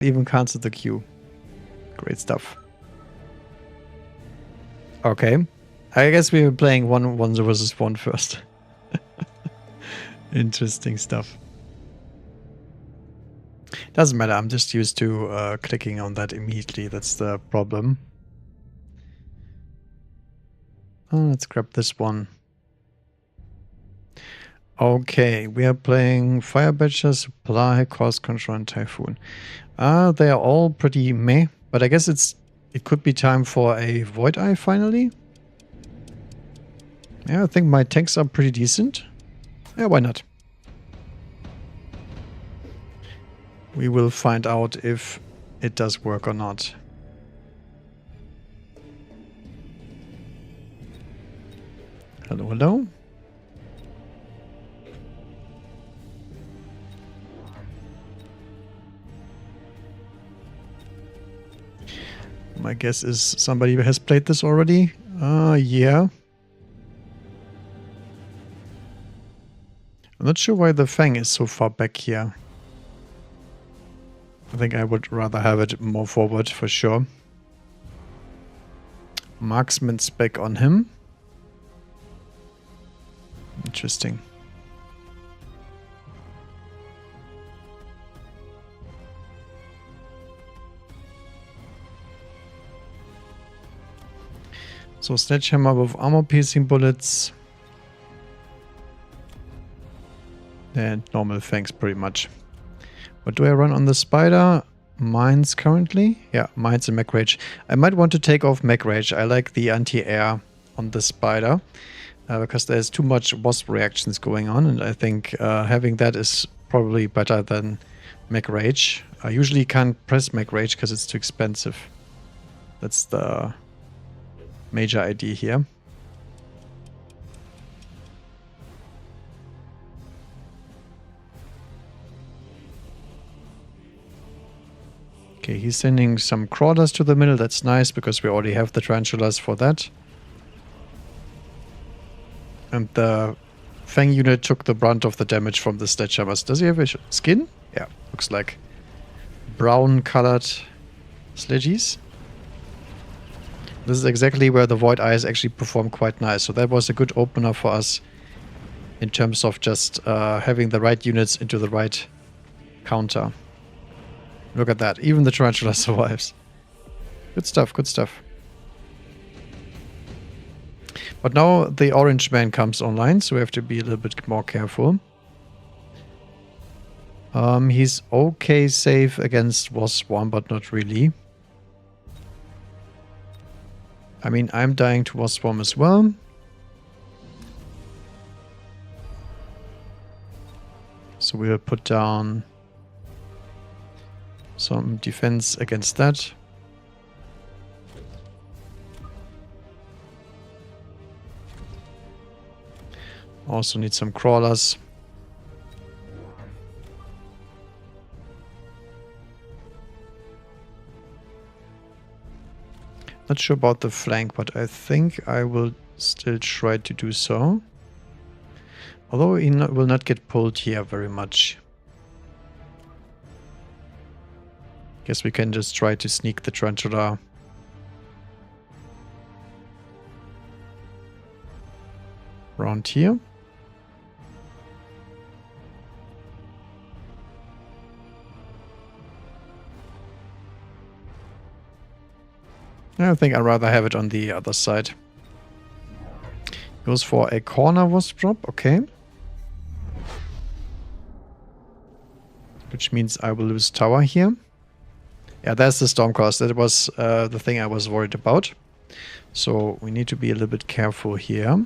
Even cancelled the Q. Great stuff. Okay. I guess we were playing one versus one first. Interesting stuff. Doesn't matter, I'm just used to clicking on that immediately. That's the problem. Let's grab this one. Okay, we are playing Fire Badger, Supply, Cost Control, and Typhoon. They are all pretty meh, but I guess it could be time for a Void Eye finally. Yeah, I think my tanks are pretty decent. Yeah, why not? We will find out if it does work or not. Hello, hello. My guess is somebody has played this already. Yeah. I'm not sure why the Fang is so far back here. I think I would rather have it more forward for sure. Marksman spec on him. Interesting. So Sledgehammer with armor-piercing bullets. And normal Fangs pretty much. What do I run on the Spider? Mines currently? Yeah, Mines and Mech Rage. I might want to take off Mech Rage. I like the anti-air on the Spider. Because there's too much Wasp reactions going on. And I think having that is probably better than Mech Rage. I usually can't press Mech Rage because it's too expensive. That's the major idea here. Okay, he's sending some crawlers to the middle. That's nice because we already have the tarantulas for that. And the Fang unit took the brunt of the damage from the sledgehammers. Does he have a skin? Yeah, looks like brown colored sledgies. This is exactly where the Void Eyes actually perform quite nice. So that was a good opener for us in terms of just having the right units into the right counter. Look at that. Even the tarantula survives. Good stuff, good stuff. But now the orange man comes online, so we have to be a little bit more careful. He's okay safe against Wasp Swarm, but not really. I mean, I'm dying to Wasp Swarm as well. So we'll put down some defense against that. Also need some crawlers. Not sure about the flank, but I think I will still try to do so. Although he will not get pulled here very much. Guess we can just try to sneak the tarantula around here. I think I'd rather have it on the other side. Goes for a corner wasp drop, okay. Which means I will lose tower here. Yeah, that's the Stormcast. That was the thing I was worried about. So we need to be a little bit careful here.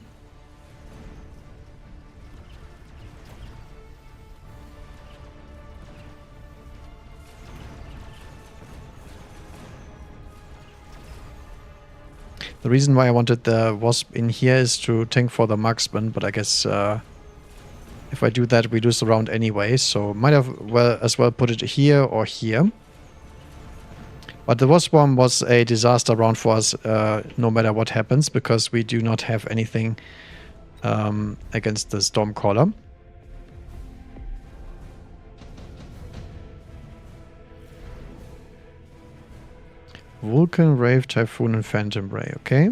The reason why I wanted the Wasp in here is to tank for the marksman, but I guess if I do that, we lose the round anyway, so might have as well put it here or here. But the Wasp Swarm was a disaster round for us, no matter what happens, because we do not have anything against the Stormcaller. Vulcan, Rave, Typhoon, and Phantom Ray. Okay.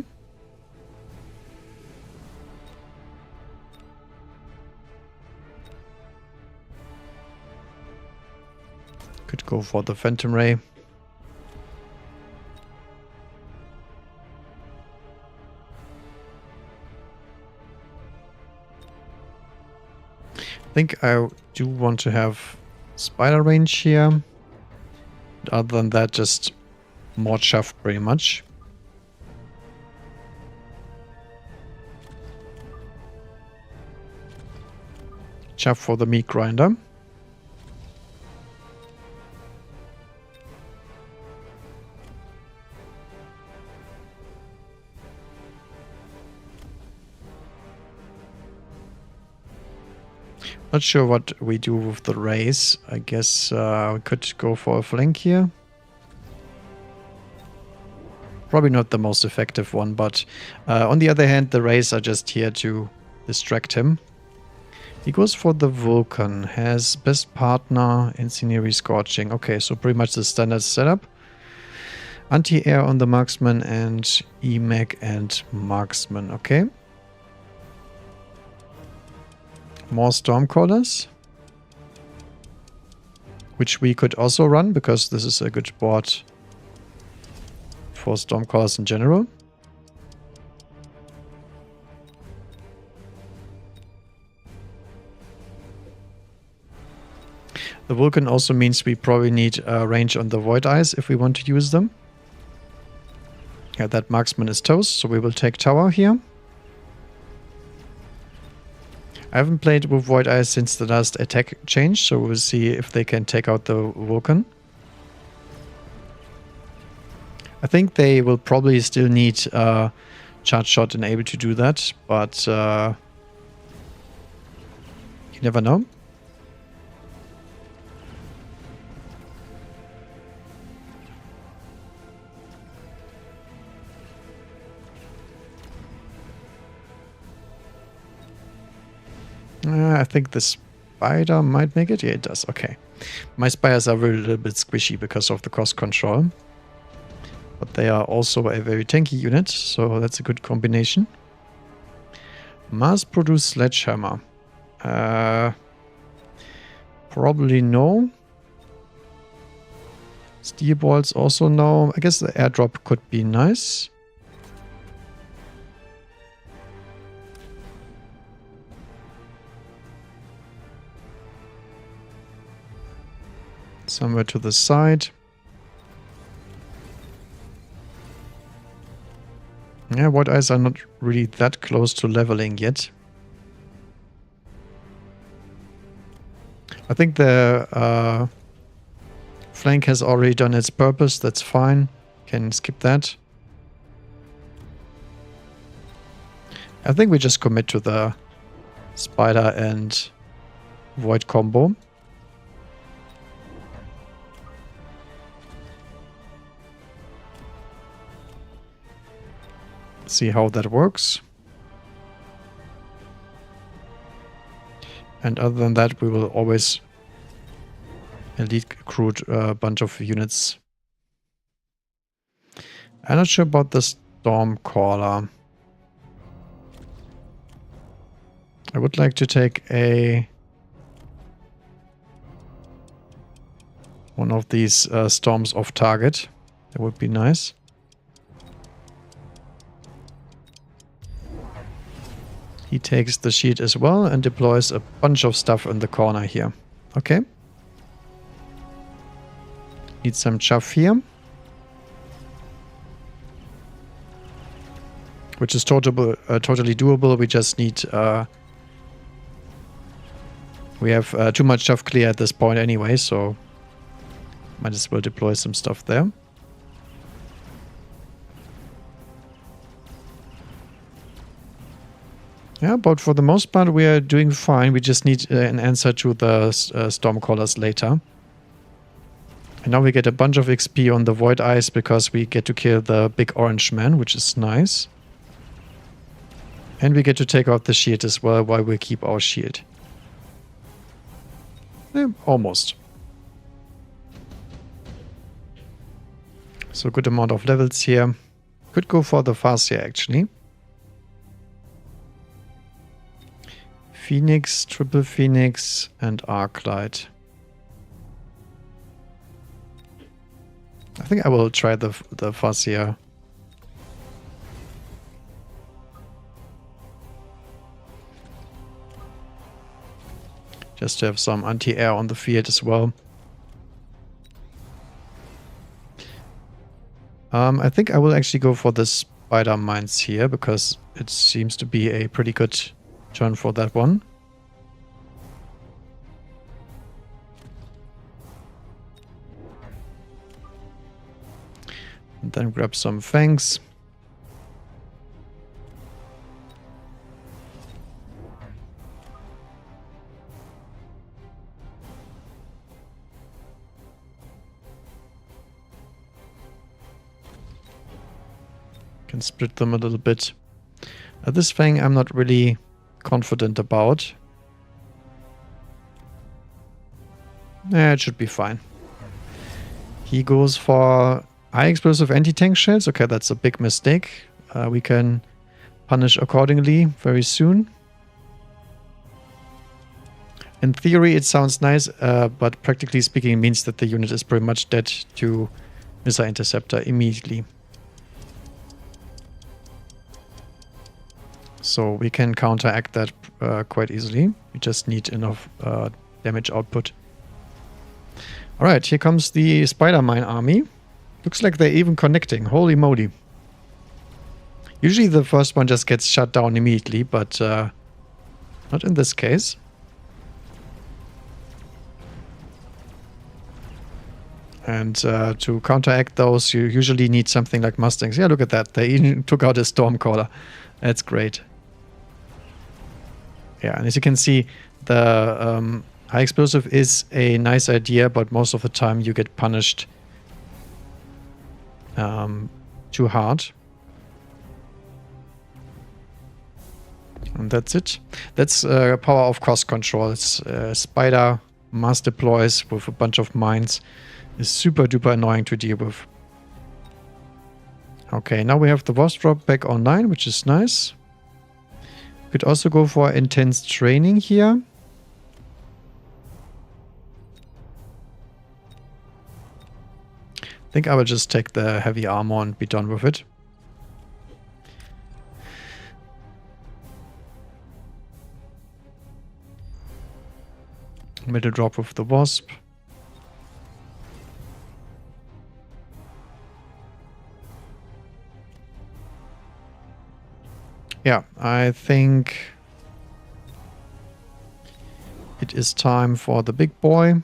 Could go for the Phantom Ray. I think I do want to have Spider range here. Other than that, just more chaff pretty much. Chaff for the meat grinder. Not sure what we do with the race. I guess we could go for a flank here. Probably not the most effective one, but on the other hand, the rays are just here to distract him. He goes for the Vulcan. Has best partner, Incendiary Scorching. Okay, so pretty much the standard setup. Anti-air on the marksman and EMAG and marksman. Okay. More Stormcallers, which we could also run because this is a good board for Stormcallers in general. The Vulcan also means we probably need range on the Void Eyes if we want to use them. Yeah, that marksman is toast, so we will take tower here. I haven't played with Void Eyes since the last attack change, so we'll see if they can take out the Vulcan. I think they will probably still need Charge Shot and able to do that, but you never know. I think the spider might make it. Yeah, it does. Okay. My spires are a little bit squishy because of the cost control. But they are also a very tanky unit, so that's a good combination. Mass-produced Sledgehammer. Probably no. Steel Balls also no. I guess the airdrop could be nice. Somewhere to the side. Yeah, Void Eyes are not really that close to leveling yet. I think the flank has already done its purpose. That's fine. Can skip that. I think we just commit to the Spider and Void combo. See how that works. And other than that, we will always elite recruit a bunch of units. I'm not sure about the Stormcaller. I would like to take one of these storms off target. That would be nice. He takes the shield as well and deploys a bunch of stuff in the corner here. Okay. Need some chaff here. Which is totally doable. We just need... we have too much chaff clear at this point anyway, so... might as well deploy some stuff there. Yeah, but for the most part we are doing fine. We just need an answer to the Stormcallers later. And now we get a bunch of XP on the Void Eyes because we get to kill the big orange man, which is nice. And we get to take out the shield as well while we keep our shield. Almost. So good amount of levels here. Could go for the Farseer actually. Phoenix, Triple Phoenix, and Arclight. I think I will try the Farseer. Just to have some anti-air on the field as well. I think I will actually go for the Spider Mines here, because it seems to be a pretty good turn for that one. And then grab some Fangs. Can split them a little bit. This Fang I'm not really confident about. It should be fine. He goes for high explosive anti-tank shells. Okay, that's a big mistake. We can punish accordingly very soon. In theory it sounds nice, but practically speaking it means that the unit is pretty much dead to Missile Interceptor immediately. So we can counteract that quite easily. We just need enough damage output. Alright, here comes the Spider Mine army. Looks like they're even connecting. Holy moly. Usually the first one just gets shut down immediately, but not in this case. And to counteract those, you usually need something like Mustangs. Yeah, look at that. They even took out a Stormcaller. That's great. Yeah, and as you can see, the high explosive is a nice idea, but most of the time you get punished too hard. And that's it. That's power of cost control. It's Spider mass deploys with a bunch of mines. Is super duper annoying to deal with. Okay, now we have the Wasp drop back online, which is nice. Could also go for intense training here. I think I will just take the heavy armor and be done with it. Middle drop with the Wasp. Yeah, I think it is time for the big boy.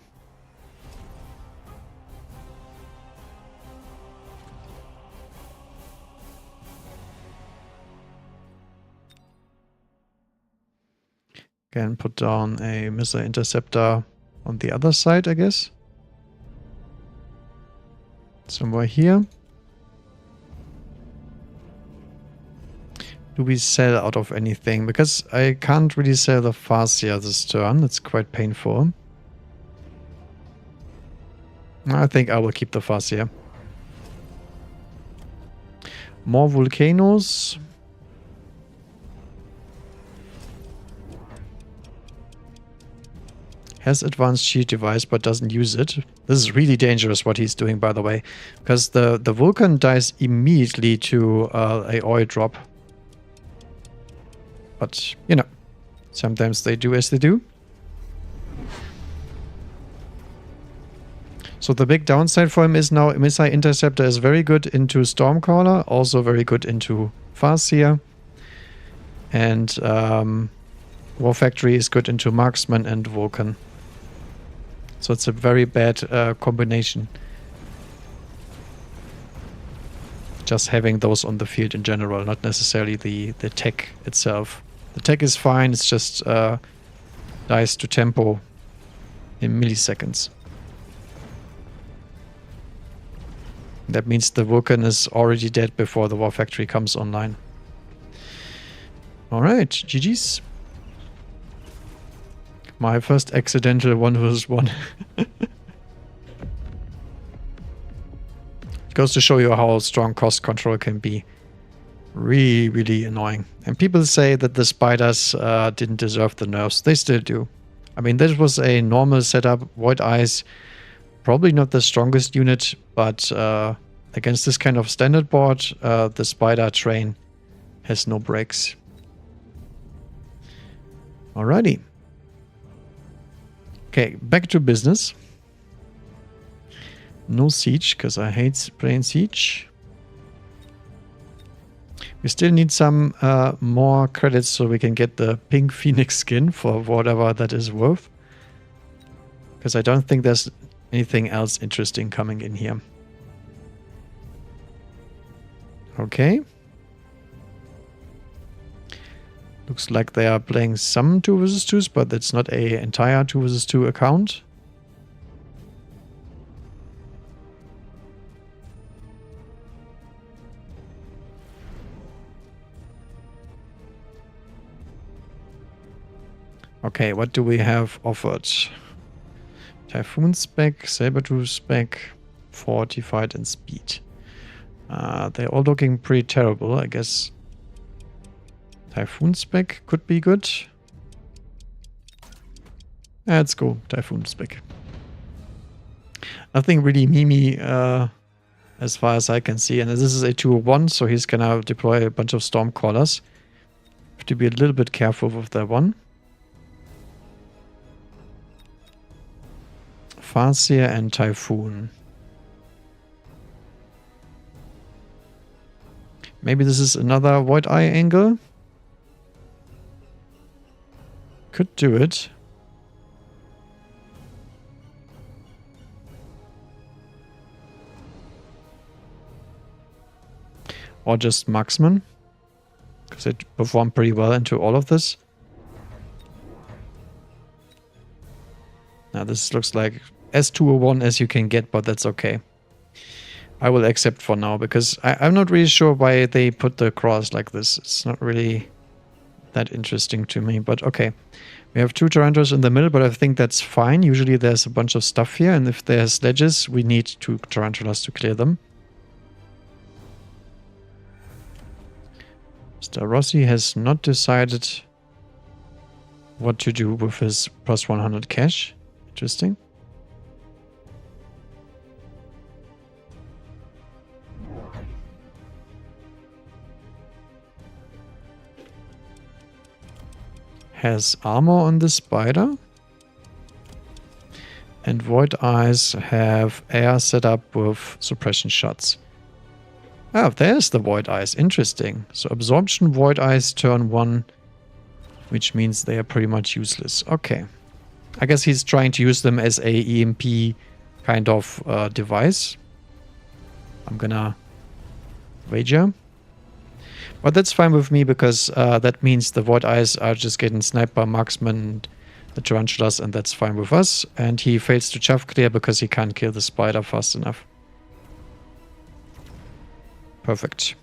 Can put down a missile interceptor on the other side, I guess. Somewhere here. Do we sell out of anything? Because I can't really sell the Farseer this turn. It's quite painful. I think I will keep the Farseer. More volcanoes. Has advanced shield device but doesn't use it. This is really dangerous what he's doing, by the way. Because the Vulcan dies immediately to a oil drop. But, you know, sometimes they do as they do. So the big downside for him is now Missile Interceptor is very good into Stormcaller, also very good into Farseer. And War Factory is good into Marksman and Vulcan. So it's a very bad combination. Just having those on the field in general, not necessarily the tech itself. The tech is fine, it's just dies to tempo in milliseconds. That means the Vulcan is already dead before the War Factory comes online. Alright, GG's. My first accidental 1 vs 1. Goes to show you how strong cost control can be. Really, really annoying. And people say that the spiders didn't deserve the nerfs. They still do. I mean, this was a normal setup. Void Eyes, probably not the strongest unit, but against this kind of standard board, the spider train has no breaks. Alrighty. Okay, back to business. No siege, because I hate playing siege. We still need some more credits so we can get the pink phoenix skin for whatever that is worth. Because I don't think there's anything else interesting coming in here. Okay. Looks like they are playing some 2 vs 2s, but it's not an entire 2 vs 2 account. Okay, what do we have offered? Typhoon spec, Sabertooth spec, fortified and speed. They're all looking pretty terrible, I guess. Typhoon spec could be good. Let's go, Typhoon spec. Nothing really Mimi as far as I can see. And this is a 201, so he's gonna deploy a bunch of Stormcallers. Have to be a little bit careful with that one. Farseer and Typhoon. Maybe this is another Void Eye angle. Could do it. Or just Marksman. Because it performed pretty well into all of this. Now this looks like as 201 as you can get, but that's okay. I will accept for now, because I'm not really sure why they put the cross like this. It's not really that interesting to me, but okay. We have 2 Tarantulas in the middle, but I think that's fine. Usually there's a bunch of stuff here, and if there's sledges, we need 2 Tarantulas to clear them. Mr. Rossi has not decided what to do with his plus 100 cash. Interesting. Has armor on the spider. And Void Eyes have air set up with suppression shots. Ah, there's the Void Eyes. Interesting. So Absorption Void Eyes turn 1, which means they are pretty much useless. Okay. I guess he's trying to use them as a EMP kind of device. I'm gonna wager. But that's fine with me, because that means the Void Eyes are just getting sniped by Marksman and the Tarantulas, and that's fine with us. And he fails to chaff clear because he can't kill the spider fast enough. Perfect.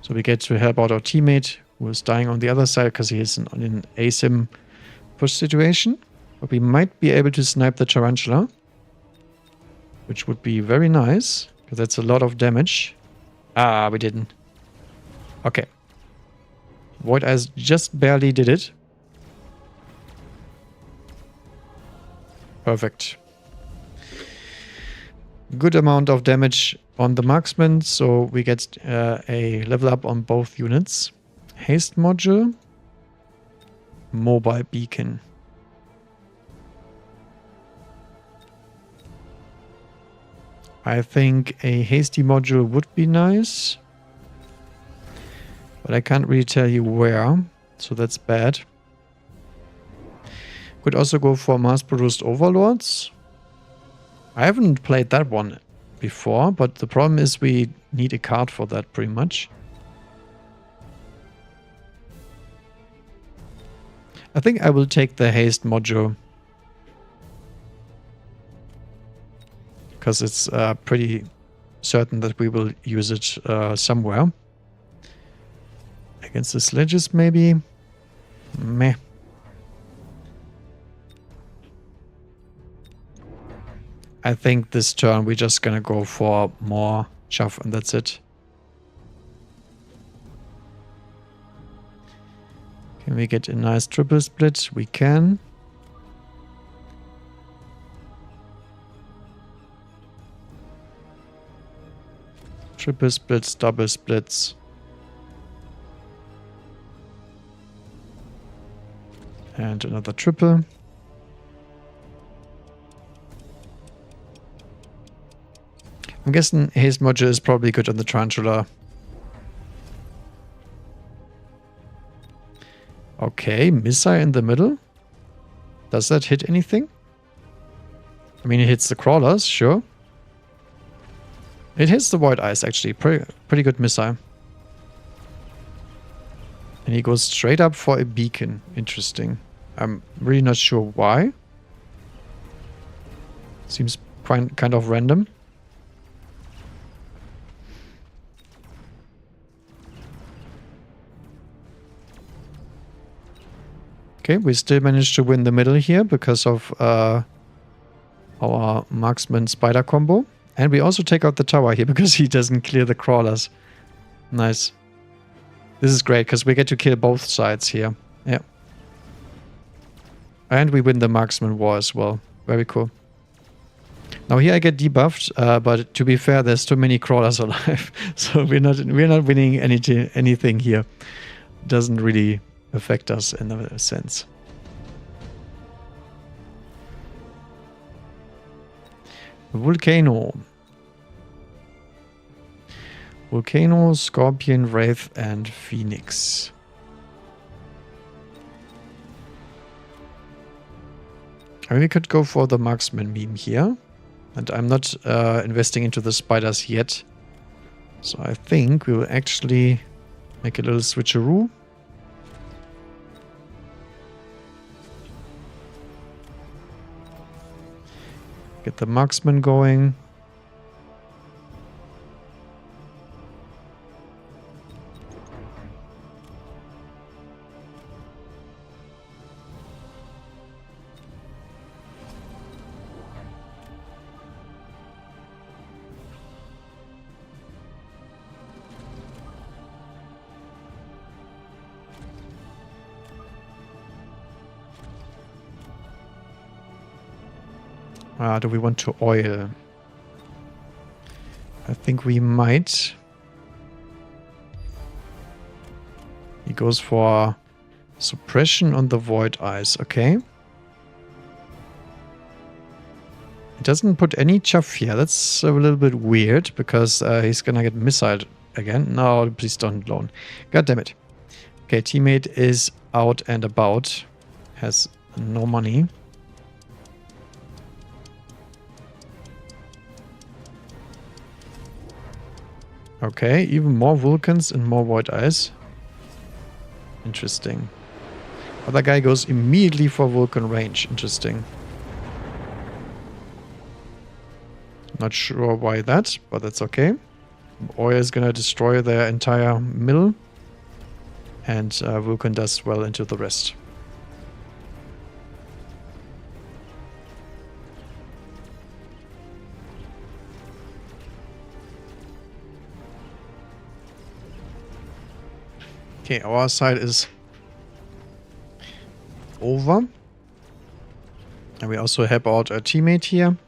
So we get to help out our teammate who is dying on the other side because he is in an ASIM push situation. But we might be able to snipe the Tarantula, which would be very nice, because that's a lot of damage. Ah, we didn't. Okay. Void Eyes just barely did it. Perfect. Good amount of damage on the Marksman, so we get a level up on both units. Haste module. Mobile beacon. I think a hasty module would be nice. But I can't really tell you where, so that's bad. Could also go for mass-produced overlords. I haven't played that one before, but the problem is we need a card for that pretty much. I think I will take the haste module, because it's pretty certain that we will use it somewhere. Against the sledges, maybe? Meh. I think this turn we're just gonna go for more chaff and that's it. Can we get a nice triple split? We can. Triple splits, double splits. And another triple. I'm guessing Haste Module is probably good on the Tarantula. Okay, Missile in the middle. Does that hit anything? I mean, it hits the crawlers, sure. It hits the Void Eyes, actually. Pretty good missile. And he goes straight up for a beacon. Interesting. I'm really not sure why. Seems kind of random. Okay, we still managed to win the middle here because of our marksman spider combo. And we also take out the tower here because he doesn't clear the crawlers. Nice. This is great because we get to kill both sides here. Yeah. And we win the marksman war as well. Very cool. Now here I get debuffed, but to be fair, there's too many crawlers alive. So we're not winning anything here. Doesn't really affect us in a sense. Volcano. Volcano, Scorpion, Wraith, and Phoenix. I mean, we could go for the marksman meme here. And I'm not investing into the spiders yet. So I think we will actually make a little switcheroo. Get the marksman going. Do we want to oil? I think we might. He goes for suppression on the Void Eyes. Okay. He doesn't put any chuff here. That's a little bit weird because he's gonna get missiled again. No, please don't loan. God damn it. Okay, teammate is out and about. Has no money. Okay, even more Vulcans and more Void Eyes. Interesting. Other guy goes immediately for Vulcan range. Interesting. Not sure why that, but that's okay. Oil is gonna destroy their entire mill. And Vulcan does well into the rest. Okay, our side is over. And we also help out a teammate here.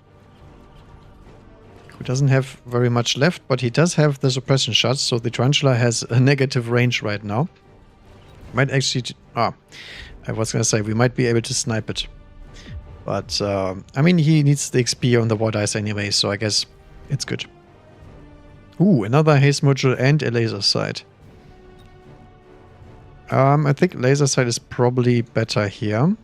Who doesn't have very much left, but he does have the suppression shots, so the Tarantula has a negative range right now. Might actually... I was gonna say, we might be able to snipe it. But, I mean, he needs the XP on the Void Eyes anyway, so I guess it's good. Ooh, another Haste Module and a laser sight. I think laser sight is probably better here.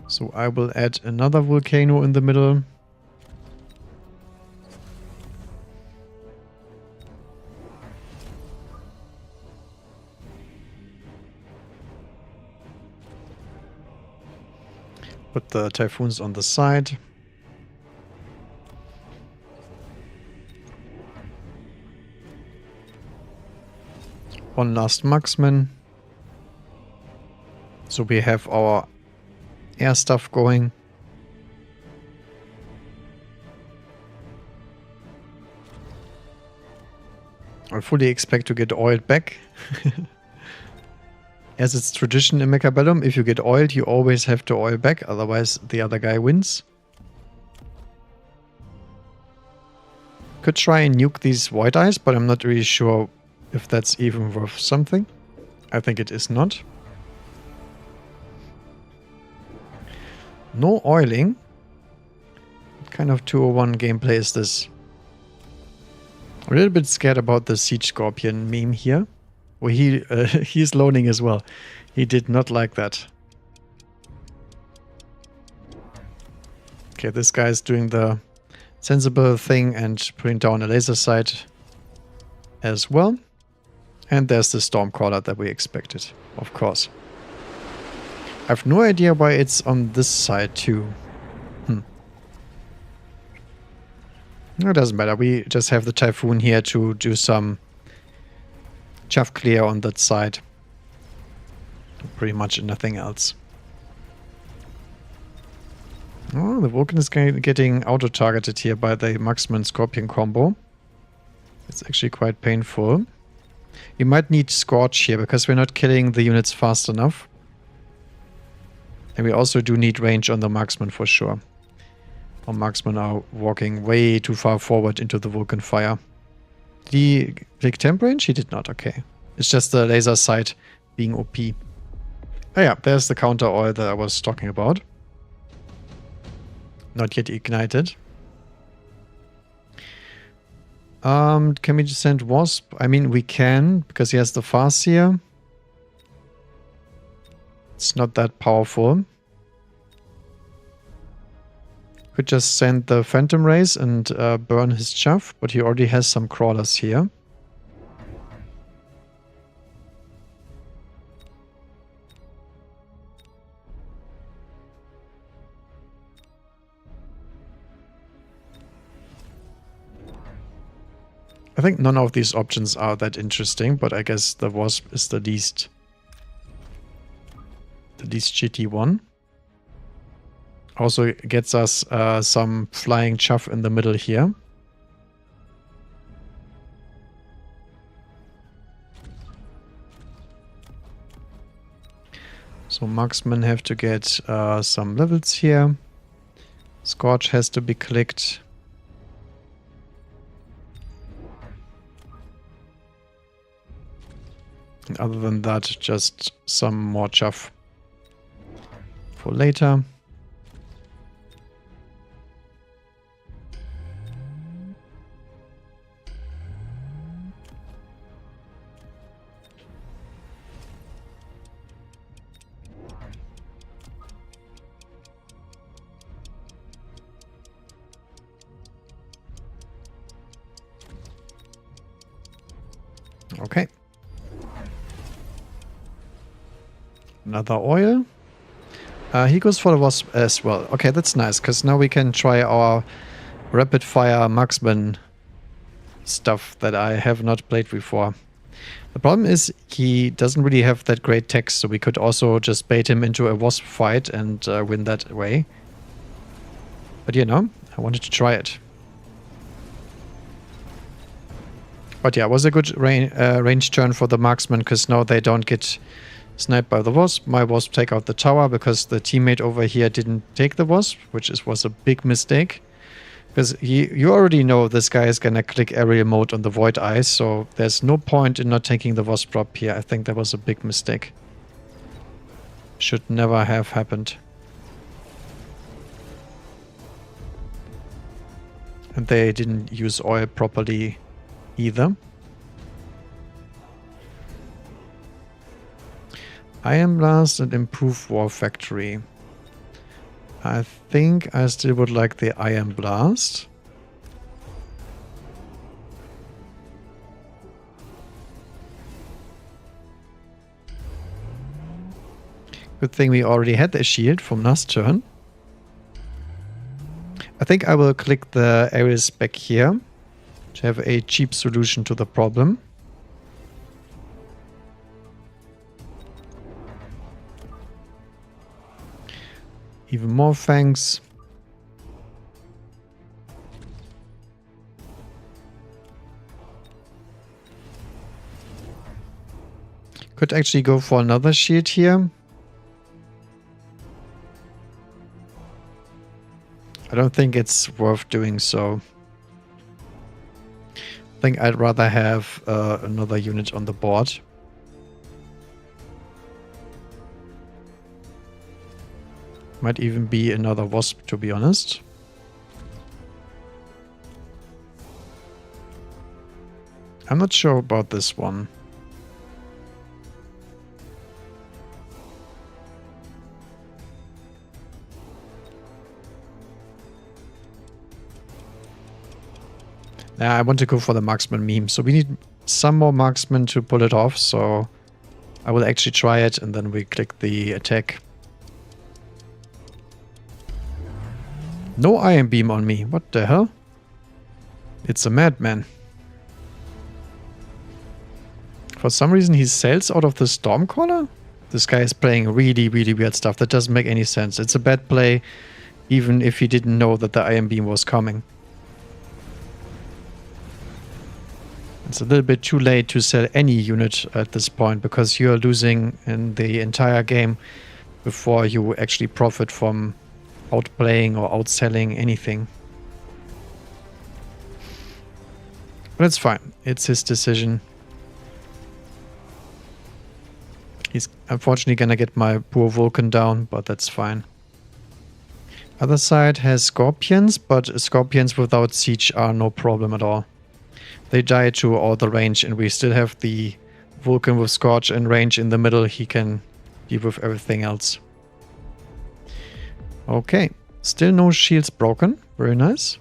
So I will add another volcano in the middle. Put the typhoons on the side. One last marksman. So we have our air stuff going. I fully expect to get oiled back. As it's tradition in Mechabellum, if you get oiled, you always have to oil back, otherwise the other guy wins. Could try and nuke these Void Eyes, but I'm not really sure if that's even worth something. I think it is not. No oiling. What kind of 201 gameplay is this? I'm a little bit scared about the Siege Scorpion meme here. Well, he's loaning as well. He did not like that. Okay, this guy's doing the sensible thing and putting down a laser sight as well. And there's the Stormcaller that we expected, of course. I have no idea why it's on this side too. It doesn't matter. We just have the Typhoon here to do some chaff clear on that side. Pretty much nothing else. Oh, the Vulcan is getting auto-targeted here by the Marksman-Scorpion combo. It's actually quite painful. You might need Scorch here, because we're not killing the units fast enough. And we also do need range on the Marksman for sure. Our Marksmen are walking way too far forward into the Vulcan fire. Did he click temp range? He did not, okay. It's just the laser sight being OP. Oh yeah, there's the counter oil that I was talking about. Not yet ignited. Can we just send Wasp? I mean, we can, because he has the Farseer. It's not that powerful. Could just send the Phantom Rays and burn his chaff, but he already has some crawlers here. I think none of these options are that interesting, but I guess the Wasp is the least shitty one. Also gets us some flying chaff in the middle here. So Marksmen have to get some levels here. Scorch has to be clicked. And other than that, just some more chaff for later. Okay. Another oil. He goes for the Wasp as well. Okay, that's nice, because now we can try our rapid fire marksman stuff that I have not played before. The problem is he doesn't really have that great text, so we could also just bait him into a Wasp fight and win that way. But you know, I wanted to try it. But yeah, it was a good range turn for the marksman, because now they don't get sniped by the Wasp. My Wasp take out the tower because the teammate over here didn't take the Wasp, which was a big mistake. Because you already know this guy is gonna click aerial mode on the Void Eyes, so there's no point in not taking the Wasp drop here. I think that was a big mistake. Should never have happened. And they didn't use oil properly either. Iron Blast and Improve War Factory. I think I still would like the Iron Blast. Good thing we already had the shield from last turn. I think I will click the Ares back here to have a cheap solution to the problem. Even more fangs. Could actually go for another shield here. I don't think it's worth doing so. I think I'd rather have another unit on the board. Might even be another Wasp, to be honest. I'm not sure about this one. I want to go for the marksman meme, so we need some more marksmen to pull it off, so I will actually try it and then we click the attack. No iron beam on me, what the hell? It's a madman. For some reason he sails out of the Stormcaller? This guy is playing really, really weird stuff. That doesn't make any sense. It's a bad play, even if he didn't know that the iron beam was coming. It's a little bit too late to sell any unit at this point because you're losing in the entire game before you actually profit from outplaying or outselling anything. But it's fine. It's his decision. He's unfortunately gonna get my poor Vulcan down, but that's fine. Other side has Scorpions, but Scorpions without siege are no problem at all. They die to all the range, and we still have the Vulcan with Scorch and range in the middle. He can deal with everything else. Okay, still no shields broken. Very nice.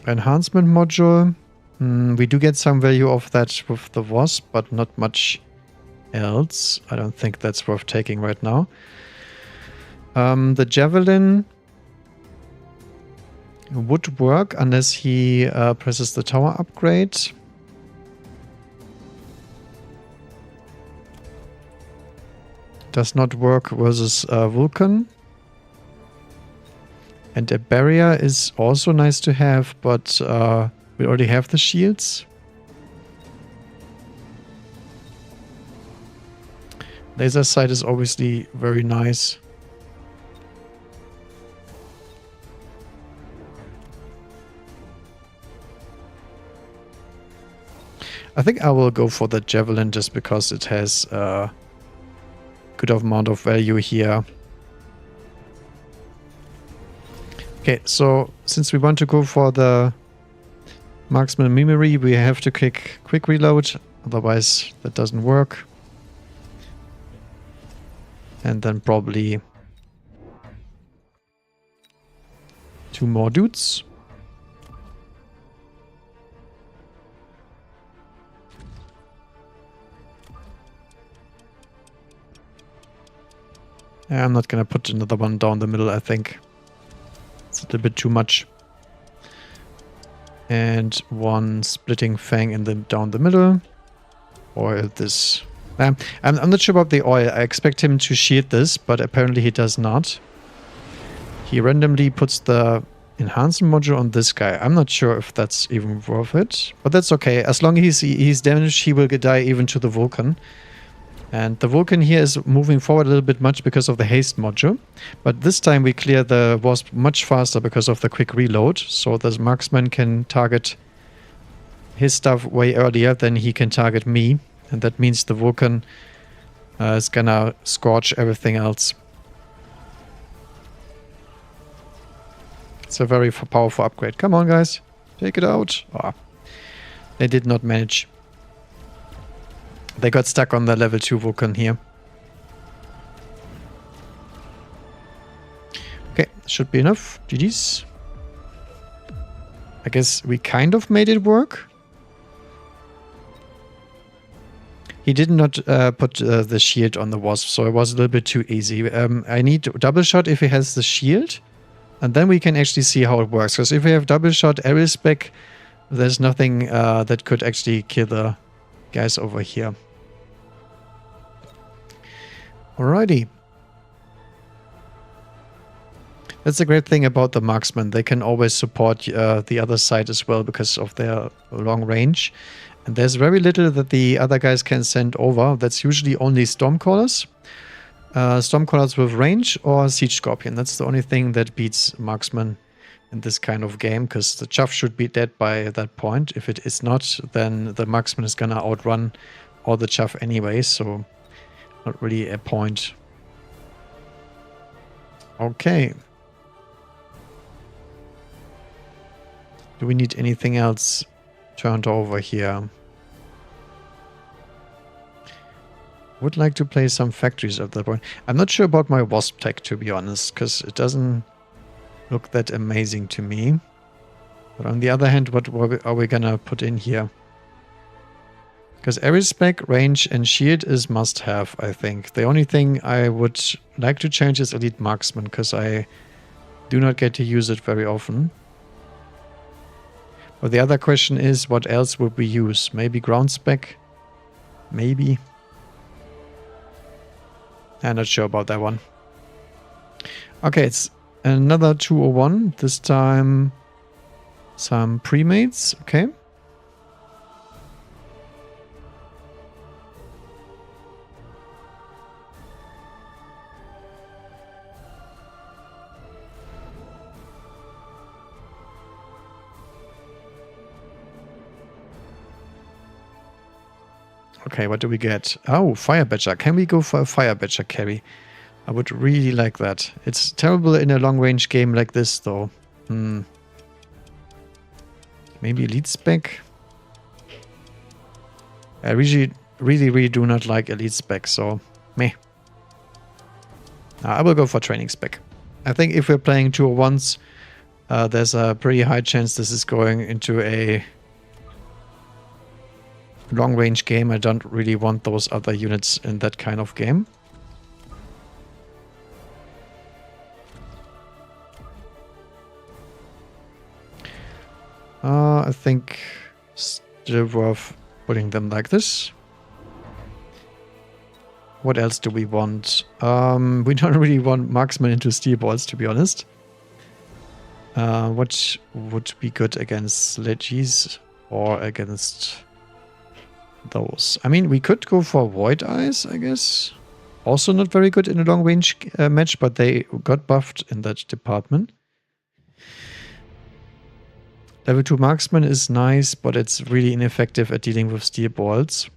Enhancement module. We do get some value of that with the Wasp, but not much else. I don't think that's worth taking right now. The Javelin would work unless he presses the tower upgrade. Does not work versus Vulcan. And a barrier is also nice to have, but we already have the shields. Laser sight is obviously very nice. I think I will go for the Javelin just because it has a good amount of value here. Okay, so since we want to go for the Marksman Memory, we have to click Quick Reload, otherwise that doesn't work. And then probably 2 more dudes. I'm not gonna put another one down the middle, I think. It's a little bit too much. And 1 splitting fang in the down the middle. Oil this. I'm not sure about the oil. I expect him to shield this, but apparently he does not. He randomly puts the enhancement module on this guy. I'm not sure if that's even worth it, but that's okay. As long as he's damaged, he will die even to the Vulcan. And the Vulcan here is moving forward a little bit much because of the haste module. But this time we clear the Wasp much faster because of the quick reload. So the marksman can target his stuff way earlier than he can target me. And that means the Vulcan is gonna scorch everything else. It's a very powerful upgrade. Come on, guys. Take it out. Oh, they did not manage. They got stuck on the level 2 Vulcan here. Okay, should be enough. GG's. I guess we kind of made it work. He did not put the shield on the Wasp, so it was a little bit too easy. I need double shot if he has the shield, and then we can actually see how it works. Because if we have double shot area spec, there's nothing that could actually kill the guys over here. Alrighty. That's the great thing about the marksman. They can always support the other side as well because of their long range. And there's very little that the other guys can send over. That's usually only Stormcallers. Stormcallers with range or Siege Scorpion. That's the only thing that beats marksman in this kind of game, because the Chaff should be dead by that point. If it is not, then the marksman is gonna outrun all the Chaff anyway, so not really a point. Okay. Do we need anything else turned over here? Would like to play some factories at that point. I'm not sure about my Wasp tech, to be honest, because it doesn't look that amazing to me. But on the other hand, what are we gonna put in here? Because every spec, range, and shield is must-have, I think. The only thing I would like to change is Elite Marksman, because I do not get to use it very often. But the other question is, what else would we use? Maybe ground spec? Maybe. I'm not sure about that one. Okay, it's another 201. This time some premates. Okay. Okay, what do we get? Oh, Fire Badger. Can we go for a Fire Badger carry? I would really like that. It's terrible in a long-range game like this, though. Maybe Elite Spec? I really do not like Elite Spec, so meh. I will go for Training Spec. I think if we're playing 201s, there's a pretty high chance this is going into a long-range game. I don't really want those other units in that kind of game. I think still worth putting them like this. What else do we want? We don't really want marksman into steel balls, to be honest. What would be good against sledgies or against those? I mean, we could go for Void Eyes, I guess. Also not very good in a long range match, but they got buffed in that department. Level 2 marksman is nice, but it's really ineffective at dealing with steel balls.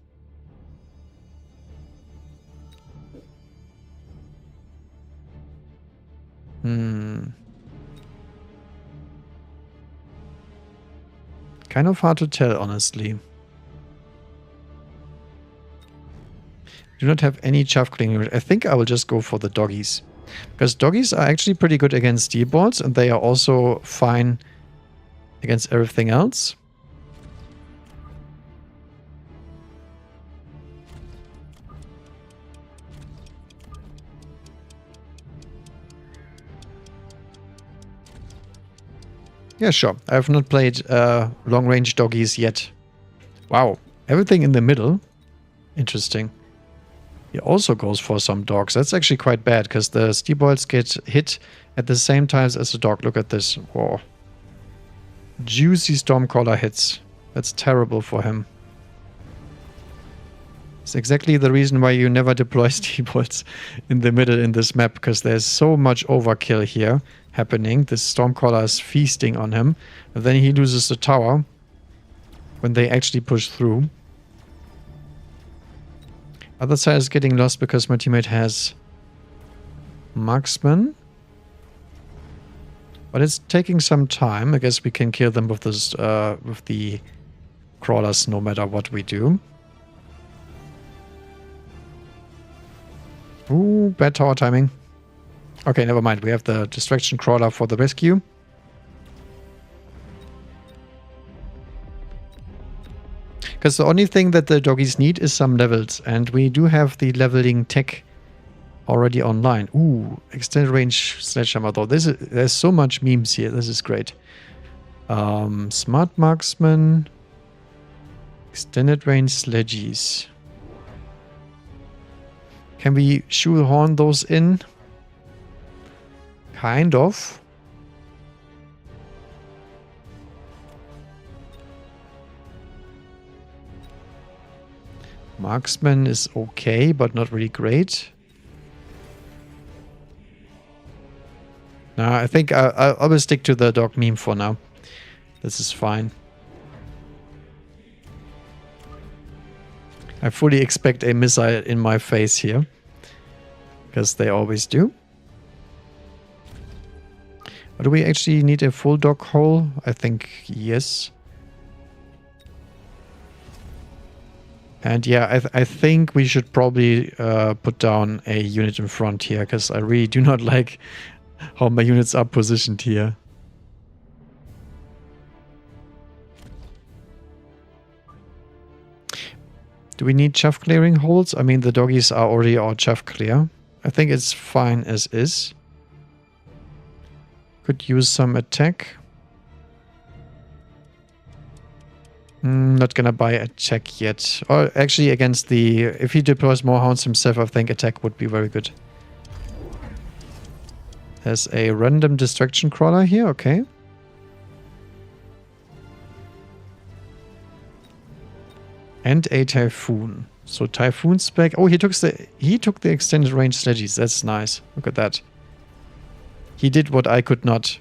Kind of hard to tell, honestly. Do not have any chaff cleaning. I think I will just go for the doggies. Because doggies are actually pretty good against steel balls, and they are also fine against everything else. Yeah, sure. I have not played long-range doggies yet. Wow. Everything in the middle. Interesting. He also goes for some dogs. That's actually quite bad, because the steel balls get hit at the same time as the dog. Look at this. Whoa. Juicy Stormcaller hits. That's terrible for him. It's exactly the reason why you never deploy steel balls in the middle in this map, because there's so much overkill here happening. This Stormcaller is feasting on him, and then he loses the tower when they actually push through. Other side is getting lost because my teammate has marksman. But it's taking some time. I guess we can kill them with this, with the crawlers, no matter what we do. Ooh, bad tower timing. Okay, never mind. We have the distraction crawler for the rescue. Because the only thing that the doggies need is some levels, and we do have the leveling tech already online. Ooh, extended range sledgehammer though. There's so much memes here. This is great. Smart marksman. Extended range sledgies. Can we shoehorn those in? Kind of. Marksman is okay, but not really great. No, I think I will stick to the dog meme for now. This is fine. I fully expect a missile in my face here. Because they always do. But do we actually need a full dog hole? I think yes. And yeah, I think we should probably put down a unit in front here. Because I really do not like how my units are positioned here. Do we need chaff clearing holes? I mean, the doggies are already all chaff clear. I think it's fine as is. Could use some attack. Not gonna buy attack yet. Or actually against the... If he deploys more hounds himself, I think attack would be very good. There's a random distraction crawler here, okay. And a typhoon. So typhoon's back. Oh, he took the extended range sledgies. That's nice. Look at that. He did what I could not.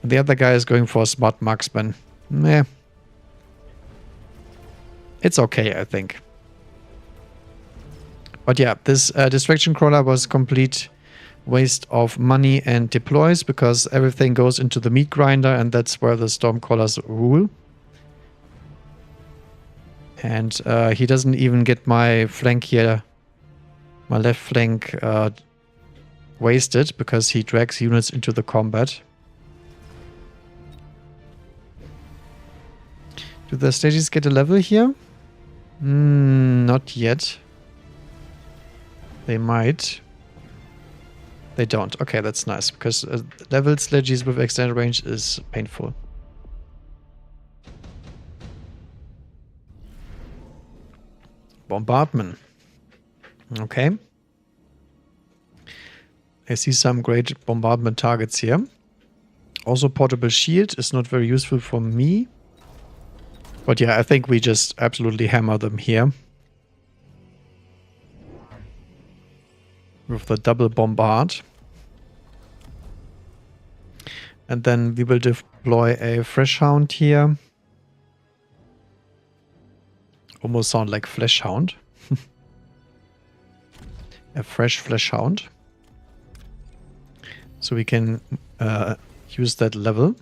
The other guy is going for a smart marksman. Meh. It's okay, I think. But yeah, this distraction crawler was complete waste of money and deploys because everything goes into the meat grinder and that's where the stormcrawlers rule. And he doesn't even get my flank here, my left flank wasted because he drags units into the combat. Do the stages get a level here? Not yet. They might. They don't. Okay, that's nice because leveled sledges with extended range is painful. Bombardment. Okay. I see some great bombardment targets here. Also, portable shield is not very useful for me. But yeah, I think we just absolutely hammer them here. With the double bombard. And then we will deploy a fresh hound here. Almost sound like flesh hound. A fresh flesh hound. So we can use that level.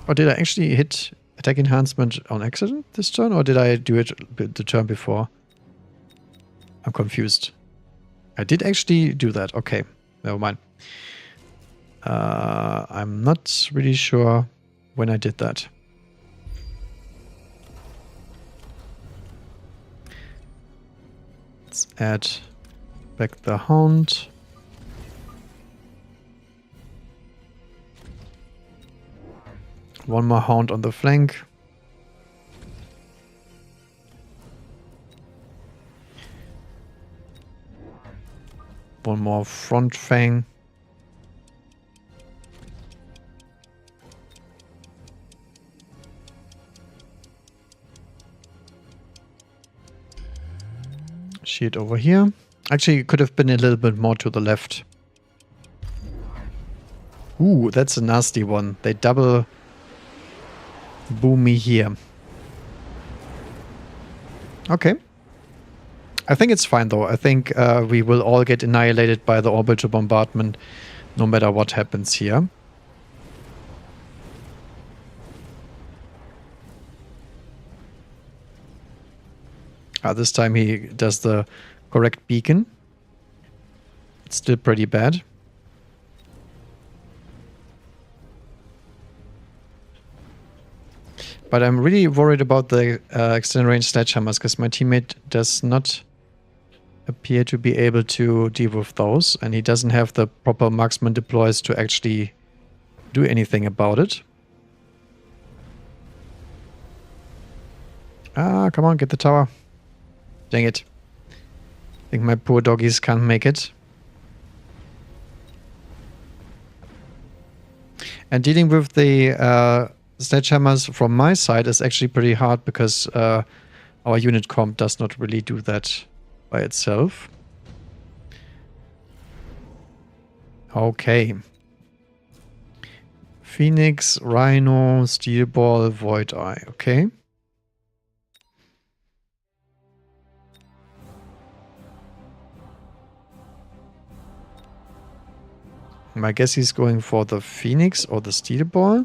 Or did I actually hit attack enhancement on accident this turn? Or did I do it the turn before? I'm confused. I did actually do that. Okay, never mind. I'm not really sure when I did that. Let's add back the hound. One more hound on the flank. One more front fang. Shield over here. Actually, it could have been a little bit more to the left. Ooh, that's a nasty one. They double boom me here. Okay. I think it's fine though. I think we will all get annihilated by the orbital bombardment no matter what happens here. This time he does the correct beacon. It's still pretty bad. But I'm really worried about the extended range sledgehammers because my teammate does not appear to be able to deal with those, and he doesn't have the proper marksman deploys to actually do anything about it. Ah, come on, get the tower. Dang it. think my poor doggies can't make it. And dealing with the sledgehammers from my side is actually pretty hard because our unit comp does not really do that by itself. Okay. Phoenix, Rhino, Steel Ball, Void Eye. Okay. I guess he's going for the Phoenix or the Steel Ball.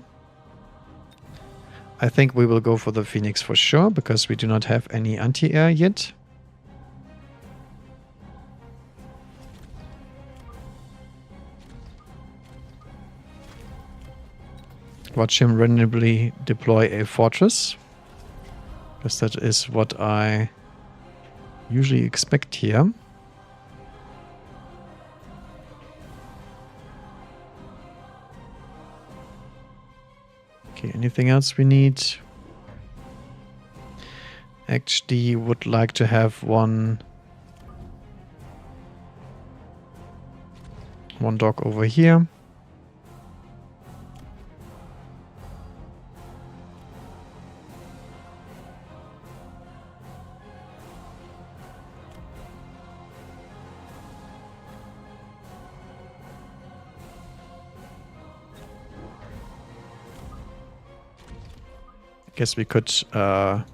I think we will go for the Phoenix for sure, because we do not have any anti-air yet. Watch him randomly deploy a fortress, because that is what I usually expect here. Okay, anything else we need? Actually would like to have one dog over here. Guess we could use a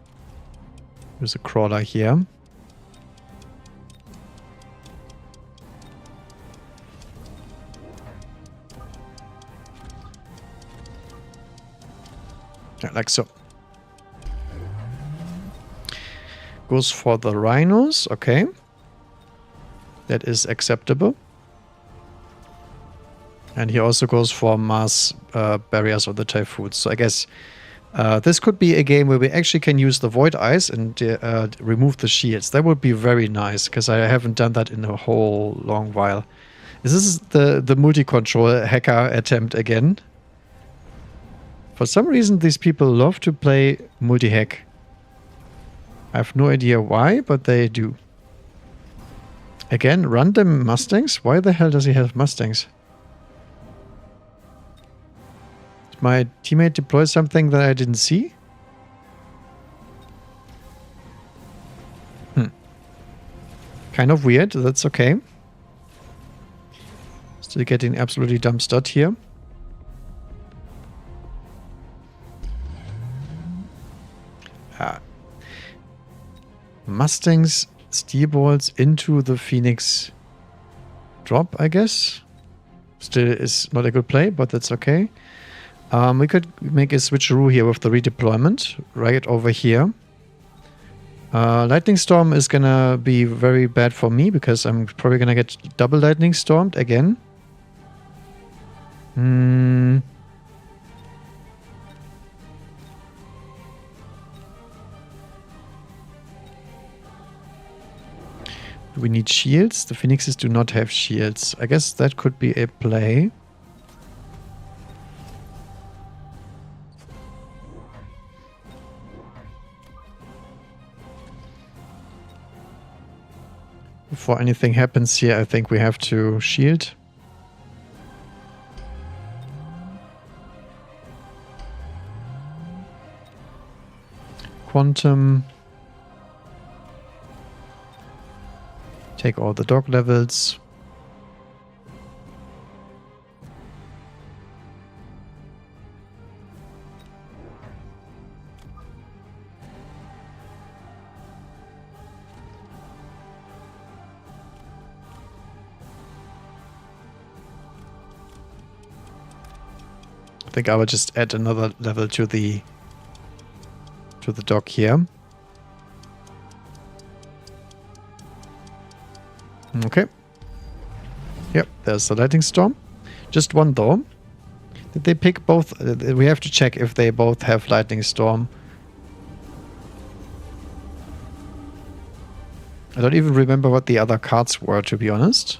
crawler here. Yeah, like so. Goes for the rhinos, okay. That is acceptable. And he also goes for mass barriers of the typhoons. So I guess this could be a game where we actually can use the Void Eyes and remove the shields. That would be very nice, because I haven't done that in a whole long while. Is this the multi-control hacker attempt again? For some reason, these people love to play multi-hack. I have no idea why, but they do. Again, random Mustangs? Why the hell does he have Mustangs? My teammate deployed something that I didn't see? Kind of weird, that's okay. Still getting absolutely dumb stud here. Mustangs, steel balls into the Phoenix drop, I guess. Still is not a good play, but that's okay. We could make a switcheroo here with the redeployment right over here. Lightning Storm is gonna be very bad for me, because I'm probably gonna get double Lightning Stormed again. We need shields. The Phoenixes do not have shields. I guess that could be a play. Before anything happens here, I think we have to shield. Quantum. Take all the dog levels. I think I will just add another level to the dock here. Okay. Yep, there's the Lightning Storm. Just one though. Did they pick both? We have to check if they both have Lightning Storm. I don't even remember what the other cards were, to be honest.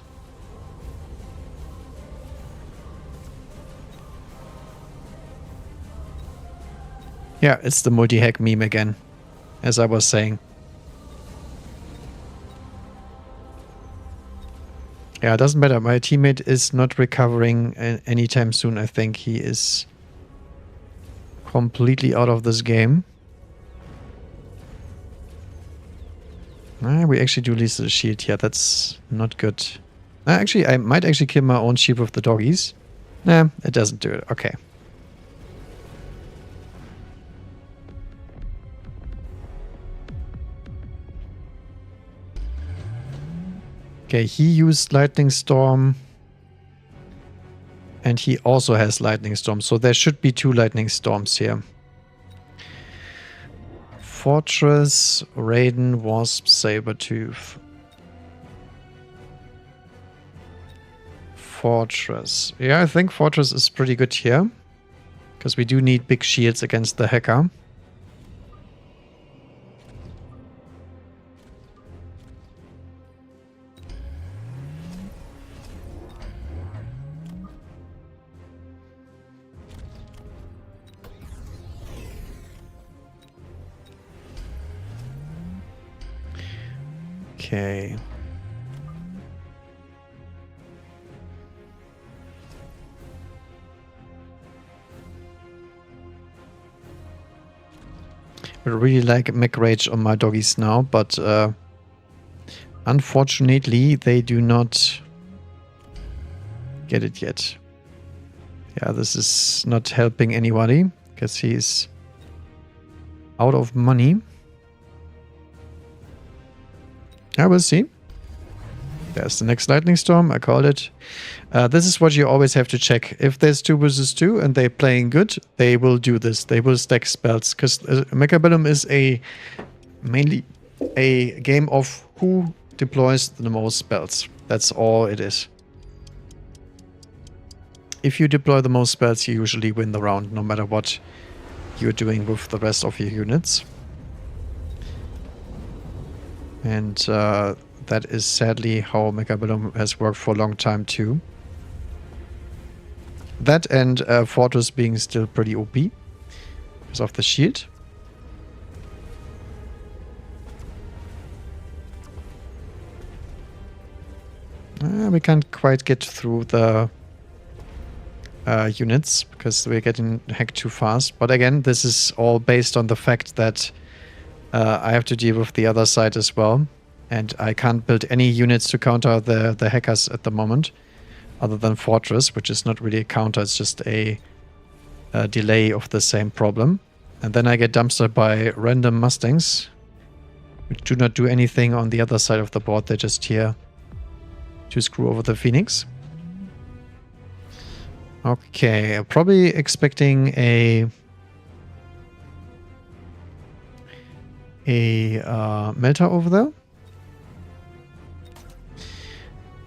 Yeah, it's the multi-hack meme again, as I was saying. Yeah, it doesn't matter. My teammate is not recovering anytime soon. I think he is completely out of this game. We actually do lose the shield here. That's not good. Actually, I might actually kill my own sheep with the doggies. Nah, it doesn't do it. Okay. Okay, he used Lightning Storm. And he also has Lightning Storm. So there should be 2 Lightning Storms here. Fortress, Raiden, Wasp, Sabertooth. Fortress. Yeah, I think Fortress is pretty good here. Because we do need big shields against the hacker. Okay. I really like Mech Rage on my doggies now, but unfortunately they do not get it yet. Yeah, this is not helping anybody because he's out of money. I will see. There's the next Lightning Storm. I called it. This is what you always have to check. If there's 2 versus 2 and they're playing good, they will do this. They will stack spells. Because Mechabellum is mainly a game of who deploys the most spells. That's all it is. If you deploy the most spells, you usually win the round, no matter what you're doing with the rest of your units. And that is sadly how Mechabellum has worked for a long time too. That and Fortress being still pretty OP because of the shield. We can't quite get through the units because we're getting hacked too fast. But again, this is all based on the fact that I have to deal with the other side as well. And I can't build any units to counter the hackers at the moment. Other than Fortress, which is not really a counter. It's just a delay of the same problem. And then I get dumpstered by random Mustangs. Which do not do anything on the other side of the board. They're just here to screw over the Phoenix. Okay, probably expecting a Melter over there.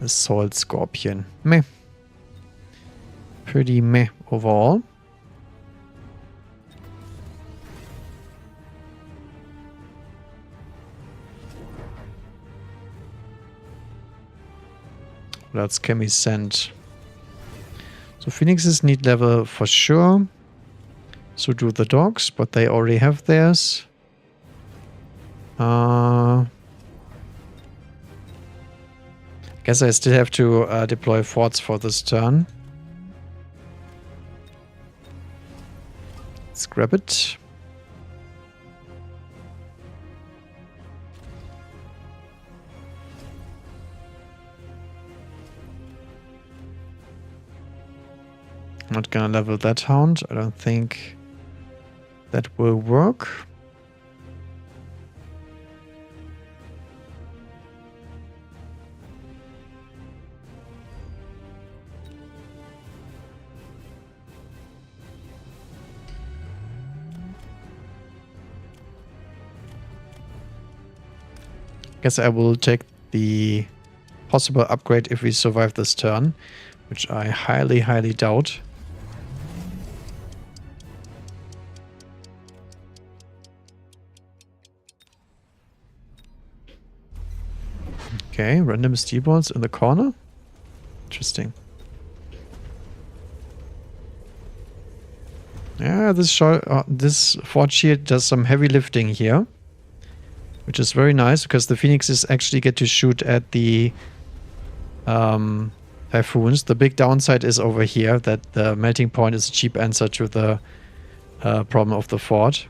Assault Scorpion. Meh. Pretty meh overall. What else can we send? So Phoenixes need level for sure. So do the dogs, but they already have theirs. Guess I still have to deploy forts for this turn. Let's grab it. I'm not gonna level that hound. I don't think that will work. Guess I will take the possible upgrade if we survive this turn, which I highly, highly doubt. Okay, random steel balls in the corner. Interesting. Yeah, this fort shield does some heavy lifting here. Which is very nice, because the Phoenixes actually get to shoot at the Typhoons. The big downside is over here that the melting point is a cheap answer to the problem of the fort.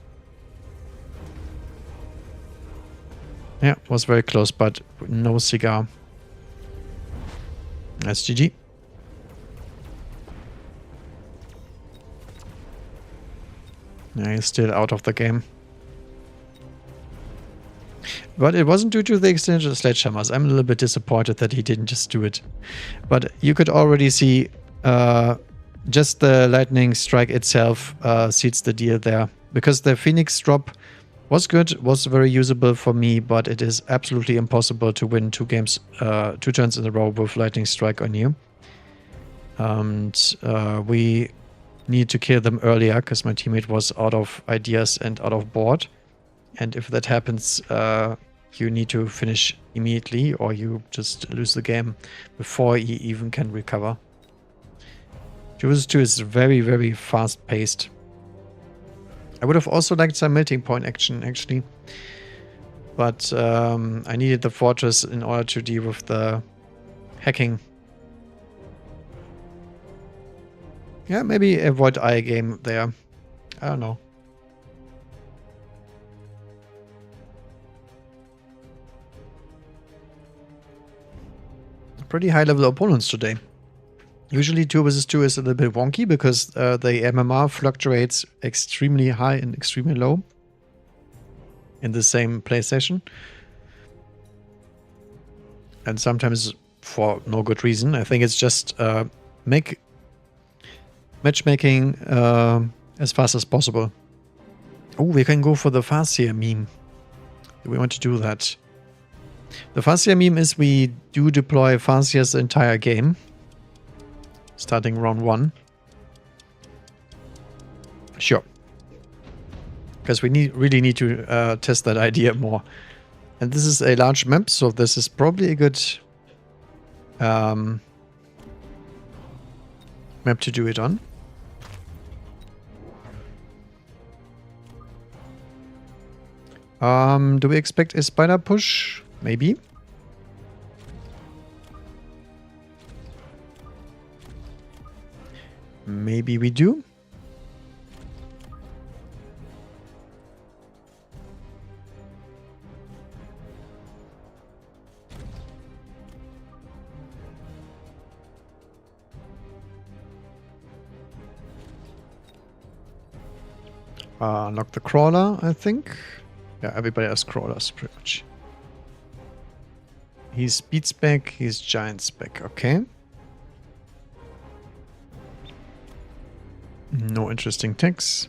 Yeah, was very close, but no cigar. That's GG. Yeah, he's still out of the game. But it wasn't due to the extended sledgehammers. I'm a little bit disappointed that he didn't just do it. But you could already see just the lightning strike itself seals the deal there. Because the Phoenix drop was good, was very usable for me, but it is absolutely impossible to win 2 turns in a row with lightning strike on you. And we need to kill them earlier because my teammate was out of ideas and out of board. And if that happens, you need to finish immediately or you just lose the game before he even can recover. 2 vs 2 is very, very fast paced. I would have also liked some melting point action actually. But I needed the fortress in order to deal with the hacking. Yeah, maybe a Void Eye game there. I don't know. Pretty high level opponents today. Usually 2 vs 2 is a little bit wonky because the MMR fluctuates extremely high and extremely low in the same play session. And sometimes for no good reason. I think it's just matchmaking as fast as possible. Oh, we can go for the Farseer meme. Do we want to do that? The Farseer meme is we do deploy Farseers the entire game. Starting round 1. Sure. Because we really need to test that idea more. And this is a large map, so this is probably a good map to do it on. Do we expect a spider push? Maybe. Maybe we do. Knock the crawler, I think. Yeah, everybody has crawlers pretty much. He's speed spec, he's giant spec, okay. No interesting techs.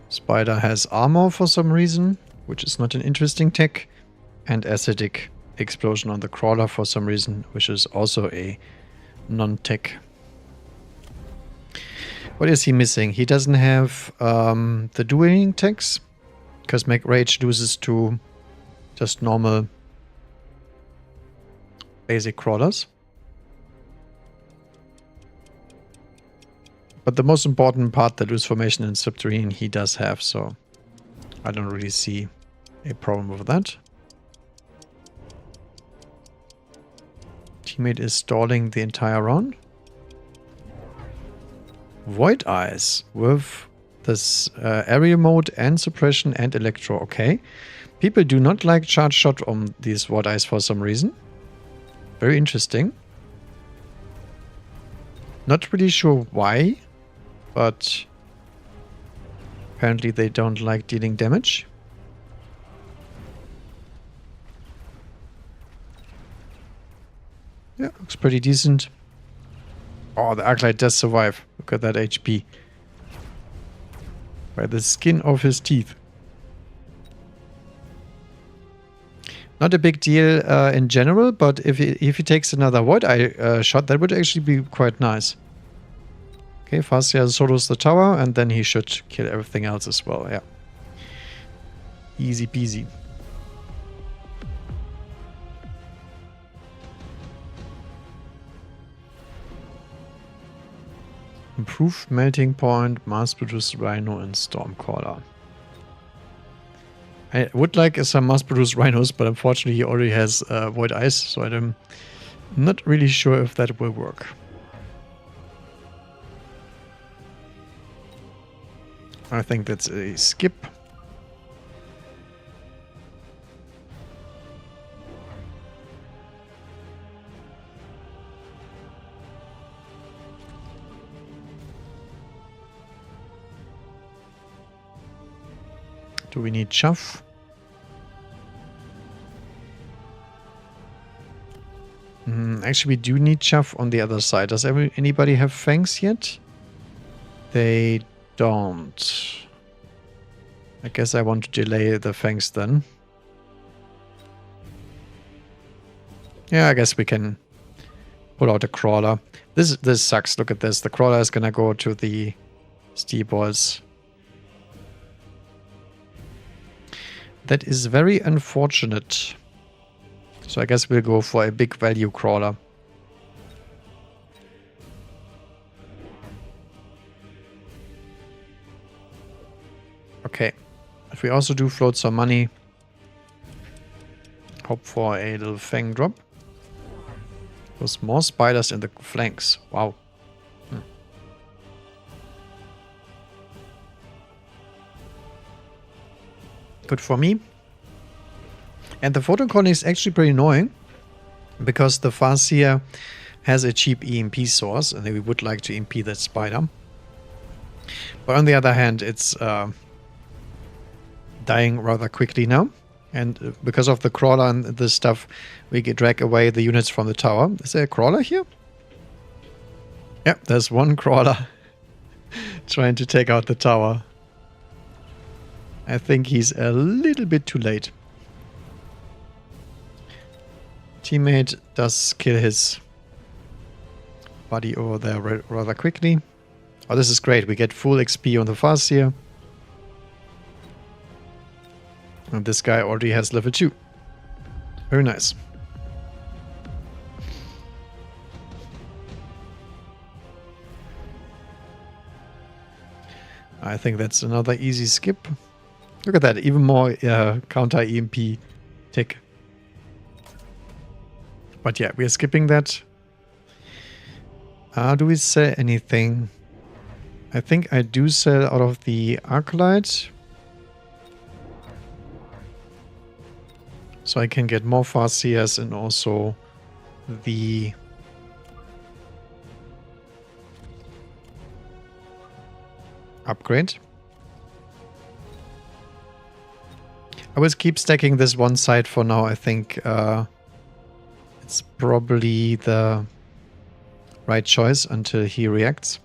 Spider has armor for some reason, which is not an interesting tech. And acidic explosion on the crawler for some reason, which is also a non-tech. What is he missing? He doesn't have the dueling techs, because Make Rage loses to just normal basic crawlers. But the most important part, the loose formation and subterranean, he does have, so I don't really see a problem with that. Teammate is stalling the entire round. Void Eyes with this area mode and suppression and electro, okay. People do not like charge shot on these Void Eyes for some reason. Very interesting. Not really sure why, but apparently they don't like dealing damage. Yeah, looks pretty decent. Oh, the Arclight does survive. Look at that HP. By the skin of his teeth. Not a big deal in general, but if he takes another Void Eye shot, that would actually be quite nice. Okay, Farseer solos the tower, and then he should kill everything else as well, yeah. Easy peasy. Improved melting point, mass-produced Rhino, and Stormcaller. I would like some mass-produced Rhinos, but unfortunately he already has Void Eyes, so I Not really sure if that will work. I think that's a skip. Do we need chaff? Actually, we do need chaff on the other side. Does anybody have fangs yet? They don't. I guess I want to delay the fangs then. Yeah, I guess we can pull out a crawler. This sucks. Look at this. The crawler is gonna go to the steel balls. That is very unfortunate. So I guess we'll go for a big value crawler. Okay. If we also do float some money, hope for a little fang drop. There's more spiders in the flanks. Wow. Good for me. And the photon colony is actually pretty annoying because the Farseer has a cheap EMP source and we would like to EMP that spider. But on the other hand, it's dying rather quickly now. And because of the crawler and this stuff, we drag away the units from the tower. Is there a crawler here? Yeah, there's one crawler trying to take out the tower. I think he's a little bit too late. Teammate does kill his buddy over there rather quickly. Oh, this is great. We get full XP on the Farseer. And this guy already has level 2. Very nice. I think that's another easy skip. Look at that. Even more counter EMP tick. But yeah, we are skipping that. Do we sell anything? I think I do sell out of the Arclight. So I can get more Farseers and also the upgrade. I will keep stacking this one side for now. I think it's probably the right choice until he reacts.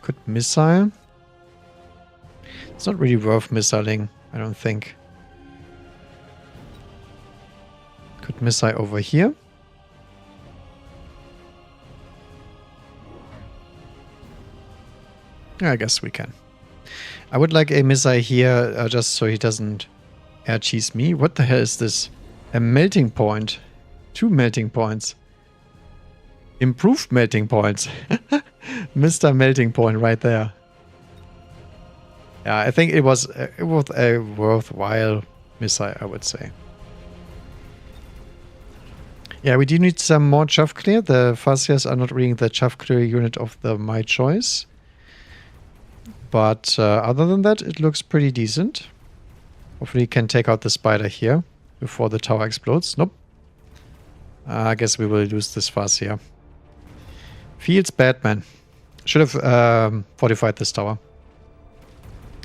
Could missile. It's not really worth missiling, I don't think. Could missile over here. Yeah, I guess we can. I would like a missile here just so he doesn't air cheese me. What the hell is this? A melting point. 2 melting points. Improved melting points. Mr. Melting Point right there. Yeah, I think it was a worthwhile missile, I would say. Yeah, we do need some more chaff clear. The Farseers are not reading the chaff clear unit of the My Choice. But other than that, it looks pretty decent. Hopefully we can take out the spider here before the tower explodes. Nope. I guess we will lose this Farseer. Feels bad, man. Should have fortified this tower.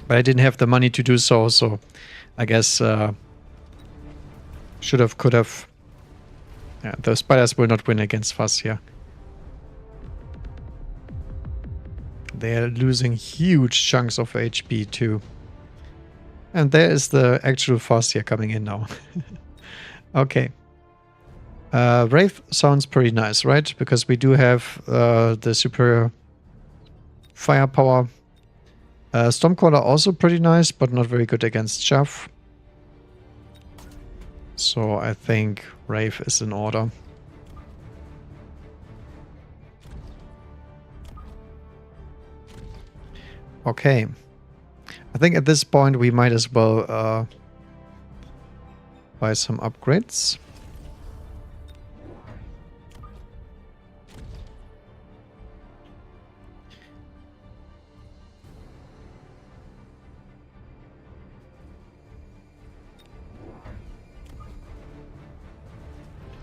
But I didn't have the money to do so, so I guess should have, could have. Yeah, the spiders will not win against Farseer. They're losing huge chunks of HP too. And there is the actual Farseer coming in now. Okay. Wraith sounds pretty nice, right? Because we do have the superior firepower. Stormcaller also pretty nice, but not very good against chaff. So I think Wraith is in order. Okay. I think at this point we might as well buy some upgrades.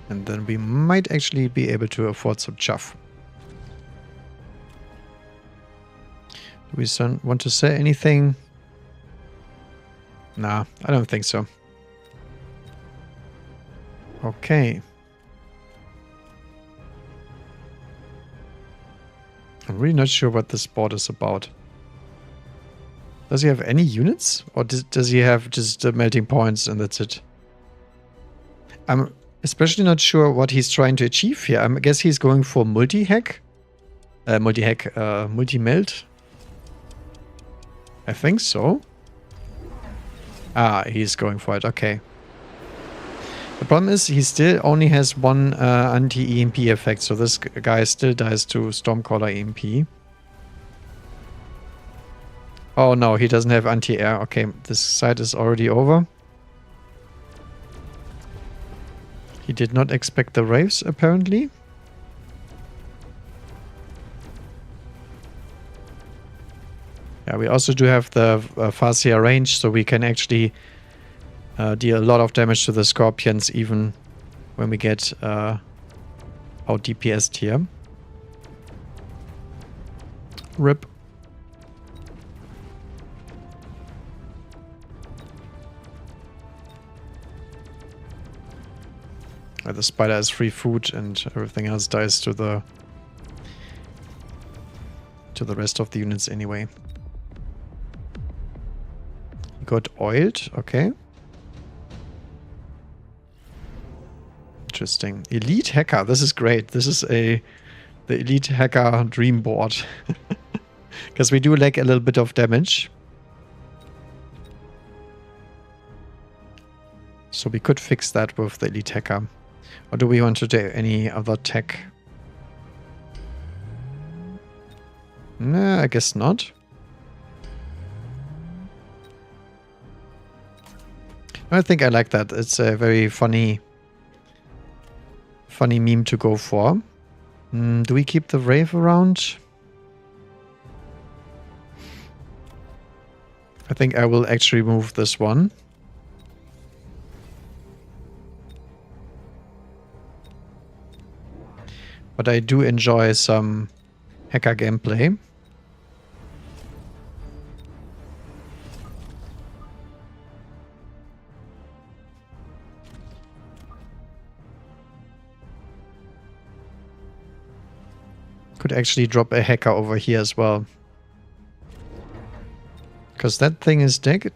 And then we might actually be able to afford some chuff. Do we want to say anything? Nah, I don't think so. Okay. I'm really not sure what this board is about. Does he have any units? Or does he have just melting points and that's it? I'm especially not sure what he's trying to achieve here. I guess he's going for multi-hack. Multi-melt. I think so. Ah, he's going for it. Okay. The problem is he still only has one anti-EMP effect, so this guy still dies to Stormcaller EMP. Oh no, he doesn't have anti-air. Okay, this side is already over. He did not expect the Wraiths, apparently. Yeah, we also do have the Farseer range, so we can actually deal a lot of damage to the Scorpions, even when we get out DPS'd here. RIP. The spider has free food and everything else dies to the rest of the units anyway. He got oiled, okay. Interesting. Elite Hacker, this is great. This is the Elite Hacker dream board. Because we do lack a little bit of damage. So we could fix that with the Elite Hacker. Or do we want to do any other tech? Nah, I guess not. I think I like that. It's a very funny meme to go for. Do we keep the Wraith around? I think I will actually move this one. But I do enjoy some hacker gameplay. Could actually drop a hacker over here as well. Because that thing is dead.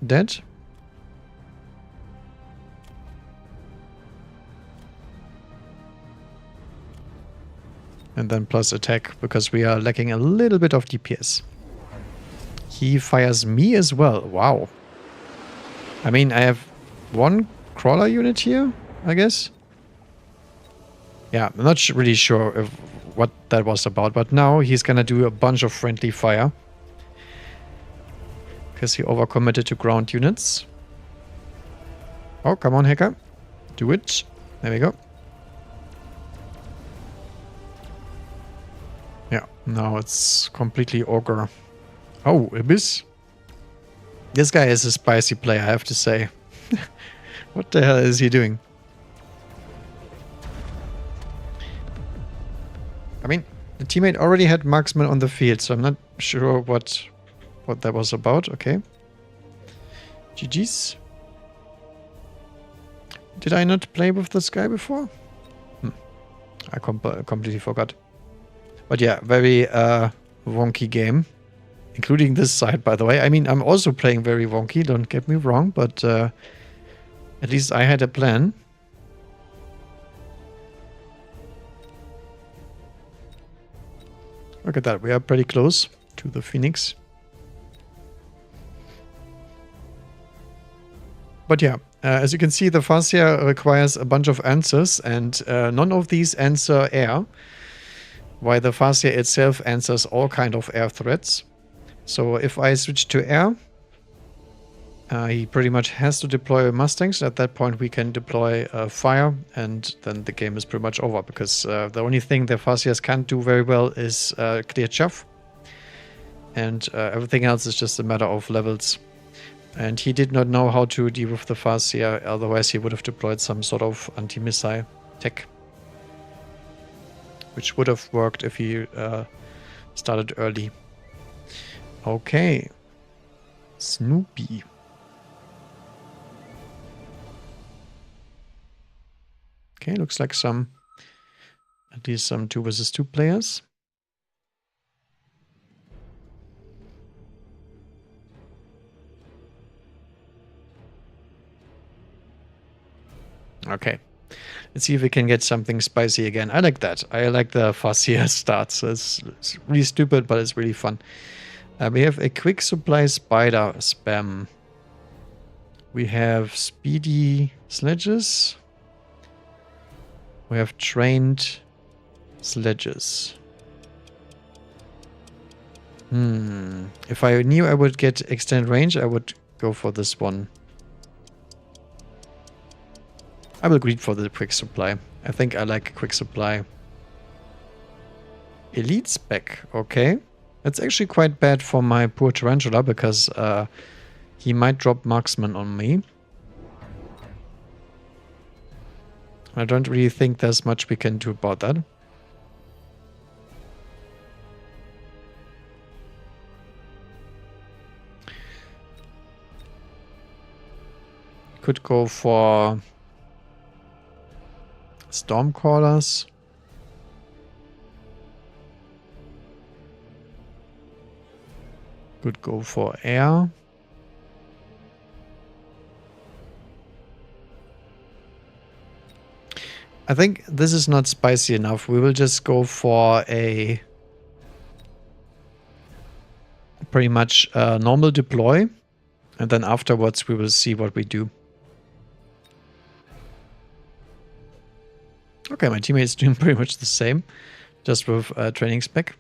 And then plus attack, because we are lacking a little bit of DPS. He fires me as well. Wow. I mean, I have one crawler unit here, I guess. Yeah, I'm not really sure what that was about, but now he's gonna do a bunch of friendly fire. Because he overcommitted to ground units. Oh, come on, hacker. Do it. There we go. Yeah, now it's completely ogre. Oh, Abyss. This guy is a spicy player, I have to say. What the hell is he doing? I mean, the teammate already had marksman on the field, so I'm not sure what that was about. Okay. GG's. Did I not play with this guy before? I completely forgot. But yeah, very wonky game. Including this side, by the way. I mean, I'm also playing very wonky, don't get me wrong, but at least I had a plan. Look at that, we are pretty close to the Phoenix. But yeah, as you can see, the Farseer requires a bunch of answers, and none of these answer air. While the Farseer itself answers all kind of air threats. So if I switch to air, He pretty much has to deploy Mustangs. At that point, we can deploy fire, and then the game is pretty much over, because the only thing the Farseers can't do very well is clear chaff, and everything else is just a matter of levels. And he did not know how to deal with the Farseer, otherwise he would have deployed some sort of anti-missile tech, which would have worked if he started early. Okay. Snoopy. Okay, looks like at least some 2 versus 2 players. Okay. Let's see if we can get something spicy again. I like that. I like the Farseer starts. It's really stupid, but it's really fun. We have a quick supply spider spam. We have speedy sledges. We have trained sledges. If I knew I would get extended range, I would go for this one. I will greet for the quick supply. I think I like quick supply. Elite spec, okay. That's actually quite bad for my poor Tarantula, because he might drop marksman on me. I don't really think there's much we can do about that. Could go for Stormcallers. Could go for air. I think this is not spicy enough. We will just go for a pretty much normal deploy, and then afterwards we will see what we do. Okay, my teammate's doing pretty much the same, just with training spec.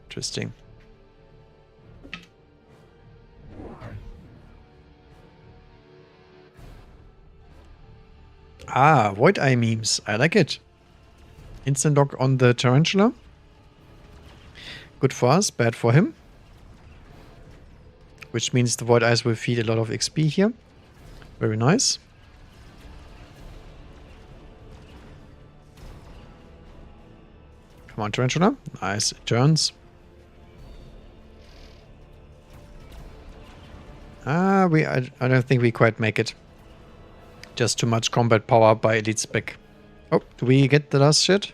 Interesting. Ah, Void Eye memes. I like it. Instant lock on the Tarantula. Good for us, bad for him. Which means the Void Eyes will feed a lot of XP here. Very nice. Come on, Tarantula. Nice. It turns. I don't think we quite make it. Just too much combat power by elite spec. Oh, do we get the last shit?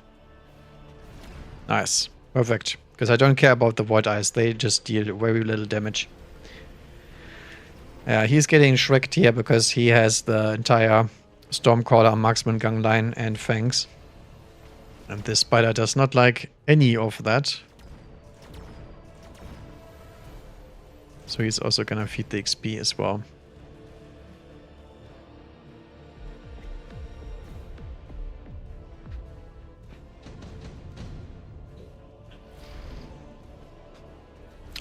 Nice. Perfect. Because I don't care about the Void Eyes. They just deal very little damage. Yeah, he's getting shreked here because he has the entire Stormcaller, Marksman Gun line, and Fangs. And this spider does not like any of that. So he's also gonna feed the XP as well.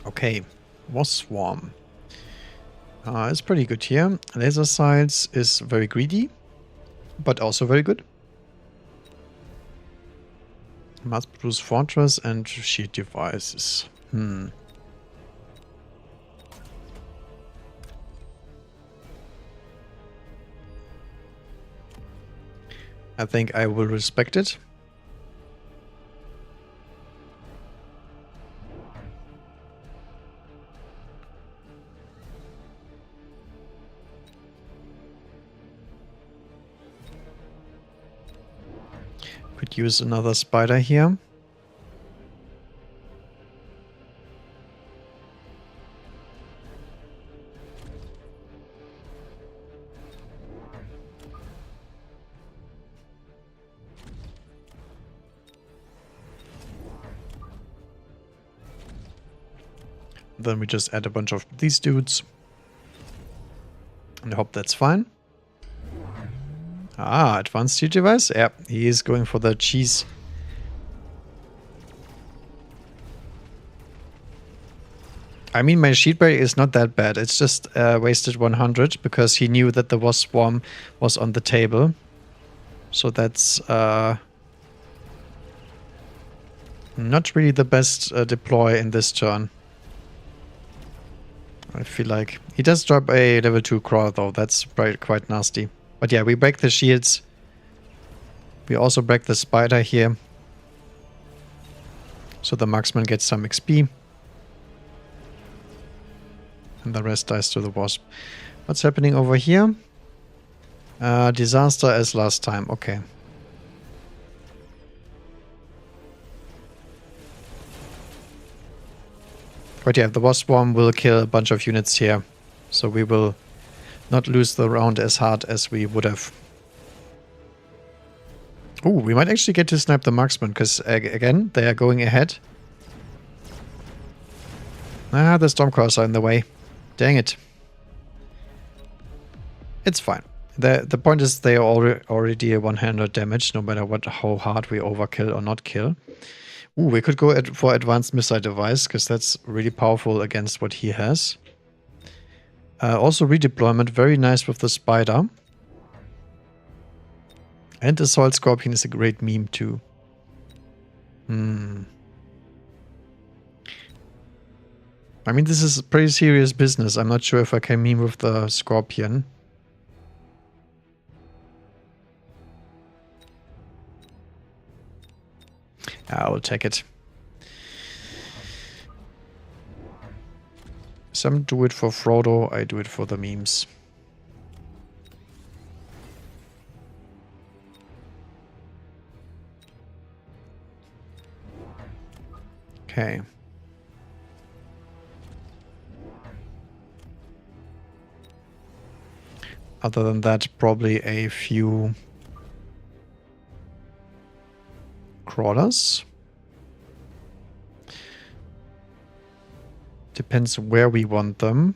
Okay, Moss Swarm. It's pretty good here. Laser Sights is very greedy, but also very good. Mass Produce Fortress and Shield Devices. I think I will respect it. Could use another spider here. Then we just add a bunch of these dudes. And I hope that's fine. Ah, advanced shield device? Yeah, he is going for the cheese. I mean, my sheet break is not that bad. It's just wasted 100 because he knew that the wasp swarm was on the table. So that's not really the best deploy in this turn. I feel like he does drop a level 2 crawler though. That's quite nasty. But yeah, we break the shields. We also break the spider here. So the marksman gets some XP. And the rest dies to the wasp. What's happening over here? Disaster as last time. Okay. But yeah, the wasp swarm will kill a bunch of units here. So we will not lose the round as hard as we would have. Oh, we might actually get to snipe the marksman, because again, they are going ahead. Ah, the Stormcrawlers are in the way. Dang it. It's fine. The point is they are already a 100 damage, no matter how hard we overkill or not kill. Ooh, we could go for advanced missile device, because that's really powerful against what he has. Also redeployment, very nice with the spider. And Assault Scorpion is a great meme too. I mean, this is pretty serious business. I'm not sure if I can meme with the Scorpion. I will take it. Some do it for Frodo, I do it for the memes. Okay. Other than that, probably a few crawlers. Depends where we want them.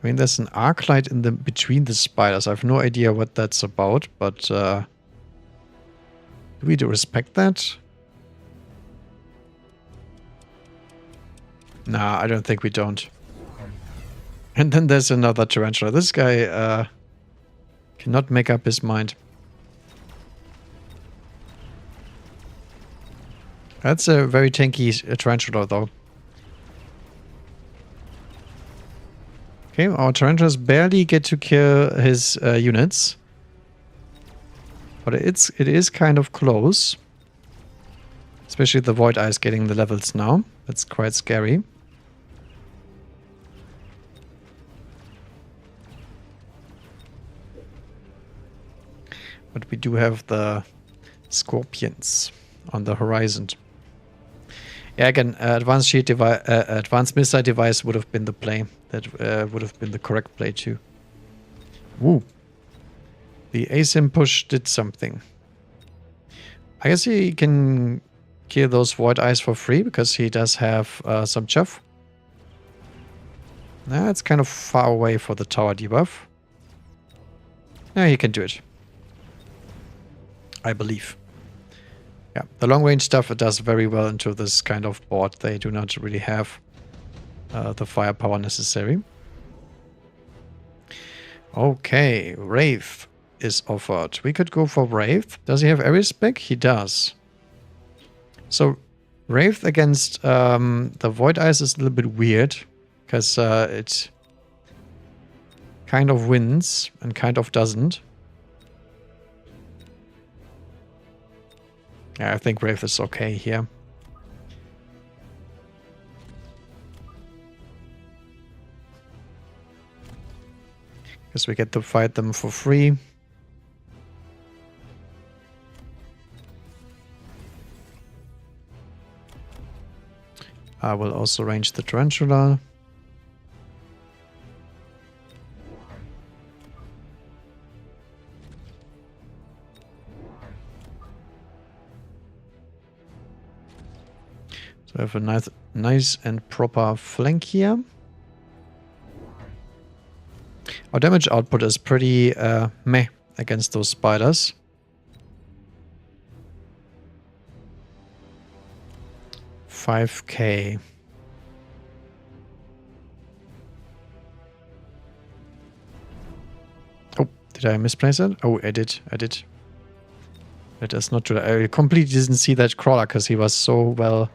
I mean, there's an arc light in the between the spiders. I have no idea what that's about, but do we respect that? Nah, I don't think we don't. And then there's another tarantula. This guy cannot make up his mind. That's a very tanky tarantula, though. Okay, our tarantulas barely get to kill his units. But it is kind of close. Especially the Void Eyes getting the levels now. That's quite scary. But we do have the Scorpions on the horizon. Yeah, again, advanced shield device, advanced missile device would have been the play. That would have been the correct play too. Woo! The ASIM push did something. I guess he can kill those Void Eyes for free because he does have some chuff. Nah, it's kind of far away for the tower debuff. Yeah, he can do it. I believe. Yeah, the long range stuff it does very well into this kind of board. They do not really have the firepower necessary. Okay, Wraith is offered. We could go for Wraith. Does he have area spec? He does. So Wraith against the Void Eyes is a little bit weird because it kind of wins and kind of doesn't. Yeah, I think Wraith is okay here. Because we get to fight them for free. I will also range the Tarantula. So I have a nice and proper flank here. Our damage output is pretty meh against those spiders. 5k. Oh, did I misplace it? Oh, I did. That is not true. I completely didn't see that crawler because he was so well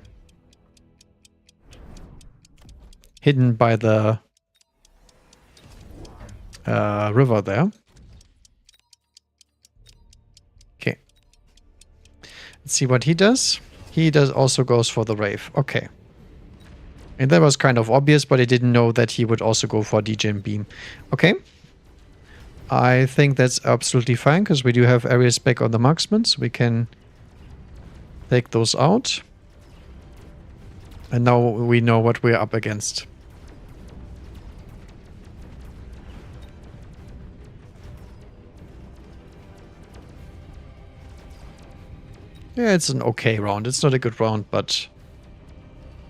hidden by the river there. Okay. Let's see what he does. He also goes for the Wraith. Okay. And that was kind of obvious, but I didn't know that he would also go for DJ and Beam. Okay. I think that's absolutely fine, because we do have areas back on the marksmen, so we can take those out. And now we know what we're up against. Yeah, it's an okay round. It's not a good round, but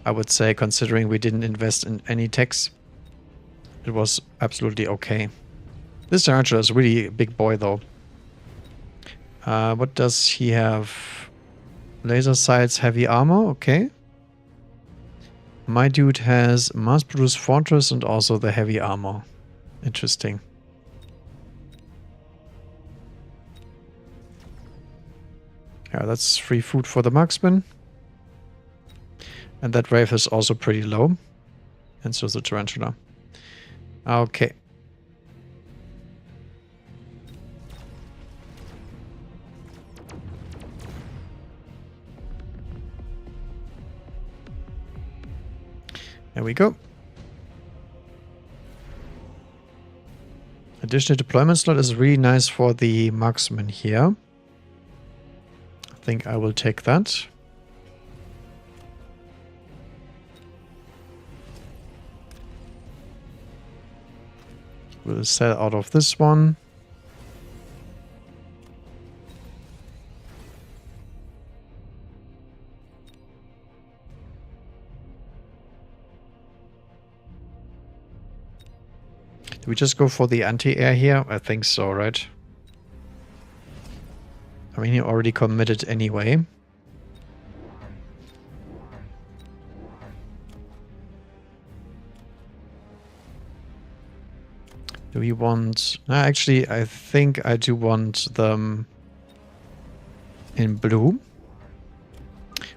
I would say, considering we didn't invest in any techs, it was absolutely okay. This Tarantula is really a big boy, though. What does he have? Laser sights, heavy armor. Okay. My dude has mass-produced fortress and also the heavy armor. Interesting. Yeah, that's free food for the marksman. And that Wraith is also pretty low. And so is the Tarantula. Okay. There we go. Additional deployment slot is really nice for the marksman here. I think I will take that. We'll sell out of this one. Do we just go for the anti-air here? I think so, right? I mean, he already committed anyway. Do we want... actually, I think I do want them in blue.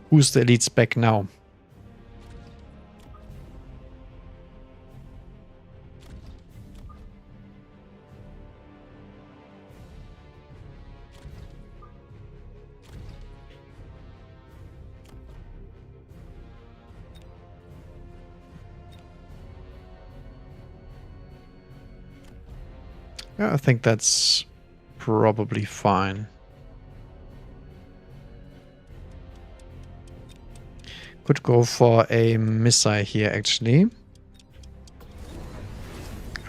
Who's the elite spec now? Yeah, I think that's probably fine. Could go for a missile here, actually.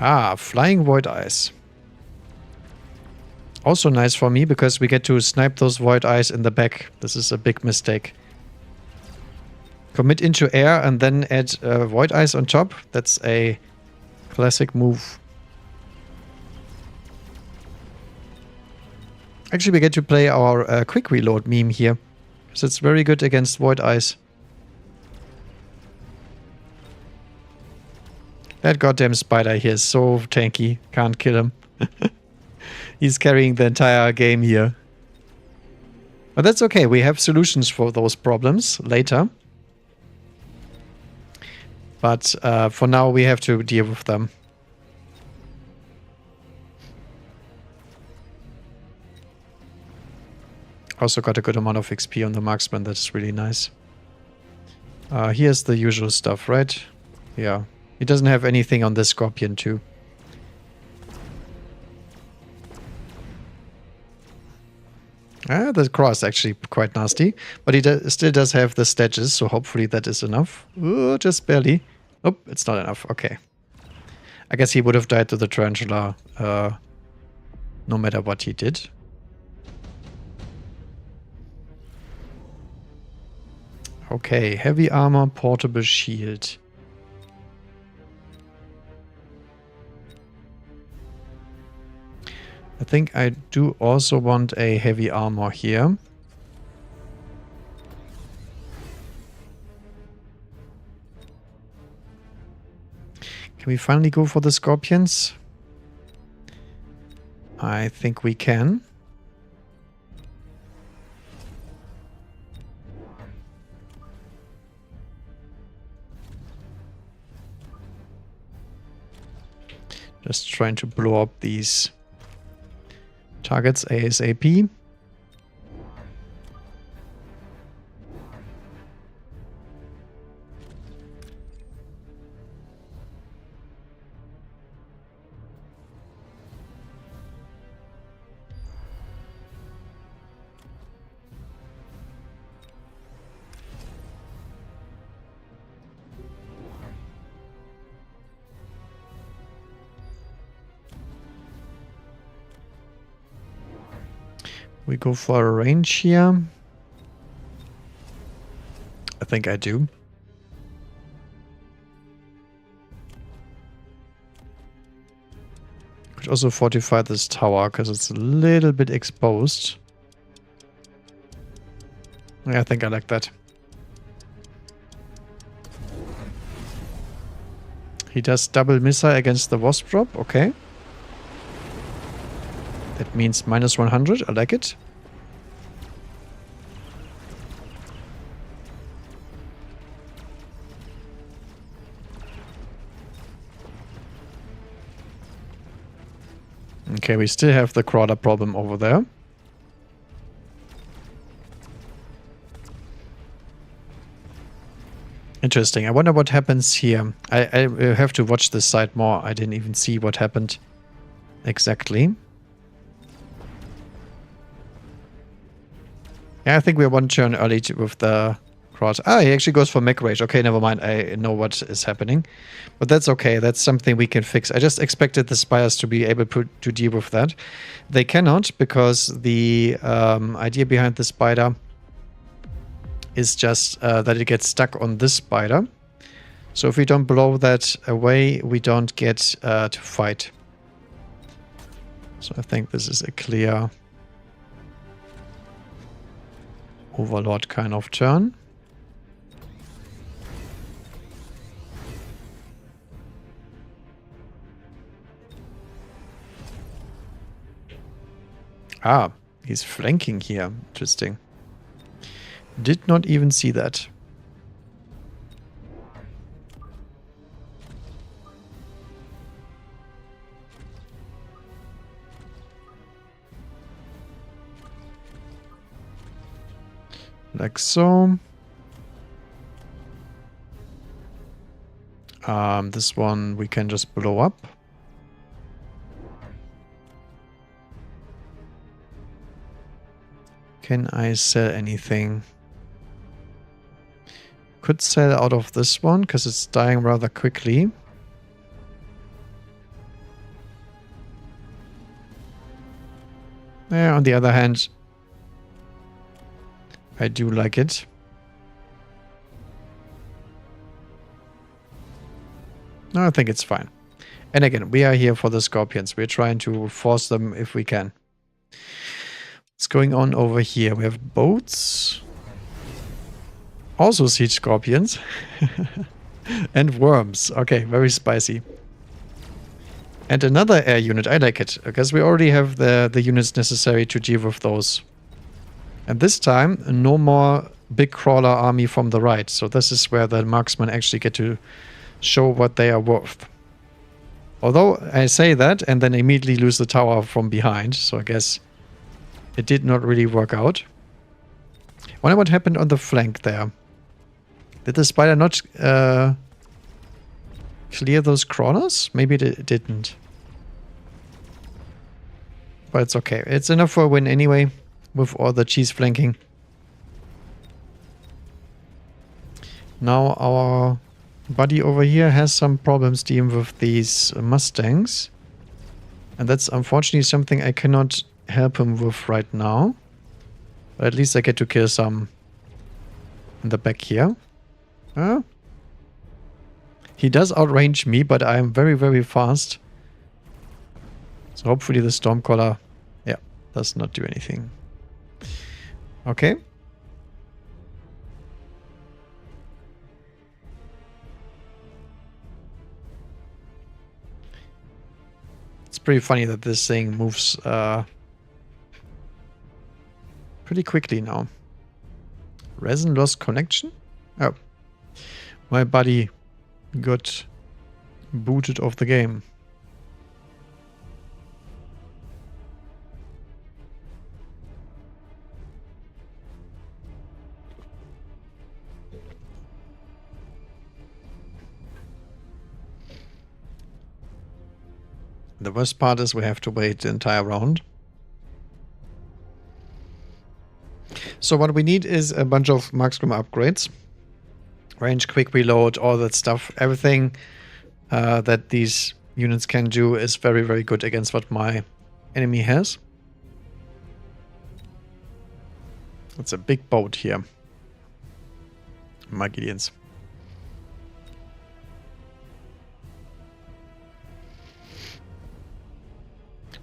Ah, Flying Void Eyes. Also nice for me, because we get to snipe those Void Eyes in the back. This is a big mistake. Commit into air and then add Void Eyes on top. That's a classic move. Actually, we get to play our quick reload meme here, because it's very good against Void Eyes. That goddamn spider here is so tanky. Can't kill him. He's carrying the entire game here. But that's okay. We have solutions for those problems later. But for now, we have to deal with them. Also got a good amount of XP on the marksman. That's really nice. Here's the usual stuff, right? Yeah. He doesn't have anything on this Scorpion too. The cross is actually quite nasty. But he still does have the statues, so hopefully that is enough. Ooh, just barely. Oh, it's not enough. Okay. I guess he would have died to the Tarantula no matter what he did. Okay, heavy armor, portable shield. I think I do also want a heavy armor here. we finally go for the Scorpions? I think we can. Just trying to blow up these targets ASAP. We go for a range here. I think I do. Could also fortify this tower because it's a little bit exposed. Yeah, I think I like that. He does double missile against the Wasp drop. Okay. That means minus 100. I like it. Okay, we still have the crawler problem over there. Interesting. I wonder what happens here. I have to watch this side more. I didn't even see what happened exactly. Yeah, I think we're one turn early with the cross. Ah, he actually goes for mech rage. Okay, never mind. I know what is happening. But that's okay. That's something we can fix. I just expected the Spires to be able to deal with that. They cannot, because the idea behind the spider is just that it gets stuck on this spider. So if we don't blow that away, we don't get to fight. So I think this is a clear Overlord kind of turn. Ah, he's flanking here. Interesting. Did not even see that. Like so. This one we can just blow up. Can I sell anything? Could sell out of this one because it's dying rather quickly. Yeah, on the other hand, I do like it. No, I think it's fine. And again, we are here for the Scorpions. We're trying to force them if we can. What's going on over here? We have boats. Also siege Scorpions. And worms. Okay, very spicy. And another air unit. I like it, because we already have the units necessary to deal with those. And this time, no more big crawler army from the right. So this is where the marksmen actually get to show what they are worth. Although I say that and then immediately lose the tower from behind. So I guess it did not really work out. I wonder what happened on the flank there. Did the spider not clear those crawlers? Maybe it didn't. But it's okay. It's enough for a win anyway, with all the cheese flanking. Now our buddy over here has some problems dealing with these Mustangs. And that's unfortunately something I cannot help him with right now. But at least I get to kill some in the back here. He does outrange me, but I am very, very fast. So hopefully the Stormcaller, yeah, does not do anything. Okay. It's pretty funny that this thing moves pretty quickly now. Resin lost connection? Oh. My buddy got booted off the game. The worst part is we have to wait the entire round. So what we need is a bunch of Markscreamer upgrades. Range, quick reload, all that stuff. Everything that these units can do is very, very good against what my enemy has. It's a big boat here. My Gideons.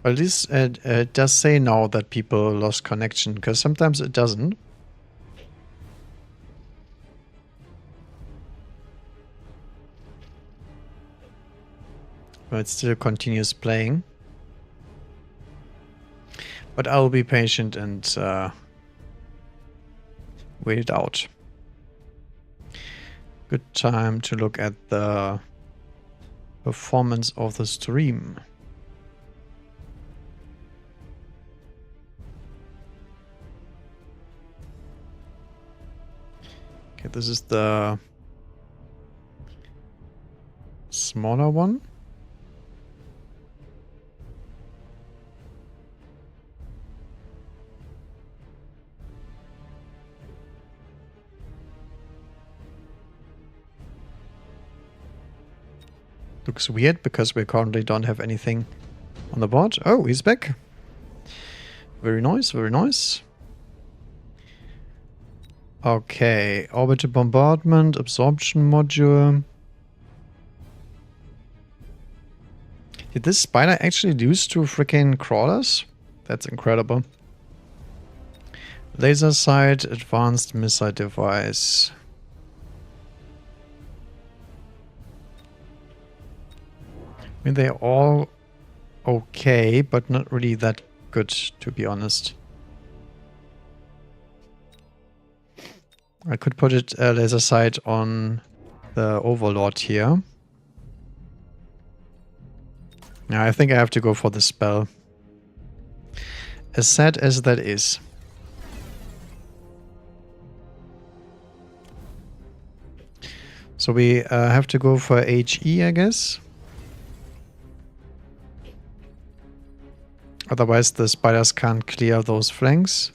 Well, this does say now that people lost connection, because sometimes it doesn't. But it still continues playing. But I'll be patient and wait it out. Good time to look at the performance of the stream. Okay, this is the smaller one. Looks weird because we currently don't have anything on the board. Oh, he's back. Very nice, very nice. Okay, orbital bombardment, absorption module. Did this spider actually lose to freaking crawlers? That's incredible. Laser sight, advanced missile device. I mean, they're all okay, but not really that good, to be honest. I could put it laser sight on the Overlord here. Yeah, I think I have to go for the spell. As sad as that is. So we have to go for HE, I guess. Otherwise the spiders can't clear those flanks.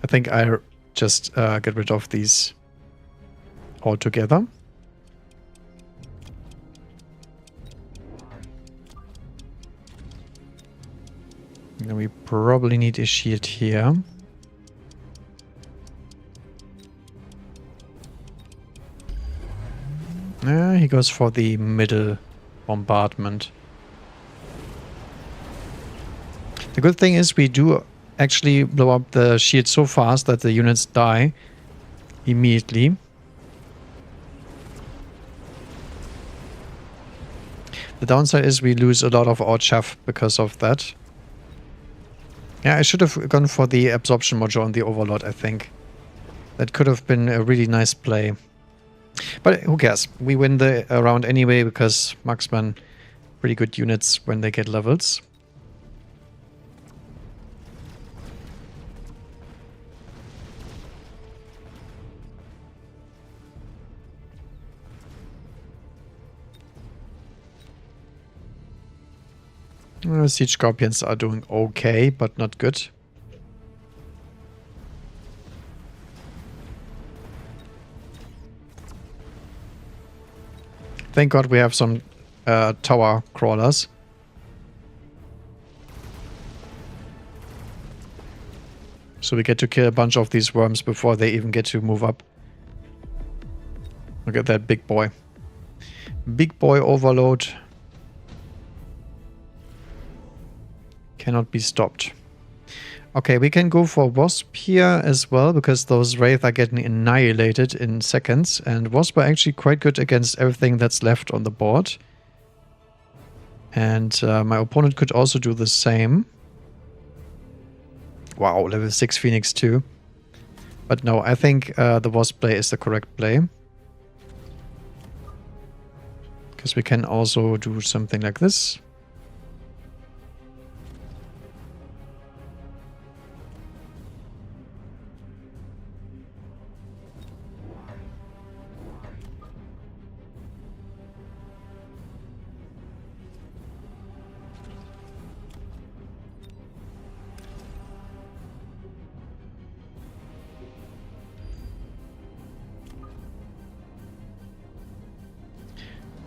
I think I just get rid of these altogether. Then we probably need a shield here. He goes for the middle bombardment. The good thing is we do actually blow up the shield so fast that the units die immediately. The downside is we lose a lot of our chaff because of that. Yeah, I should have gone for the absorption module on the Overlord, I think. That could have been a really nice play. But who cares? We win the round anyway because marksman pretty good units when they get levels. Siege Scorpions are doing okay, but not good. Thank God we have some tower crawlers. So we get to kill a bunch of these worms before they even get to move up. Look at that big boy. Big boy Overload. Cannot be stopped. Okay, we can go for Wasp here as well, because those Wraith are getting annihilated in seconds. And Wasp are actually quite good against everything that's left on the board. And my opponent could also do the same. Wow, level 6 Phoenix too. But no, I think the Wasp play is the correct play. Because we can also do something like this.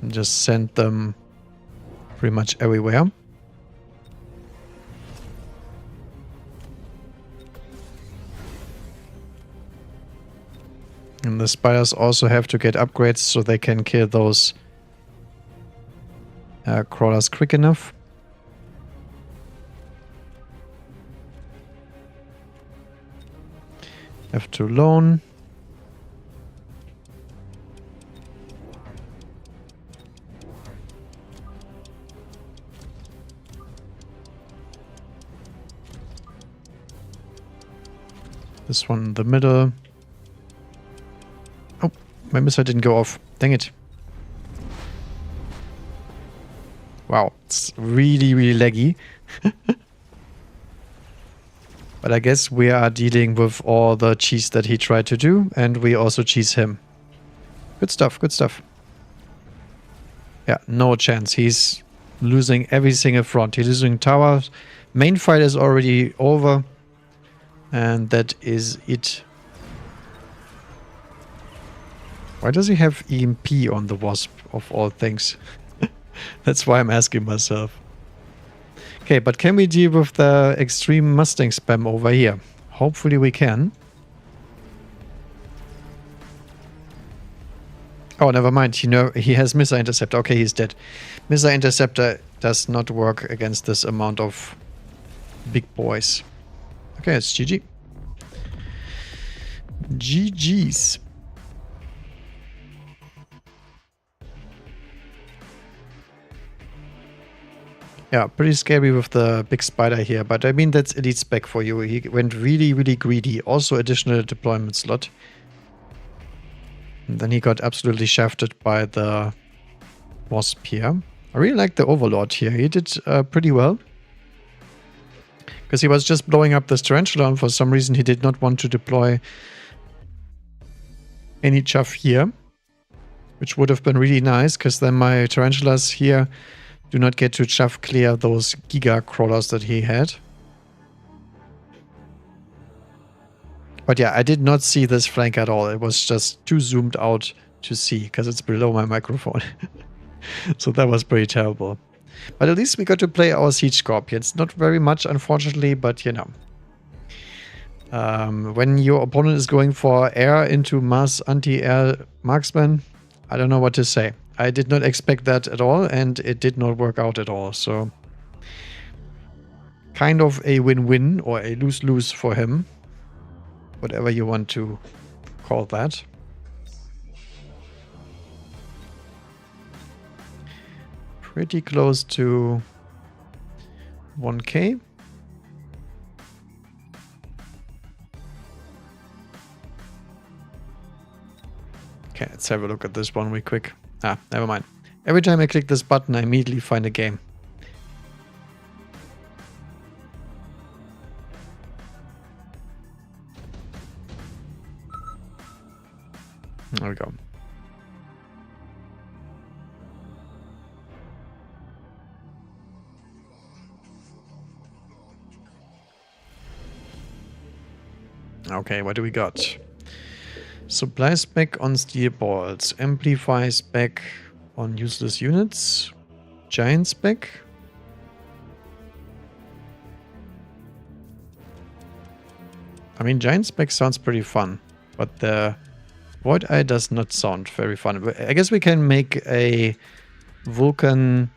And just send them pretty much everywhere. And the spiders also have to get upgrades so they can kill those crawlers quick enough. F2 lone. This one in the middle. Oh, my missile didn't go off. Dang it. Wow, it's really, really laggy. But I guess we are dealing with all the cheese that he tried to do, and we also cheese him. Good stuff, good stuff. Yeah, no chance. He's losing every single front. He's losing towers. Main fight is already over. And that is it. Why does he have EMP on the Wasp, of all things? That's why I'm asking myself. Okay, but can we deal with the extreme Mustang spam over here? Hopefully we can. Oh, never mind. You know, he has Missile Interceptor. Okay, he's dead. Missile Interceptor does not work against this amount of big boys. Okay, it's GG. GG's. Yeah, pretty scary with the big spider here, but I mean, that's elite spec for you. He went really, really greedy. Also additional deployment slot. And then he got absolutely shafted by the Wasp here. I really like the Overlord here. He did pretty well. Because he was just blowing up this Tarantula, and for some reason he did not want to deploy any chaff here. Which would have been really nice, because then my Tarantulas here do not get to chaff clear those Giga Crawlers that he had. But yeah, I did not see this flank at all. It was just too zoomed out to see, because it's below my microphone. So that was pretty terrible. But at least we got to play our Siege Scorpions. Not very much, unfortunately, but you know. When your opponent is going for air into mass anti-air marksman, I don't know what to say. I did not expect that at all, and it did not work out at all. So, kind of a win-win or a lose-lose for him. Whatever you want to call that. Pretty close to 1K. Okay, let's have a look at this one real quick. Ah, never mind. Every time I click this button, I immediately find a game. There we go. Okay, what do we got? Supply spec on steel balls, amplify spec on useless units, giant spec. I mean, giant spec sounds pretty fun, but the Void Eye does not sound very fun. I guess we can make a Vulcan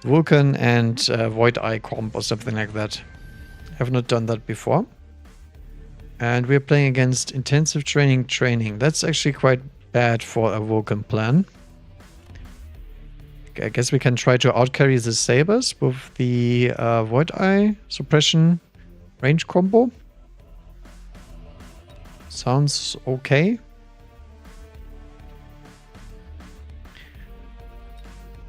Vulcan and Void Eye comp or something like that. Have not done that before. And we're playing against Intensive Training. That's actually quite bad for a Vulcan plan. I guess we can try to outcarry the Sabers with the Void Eye suppression range combo. Sounds okay.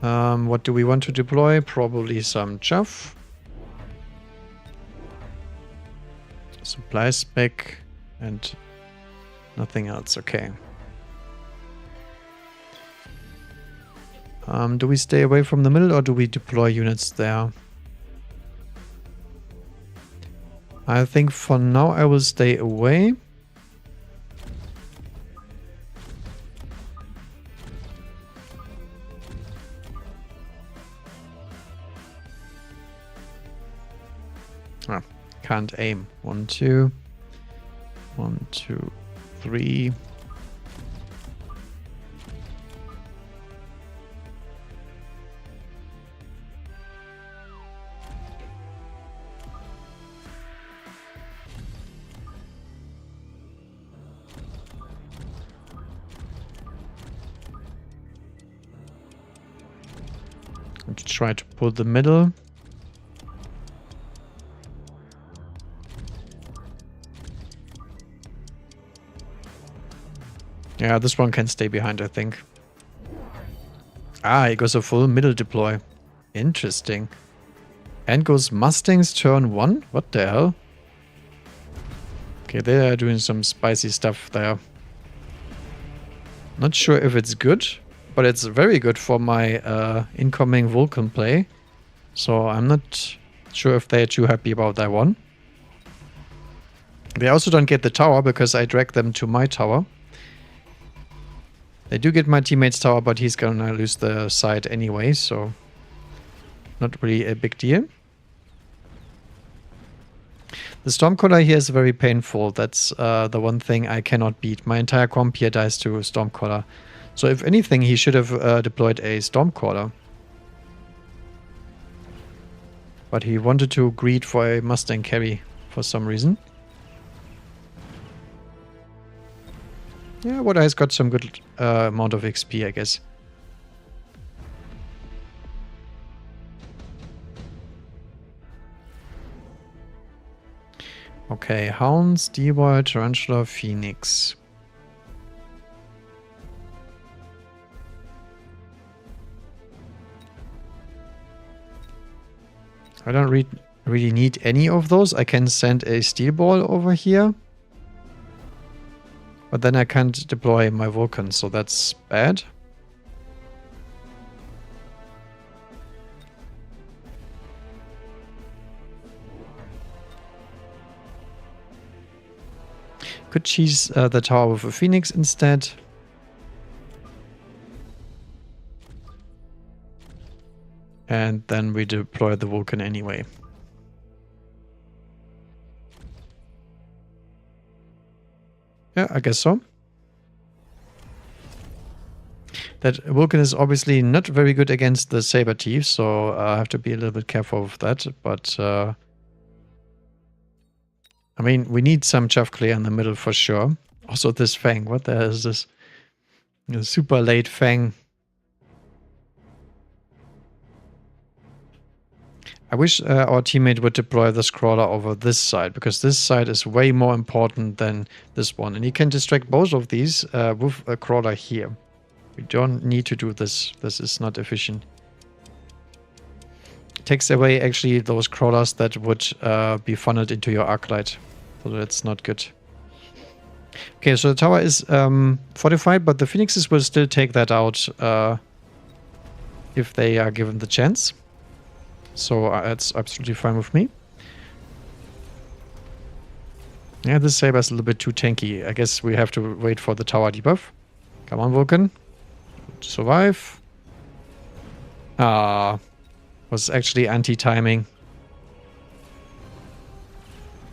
What do we want to deploy? Probably some chaff. Supply spec and nothing else. Okay. Do we stay away from the middle or do we deploy units there? I think for now I will stay away. Can't aim. 1, 2. 1, 2, 3. To try to pull the middle. Yeah, this one can stay behind, I think. Ah, it goes a full middle deploy. Interesting. And goes Mustangs turn 1? What the hell? Okay, they are doing some spicy stuff there. Not sure if it's good, but it's very good for my incoming Vulcan play. So I'm not sure if they're too happy about that one. They also don't get the tower because I drag them to my tower. They do get my teammate's tower, but he's gonna lose the side anyway, so not really a big deal. The Stormcaller here is very painful. That's the one thing I cannot beat. My entire comp here dies to Stormcaller. So if anything, he should have deployed a Stormcaller. But he wanted to greed for a Mustang carry for some reason. Yeah, Void Eye's got some good amount of XP, I guess. Okay, Hounds, D-Boy, Tarantula, Phoenix. I don't really need any of those. I can send a Steel Ball over here. But then I can't deploy my Vulcan, so that's bad. Could cheese the tower with a Phoenix instead. And then we deploy the Vulcan anyway. Yeah, I guess so. That Vulcan is obviously not very good against the Saber Thief, so I have to be a little bit careful with that. But, I mean, we need some chaff clear in the middle for sure. Also this Fang, what the hell is this? A super late Fang. I wish our teammate would deploy this crawler over this side, because this side is way more important than this one. And he can distract both of these with a crawler here. We don't need to do this. This is not efficient. It takes away actually those crawlers that would be funneled into your Arclight. So that's not good. Okay, so the tower is fortified, but the Phoenixes will still take that out if they are given the chance. So that's absolutely fine with me. Yeah, this Saber is a little bit too tanky. I guess we have to wait for the tower debuff. Come on, Vulcan. Survive. Ah, was actually anti-timing.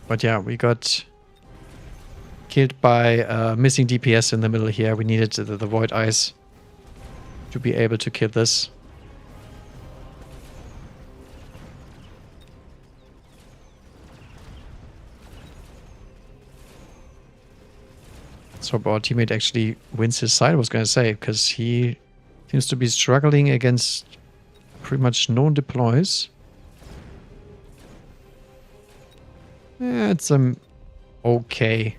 But yeah, we got killed by missing DPS in the middle here. We needed the Void Eyes to be able to kill this. So our teammate actually wins his side, I was going to say, because he seems to be struggling against pretty much no deploys. Yeah, it's okay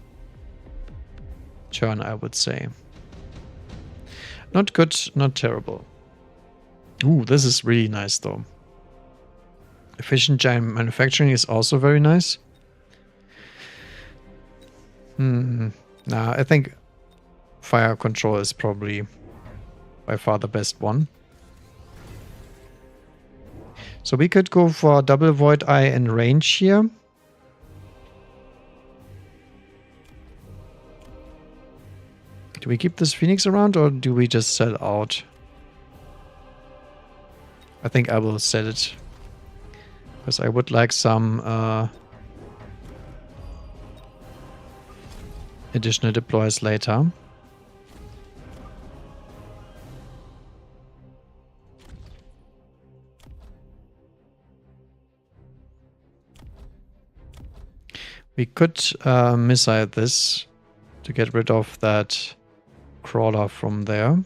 turn, I would say. Not good, not terrible. Ooh, this is really nice though. Efficient giant manufacturing is also very nice. Nah, I think fire control is probably by far the best one. So we could go for double Void Eye and range here. Do we keep this Phoenix around or do we just sell out? I think I will sell it. Because I would like some additional deploys later. We could missile this to get rid of that crawler from there.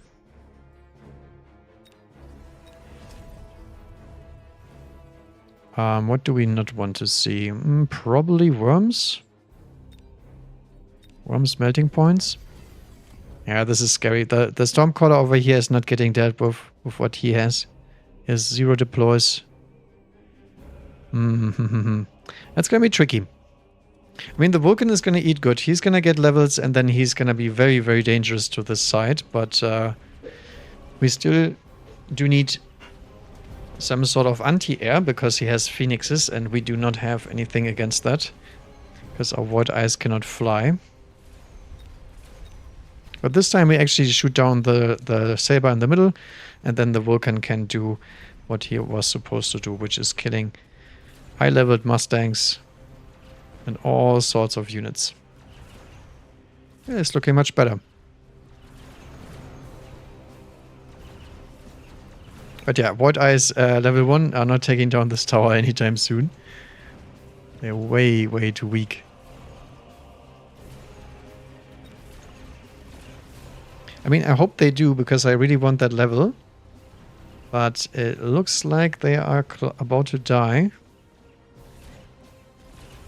What do we not want to see? Probably worms. Worms melting points. Yeah, this is scary. The Stormcaller over here is not getting dealt with what he has. He has 0 deploys. That's gonna be tricky. I mean, the Vulcan is gonna eat good. He's gonna get levels and then he's gonna be very, very dangerous to this side. But we still do need some sort of anti-air because he has phoenixes and we do not have anything against that. Because our Void Eyes cannot fly. But this time we actually shoot down the Saber in the middle and then the Vulcan can do what he was supposed to do, which is killing high-leveled Mustangs and all sorts of units. Yeah, it's looking much better. But yeah, Void Eyes level 1 are not taking down this tower anytime soon. They're way, way too weak. I mean, I hope they do, because I really want that level. But it looks like they are about to die.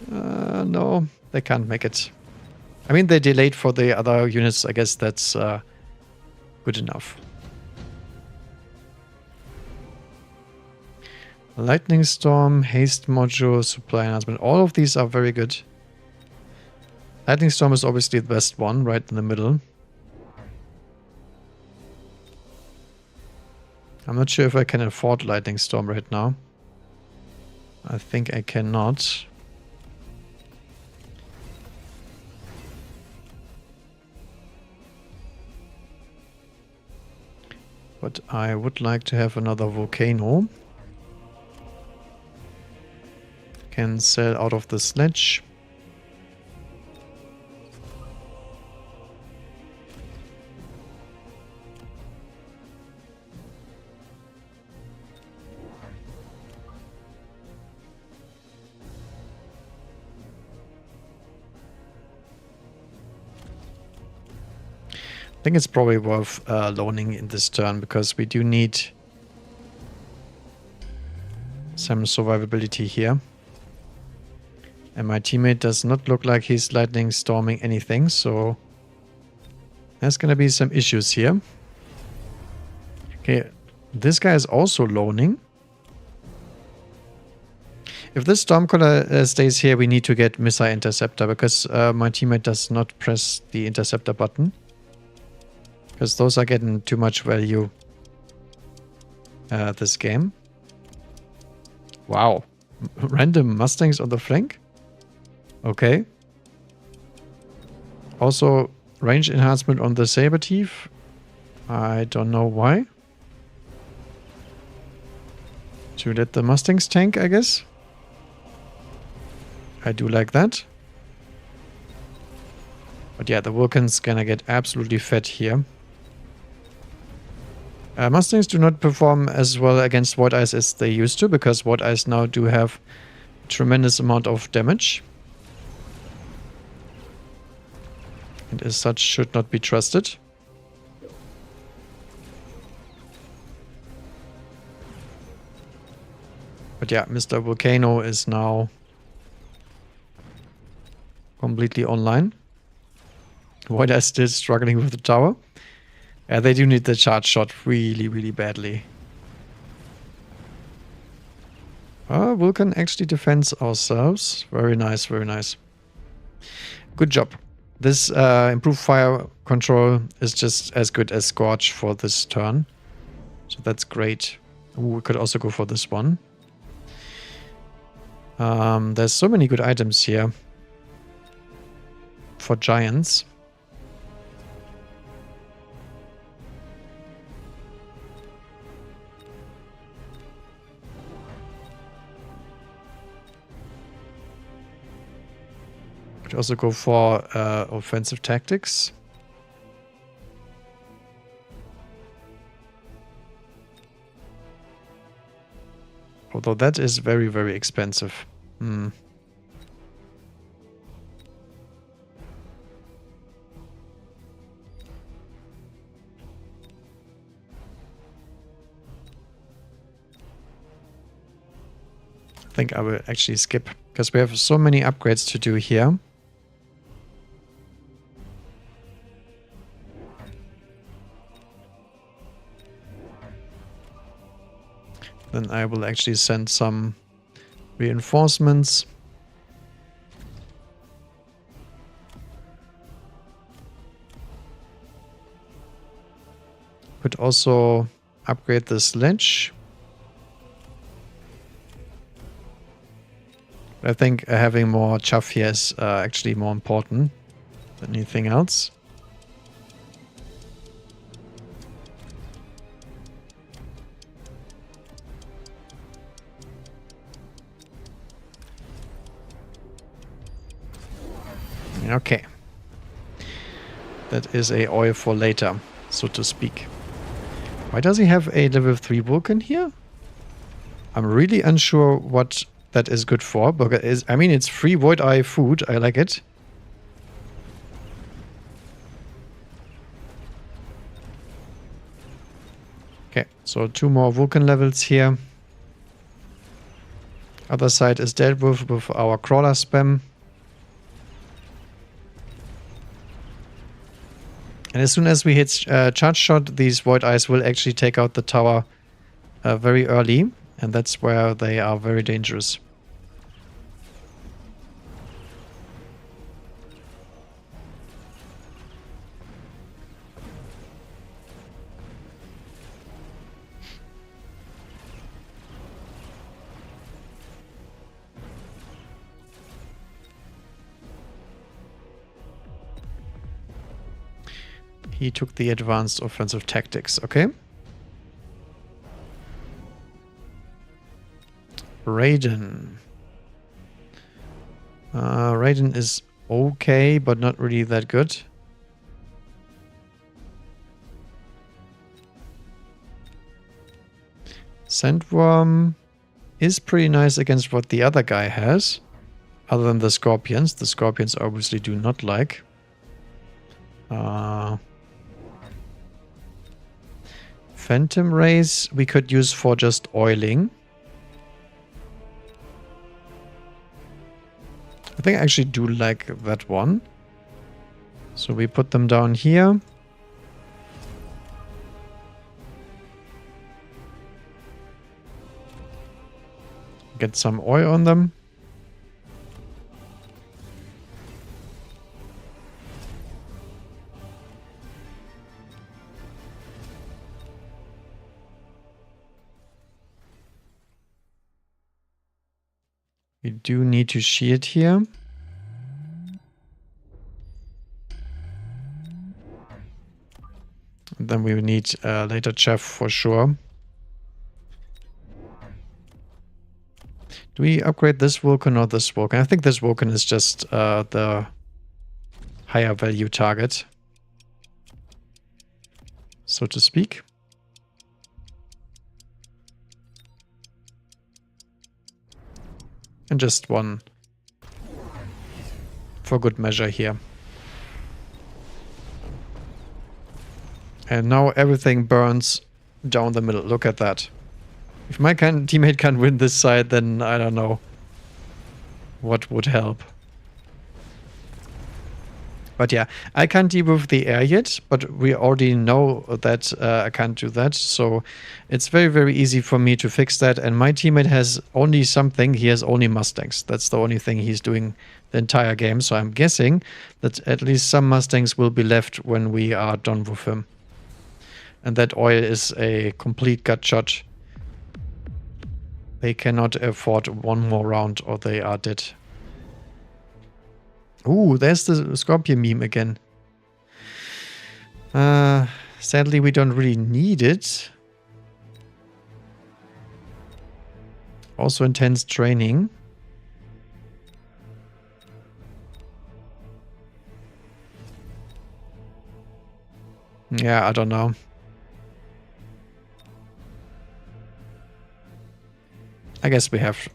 No, they can't make it. I mean, they delayed for the other units. I guess that's good enough. Lightning Storm, Haste Module, Supply Enhancement. All of these are very good. Lightning Storm is obviously the best one, right in the middle. I'm not sure if I can afford Lightning Storm right now. I think I cannot. But I would like to have another Volcano. Can sell out of the sledge. I think it's probably worth loaning in this turn because we do need some survivability here. And my teammate does not look like he's lightning storming anything, so there's gonna be some issues here. Okay, this guy is also loaning. If this Stormcaller stays here, we need to get Missile Interceptor because my teammate does not press the Interceptor button. Because those are getting too much value this game. Wow. Random Mustangs on the flank? Okay. Also, range enhancement on the Saber Teeth. I don't know why. To let the Mustangs tank, I guess. I do like that. But yeah, the Vulcan's gonna get absolutely fed here. Mustangs do not perform as well against Void Eyes as they used to, because Void Eyes now do have a tremendous amount of damage. and as such should not be trusted. But yeah, Mr. Volcano is now completely online. Void is still struggling with the tower. Yeah, they do need the charge shot really, really badly. Vulcan actually defends ourselves. Very nice, very nice. Good job. This improved fire control is just as good as Scorch for this turn. So that's great. Ooh, we could also go for this one. There's so many good items here for giants. Could also go for offensive tactics. Although that is very, very expensive. I think I will actually skip, because we have so many upgrades to do here. Then I will actually send some reinforcements. Could also upgrade the sledge. I think having more chaff here is actually more important than anything else. Okay. That is a oil for later, so to speak. Why does he have a level 3 Vulcan here? I'm really unsure what that is good for. But I mean, it's free Void Eye food. I like it. Okay, so 2 more Vulcan levels here. Other side is dealt with our crawler spam. And as soon as we hit charge shot, these Void Eyes will actually take out the tower very early. And that's where they are very dangerous. He took the advanced offensive tactics, okay. Raiden. Raiden is okay, but not really that good. Sandworm is pretty nice against what the other guy has. Other than the Scorpions. The Scorpions obviously do not like. Phantom Rays we could use for just oiling. I think I actually do like that one. So we put them down here. Get some oil on them. We do need to shield here. And then we will need later Chef for sure. Do we upgrade this Vulcan or this Vulcan? I think this Vulcan is just the higher value target, so to speak. And just one for good measure here. And now everything burns down the middle. Look at that. If my teammate can't win this side, then I don't know what would help. But yeah, I can't debuff the air yet, but we already know that I can't do that. So it's very, very easy for me to fix that. And my teammate has only something. He has only Mustangs. That's the only thing he's doing the entire game. So I'm guessing that at least some Mustangs will be left when we are done with him. And that oil is a complete gut shot. They cannot afford one more round or they are dead. Ooh, there's the Scorpion meme again. Sadly, we don't really need it. Also intense training. Yeah, I don't know. I guess we have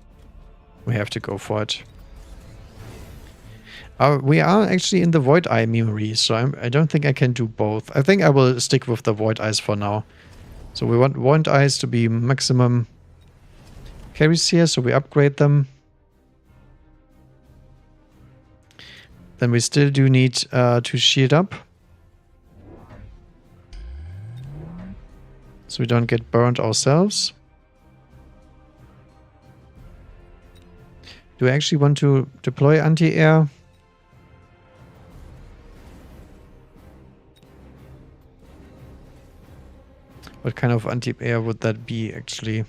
to go for it. We are actually in the Void Eye memory, so I don't think I can do both. I think I will stick with the Void Eyes for now. So we want Void Eyes to be maximum carries here, so we upgrade them. Then we still do need to shield up. So we don't get burned ourselves. Do I actually want to deploy anti-air? What kind of anti-air would that be, actually?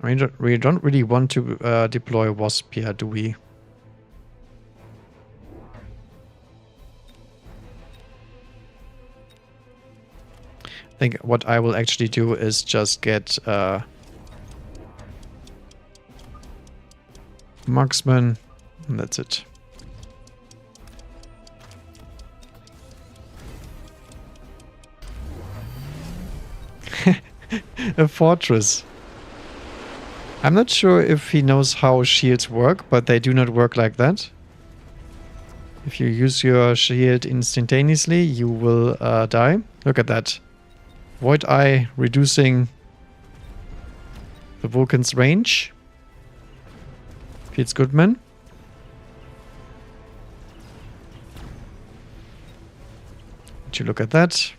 I mean, we don't really want to deploy Wasp here, do we? I think what I will actually do is just get Marksman, and that's it. A fortress. I'm not sure if he knows how shields work, but they do not work like that. If you use your shield instantaneously, you will die. Look at that. Void Eye reducing the Vulcan's range. Feels good, man. Would you look at that?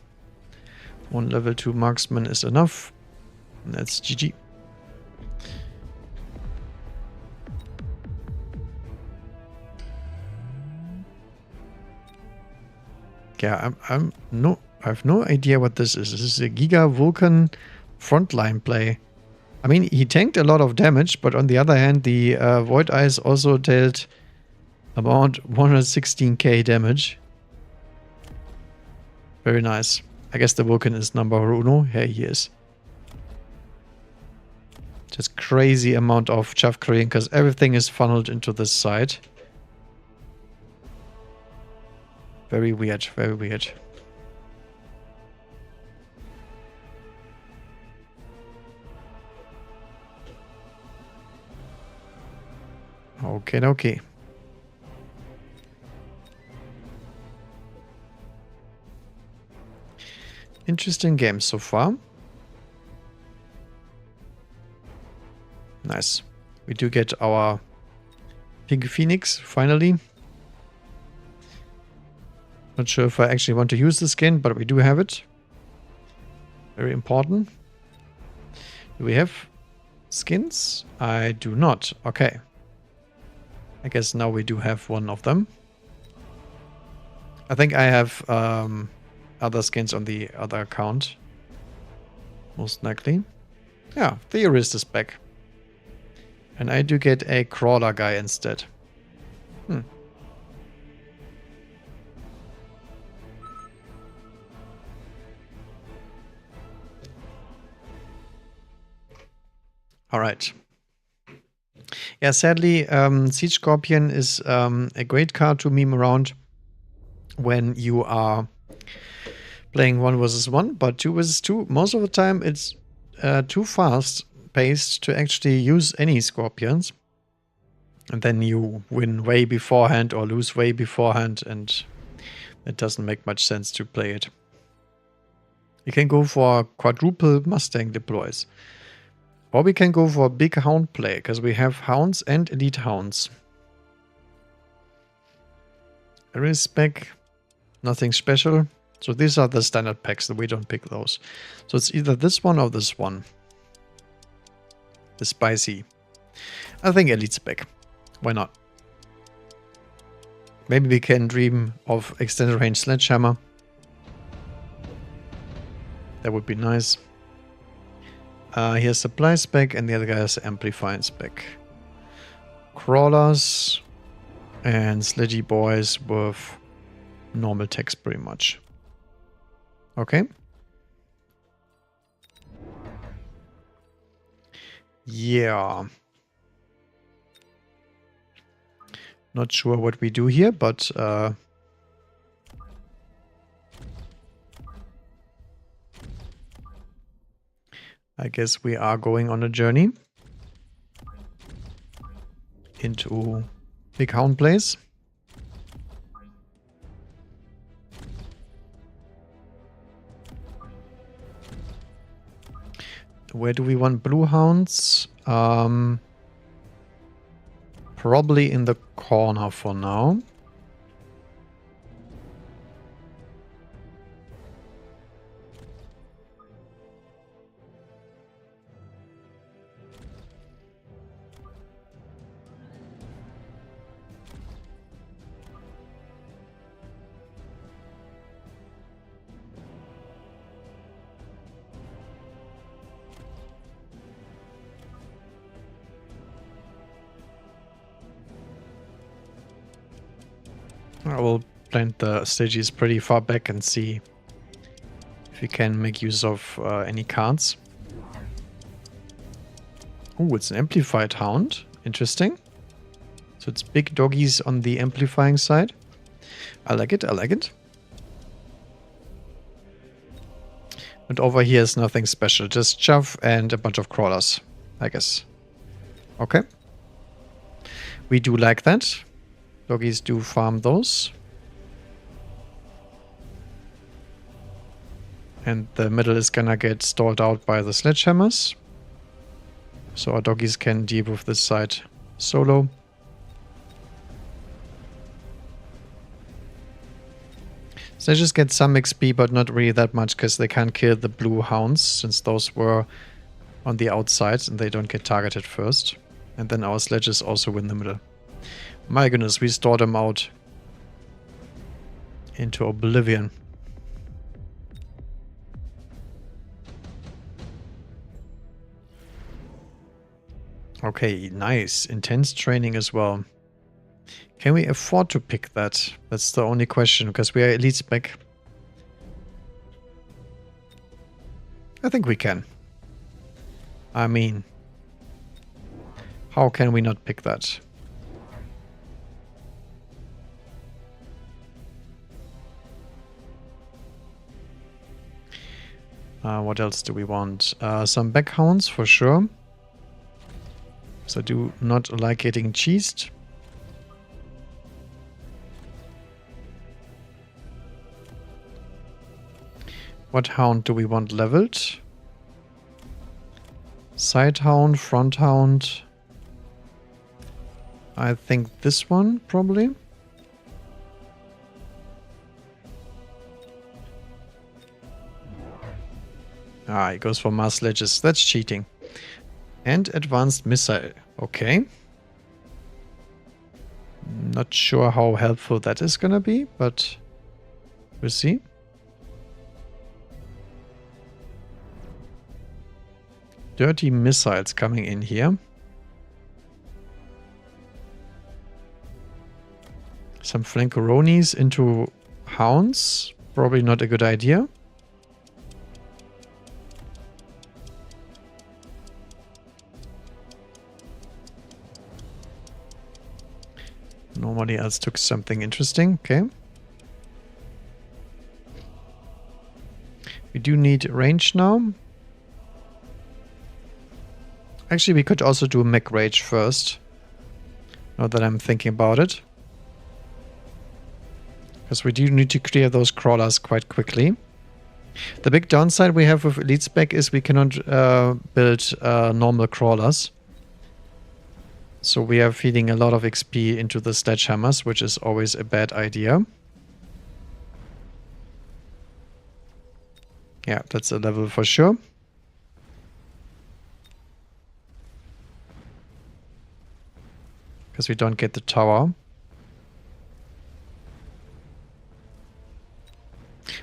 One level 2 marksman is enough. And that's GG. Yeah, I have no idea what this is. This is a Giga Vulcan frontline play. I mean, he tanked a lot of damage, but on the other hand, the Void Eyes also dealt about 116k damage. Very nice. I guess the Vulcan is number uno. Here he is. Just crazy amount of chaff creating because everything is funneled into this side. Very weird, very weird. Okay. Interesting game so far. Nice. We do get our Pink Phoenix finally. Not sure if I actually want to use the skin, but we do have it. Very important. Do we have skins? I do not. Okay. I guess now we do have one of them. I think I have other skins on the other account. Most likely. Yeah, Theorist is back. And I do get a crawler guy instead. Alright. Yeah, sadly, Siege Scorpion is a great card to meme around when you are playing 1 versus 1, but 2 versus 2, most of the time it's too fast paced to actually use any Scorpions. And then you win way beforehand or lose way beforehand, and it doesn't make much sense to play it. We can go for quadruple Mustang deploys. Or we can go for a big hound play, because we have hounds and elite hounds. Area spec, nothing special. So these are the standard packs, that we don't pick those. So it's either this one or this one. The spicy. I think elite spec. Why not? Maybe we can dream of extended range sledgehammer. That would be nice. Here's supply spec, and the other guy has amplifying spec. Crawlers and sledgy boys with normal text pretty much. Okay. Yeah. Not sure what we do here, but I guess we are going on a journey into Big Hound Place. Where do we want blue hounds? Probably in the corner for now. I will plant the stages pretty far back and see if we can make use of any cards. Oh, it's an amplified hound. Interesting. So it's big doggies on the amplifying side. I like it, I like it. And over here is nothing special, just chaff and a bunch of crawlers, I guess. Okay. We do like that. Doggies do farm those. And the middle is gonna get stalled out by the sledgehammers. So our doggies can deal with this side solo. Sledges get some XP, but not really that much, because they can't kill the blue hounds, since those were on the outside and they don't get targeted first. And then our sledges also win the middle. My goodness, we stored them out into oblivion. Okay, nice. Intense training as well. Can we afford to pick that? That's the only question, because we are elite spec. I think we can. I mean, how can we not pick that? What else do we want? Some backhounds for sure. So I do not like getting cheesed. What hound do we want leveled? Side hound, front hound. I think this one, probably. Ah, he goes for mass sledges. That's cheating. And advanced missile. Okay. Not sure how helpful that is gonna be, but we'll see. Dirty missiles coming in here. Some flankeronis into hounds. Probably not a good idea. Nobody else took something interesting. Okay. We do need range now. Actually, we could also do mech rage first. Now that I'm thinking about it. Because we do need to clear those crawlers quite quickly. The big downside we have with Elite Spec is we cannot build normal crawlers. So we are feeding a lot of XP into the sledgehammers, which is always a bad idea. Yeah, that's a level for sure. Because we don't get the tower.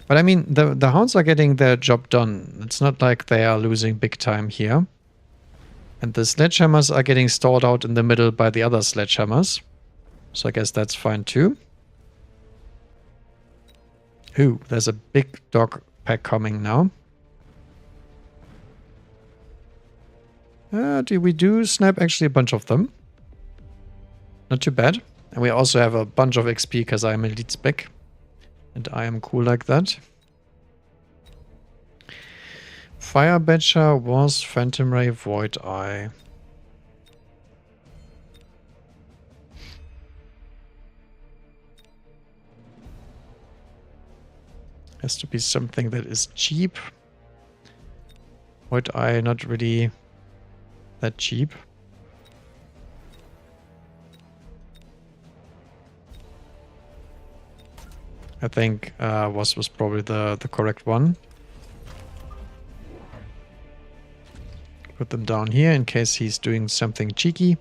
But I mean, the hounds are getting their job done. It's not like they are losing big time here. And the sledgehammers are getting stalled out in the middle by the other sledgehammers. So I guess that's fine too. Ooh, there's a big dog pack coming now. We do snap actually a bunch of them. Not too bad. And we also have a bunch of XP because I'm Elite Spec. And I am cool like that. Fire Badger was Phantom Ray, Void Eye. Has to be something that is cheap. Void Eye, not really that cheap. I think was probably the correct one. Put them down here in case he's doing something cheeky.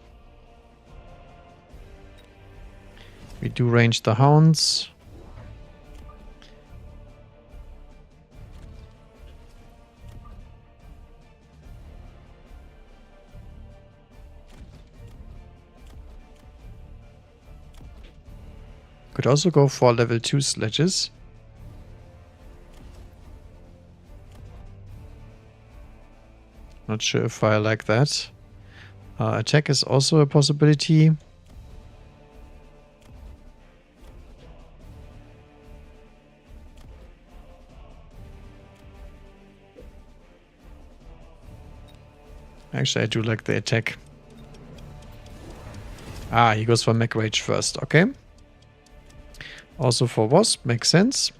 We do range the hounds. Could also go for level 2 sledges. Not sure if I like that. Attack is also a possibility. Actually, I do like the attack. Ah, he goes for Mech Rage first. Okay. Also for Wasp, makes sense.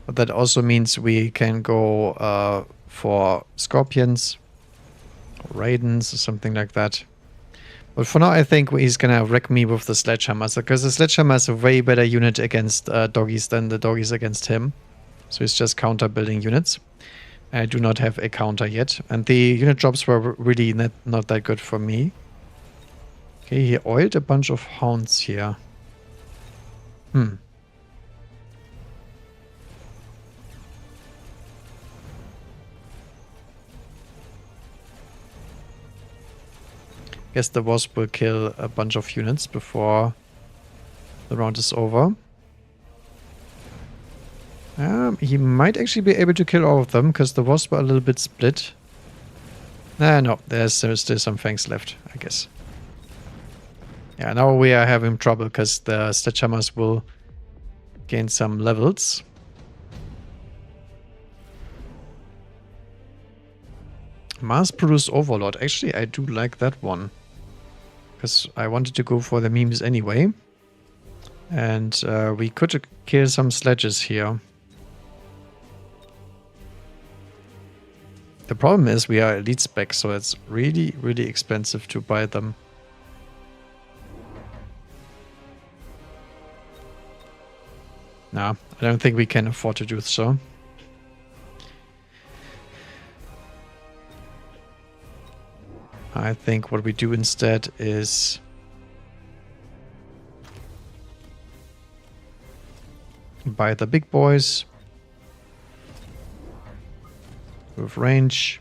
But that also means we can go for Scorpions, or Raidens, or something like that. But for now, I think he's gonna wreck me with the Sledgehammers, because the Sledgehammer is a way better unit against doggies than the doggies against him. So he's just counter building units. I do not have a counter yet. And the unit drops were really not that good for me. Okay, he oiled a bunch of hounds here. Guess the Wasp will kill a bunch of units before the round is over. He might actually be able to kill all of them, because the Wasp are a little bit split. No, there's still some fangs left, I guess. Yeah, now we are having trouble, because the Sledgehammers will gain some levels. Mass-produced Overlord. Actually, I do like that one. Because I wanted to go for the memes anyway. And we could kill some sledges here. The problem is we are Elite Spec, so it's really, really expensive to buy them. Nah, I don't think we can afford to do so. I think what we do instead is buy the big boys with range.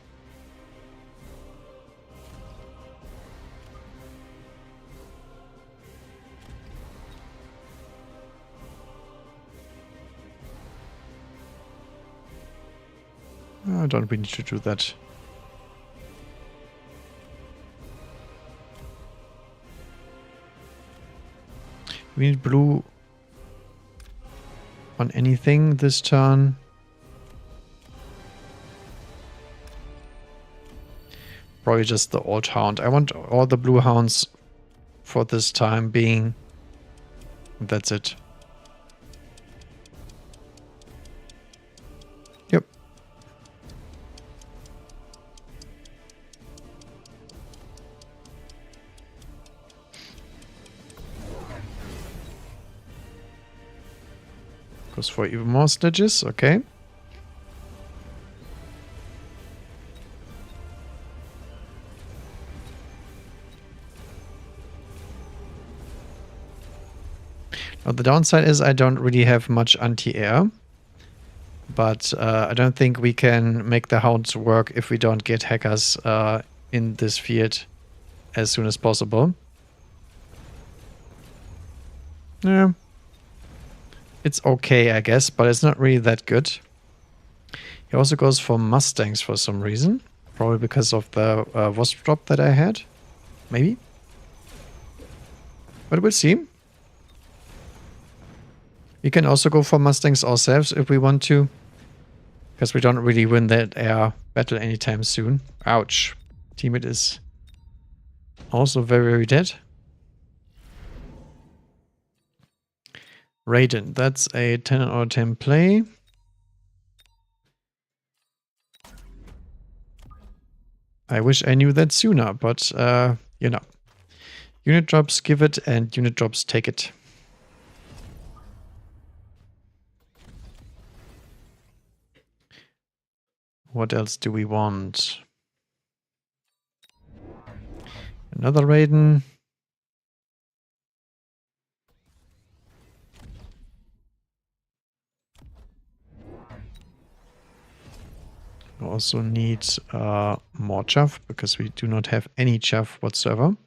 Don't we need to do that? We need blue on anything this turn. Probably just the old hound. I want all the blue hounds for this time being. That's it. Yep. Goes for even more sledges. Okay. Now, the downside is I don't really have much anti-air. But I don't think we can make the hounds work if we don't get hackers in this field as soon as possible. Yeah. It's okay, I guess, but it's not really that good. He also goes for Mustangs for some reason. Probably because of the Wasp drop that I had. Maybe. But we'll see. We can also go for Mustangs ourselves if we want to. Because we don't really win that air battle anytime soon. Ouch. Teammate is also very, very dead. Raiden, that's a 10 out of 10 play. I wish I knew that sooner, but, you know. Unit drops, give it, and unit drops, take it. What else do we want? Another Raiden. We also need more chaff, because we do not have any chaff whatsoever.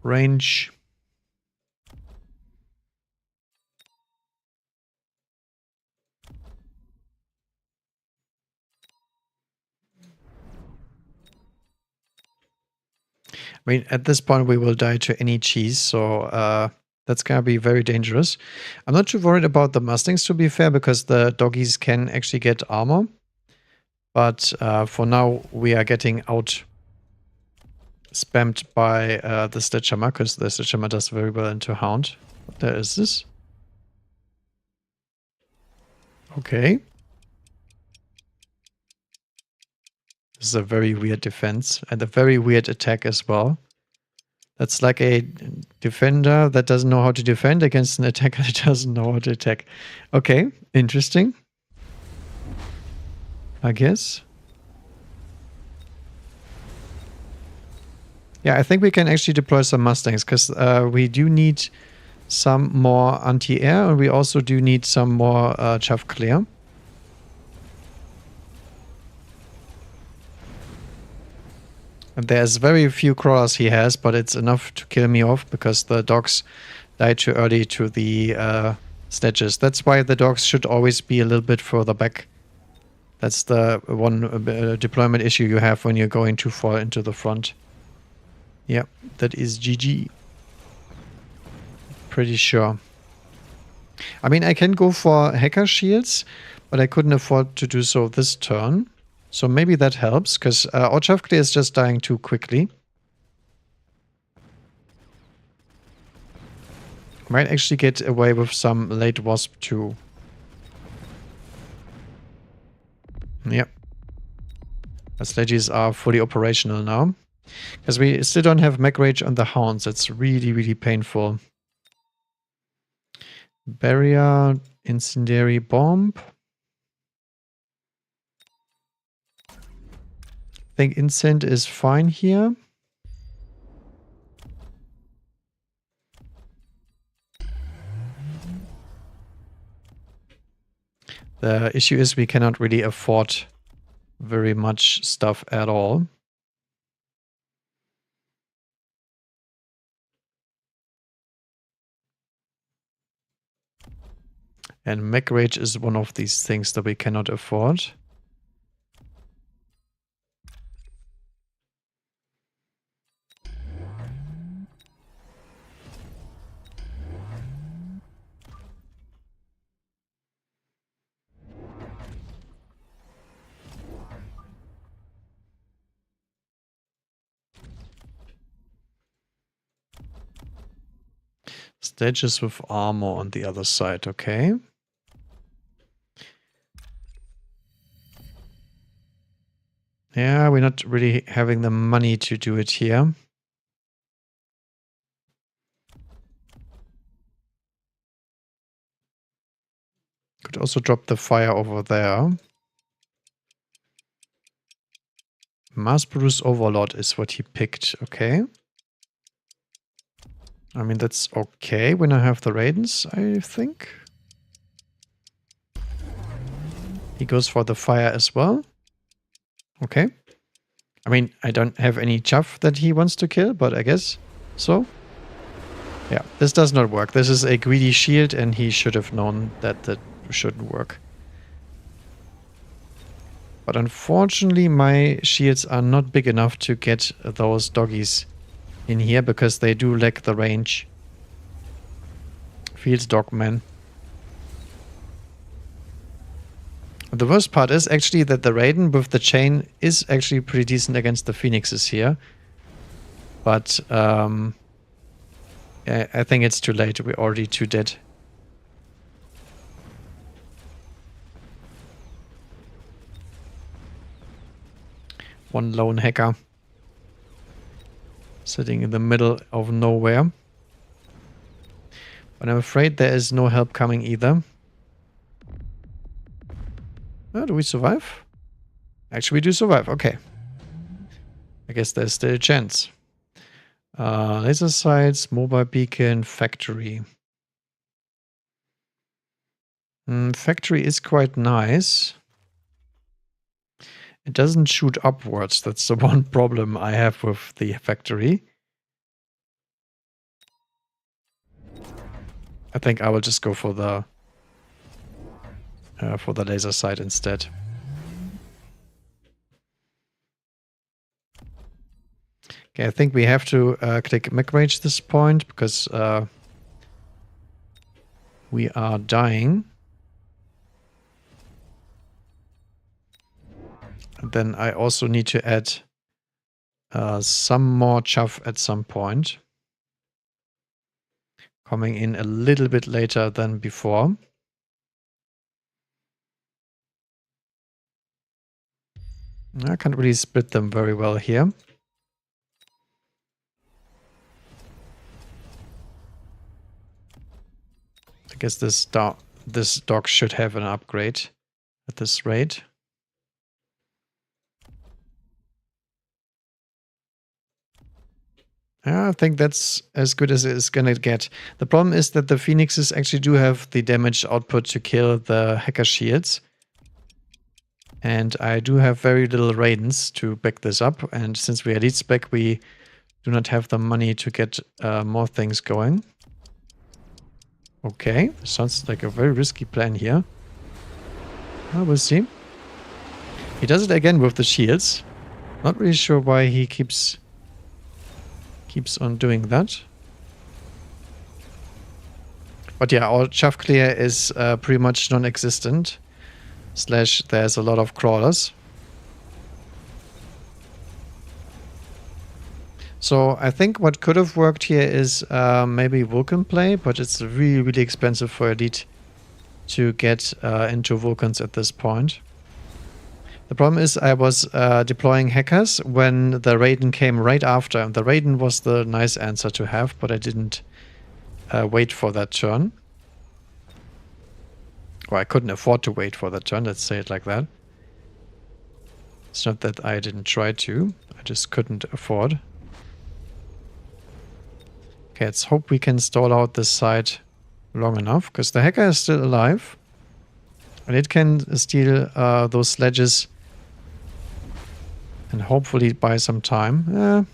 Range. I mean, at this point we will die to any cheese, so that's gonna be very dangerous. I'm not too worried about the Mustangs, to be fair, because the doggies can actually get armor. But for now, we are getting out spammed by the Sledgehammer, because the Sledgehammer does very well into Hound. What the hell is this? Okay. This is a very weird defense and a very weird attack as well. That's like a defender that doesn't know how to defend against an attacker that doesn't know how to attack. Okay, interesting. I guess. Yeah, I think we can actually deploy some Mustangs, because we do need some more anti-air, and we also do need some more chaff clear. And there's very few crawlers he has, but it's enough to kill me off, because the dogs died too early to the sledges. That's why the dogs should always be a little bit further back. That's the one deployment issue you have when you're going too far into the front. Yeah, that is GG. Pretty sure. I mean, I can go for hacker shields, but I couldn't afford to do so this turn. So maybe that helps, because our chaff clear is just dying too quickly. Might actually get away with some late wasp too. Yep. The sledges are fully operational now. Because we still don't have mech rage on the hounds. It's really, really painful. Barrier, incendiary bomb. I think incend is fine here. The issue is we cannot really afford very much stuff at all. And mech rage is one of these things that we cannot afford. Sledges with armor on the other side, okay. Yeah, we're not really having the money to do it here. Could also drop the fire over there. Mass-produced Overlord is what he picked, okay. I mean, that's okay when I have the Raidens, I think. He goes for the fire as well. Okay. I mean, I don't have any chaff that he wants to kill, but I guess so. Yeah, this does not work. This is a greedy shield, and he should have known that that shouldn't work. But unfortunately, my shields are not big enough to get those doggies in here because they do lack the range. Fields Dogman. The worst part is actually that the Raiden with the chain is actually pretty decent against the Phoenixes here. But I think it's too late. We're already too dead. One lone hacker. Sitting in the middle of nowhere. But I'm afraid there is no help coming either. Oh, do we survive? Actually, we do survive. Okay. I guess there's still a chance. Laser sights, mobile beacon, factory. Factory is quite nice. It doesn't shoot upwards. That's the one problem I have with the factory. I think I will just go for the laser sight instead. Okay, I think we have to click mech rage this point because we are dying. And then I also need to add some more chaff at some point. Coming in a little bit later than before. I can't really split them very well here. I guess this dog should have an upgrade at this rate. I think that's as good as it's gonna get. The problem is that the Phoenixes actually do have the damage output to kill the hacker shields. And I do have very little Raidens to back this up. And since we are elite spec, we do not have the money to get more things going. Okay, sounds like a very risky plan here. We'll see. He does it again with the shields. Not really sure why he keeps on doing that. But yeah, our chaff clear is pretty much non-existent. / there's a lot of crawlers. So I think what could have worked here is maybe Vulcan play, but it's really, really expensive for Elite to get into Vulcans at this point. The problem is I was deploying hackers when the Raiden came right after. And the Raiden was the nice answer to have, but I didn't wait for that turn. Or I couldn't afford to wait for that turn, let's say it like that. It's not that I didn't try to, I just couldn't afford. Okay, let's hope we can stall out this side long enough, because the hacker is still alive. And it can steal those sledges and hopefully buy some time.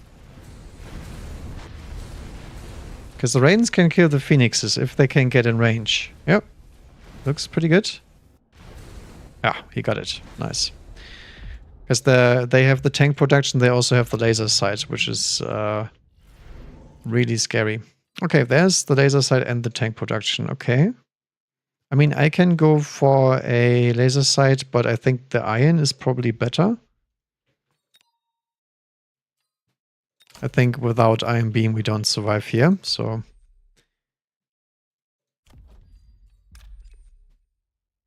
Because the Raidens can kill the Phoenixes if they can get in range. Yep. Looks pretty good. Ah, he got it. Nice. Because they have the tank production, they also have the laser sight, which is really scary. Okay, there's the laser sight and the tank production. Okay. I mean, I can go for a laser sight, but I think the iron is probably better. I think without Iron Beam we don't survive here, so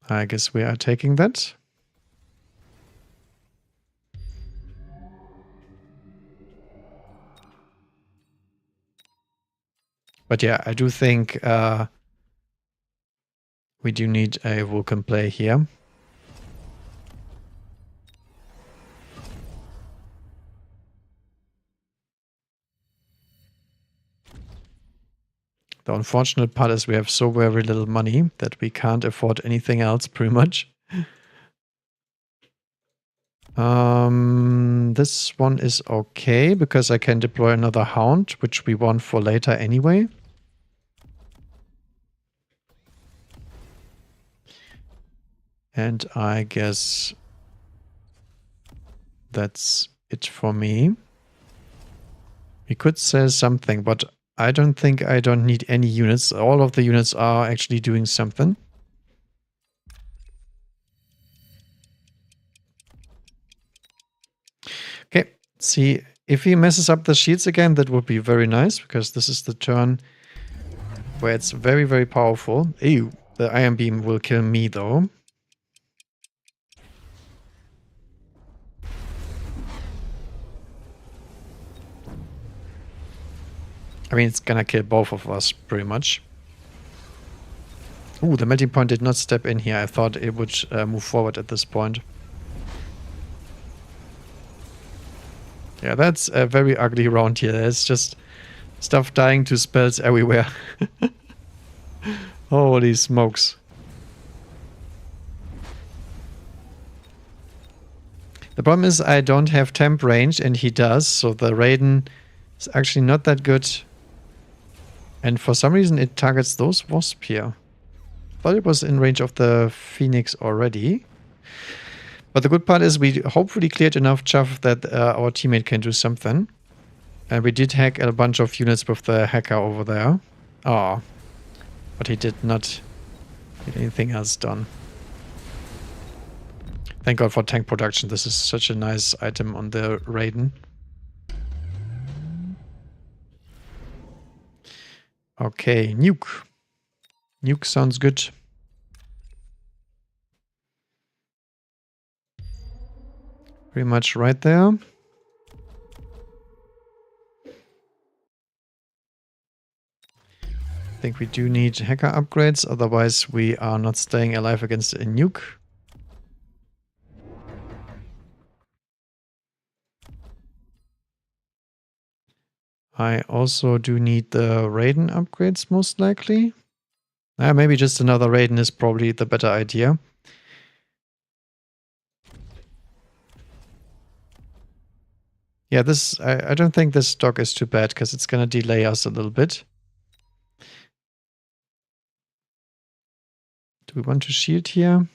I guess we are taking that. But yeah, I do think we do need a Vulcan play here. The unfortunate part is we have so very little money that we can't afford anything else, pretty much. This one is okay, because I can deploy another Hound, which we want for later anyway. And I guess that's it for me. We could sell something, but I don't need any units. All of the units are actually doing something. Okay, see, if he messes up the shields again, that would be very nice, because this is the turn where it's very, very powerful. Ew, the Iron Beam will kill me, though. I mean, it's gonna kill both of us, pretty much. Ooh, the melting point did not step in here. I thought it would move forward at this point. Yeah, that's a very ugly round here. There's just stuff dying to spells everywhere. Holy smokes. The problem is I don't have temp range and he does, so the Raiden is actually not that good. And for some reason it targets those Wasp here. Thought it was in range of the Phoenix already. But the good part is we hopefully cleared enough chaff that our teammate can do something. And we did hack a bunch of units with the hacker over there. Oh, but he did not get anything else done. Thank God for tank production. This is such a nice item on the Raiden. Okay, nuke. Nuke sounds good. Pretty much right there. I think we do need hacker upgrades, otherwise we are not staying alive against a nuke. I also do need the Raiden upgrades, most likely. Maybe just another Raiden is probably the better idea. Yeah, this I don't think this stock is too bad, because it's going to delay us a little bit. Do we want to shield here?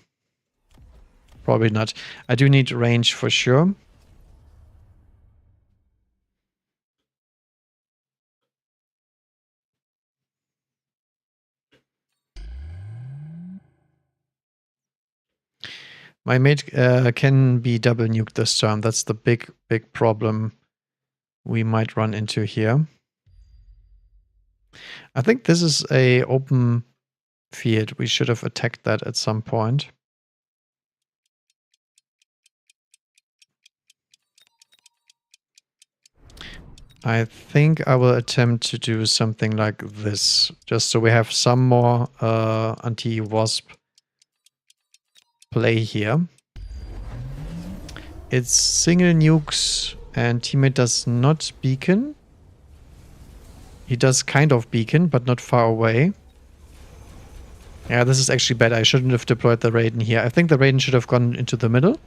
Probably not. I do need range for sure. My mate can be double nuked this turn. That's the big problem we might run into here. I think this is a open field. We should have attacked that at some point. I think I will attempt to do something like this, just so we have some more anti-wasp play here. It's single nukes and teammate does not beacon. He does kind of beacon, but not far away. Yeah, this is actually bad. I shouldn't have deployed the Raiden here. I think the Raiden should have gone into the middle,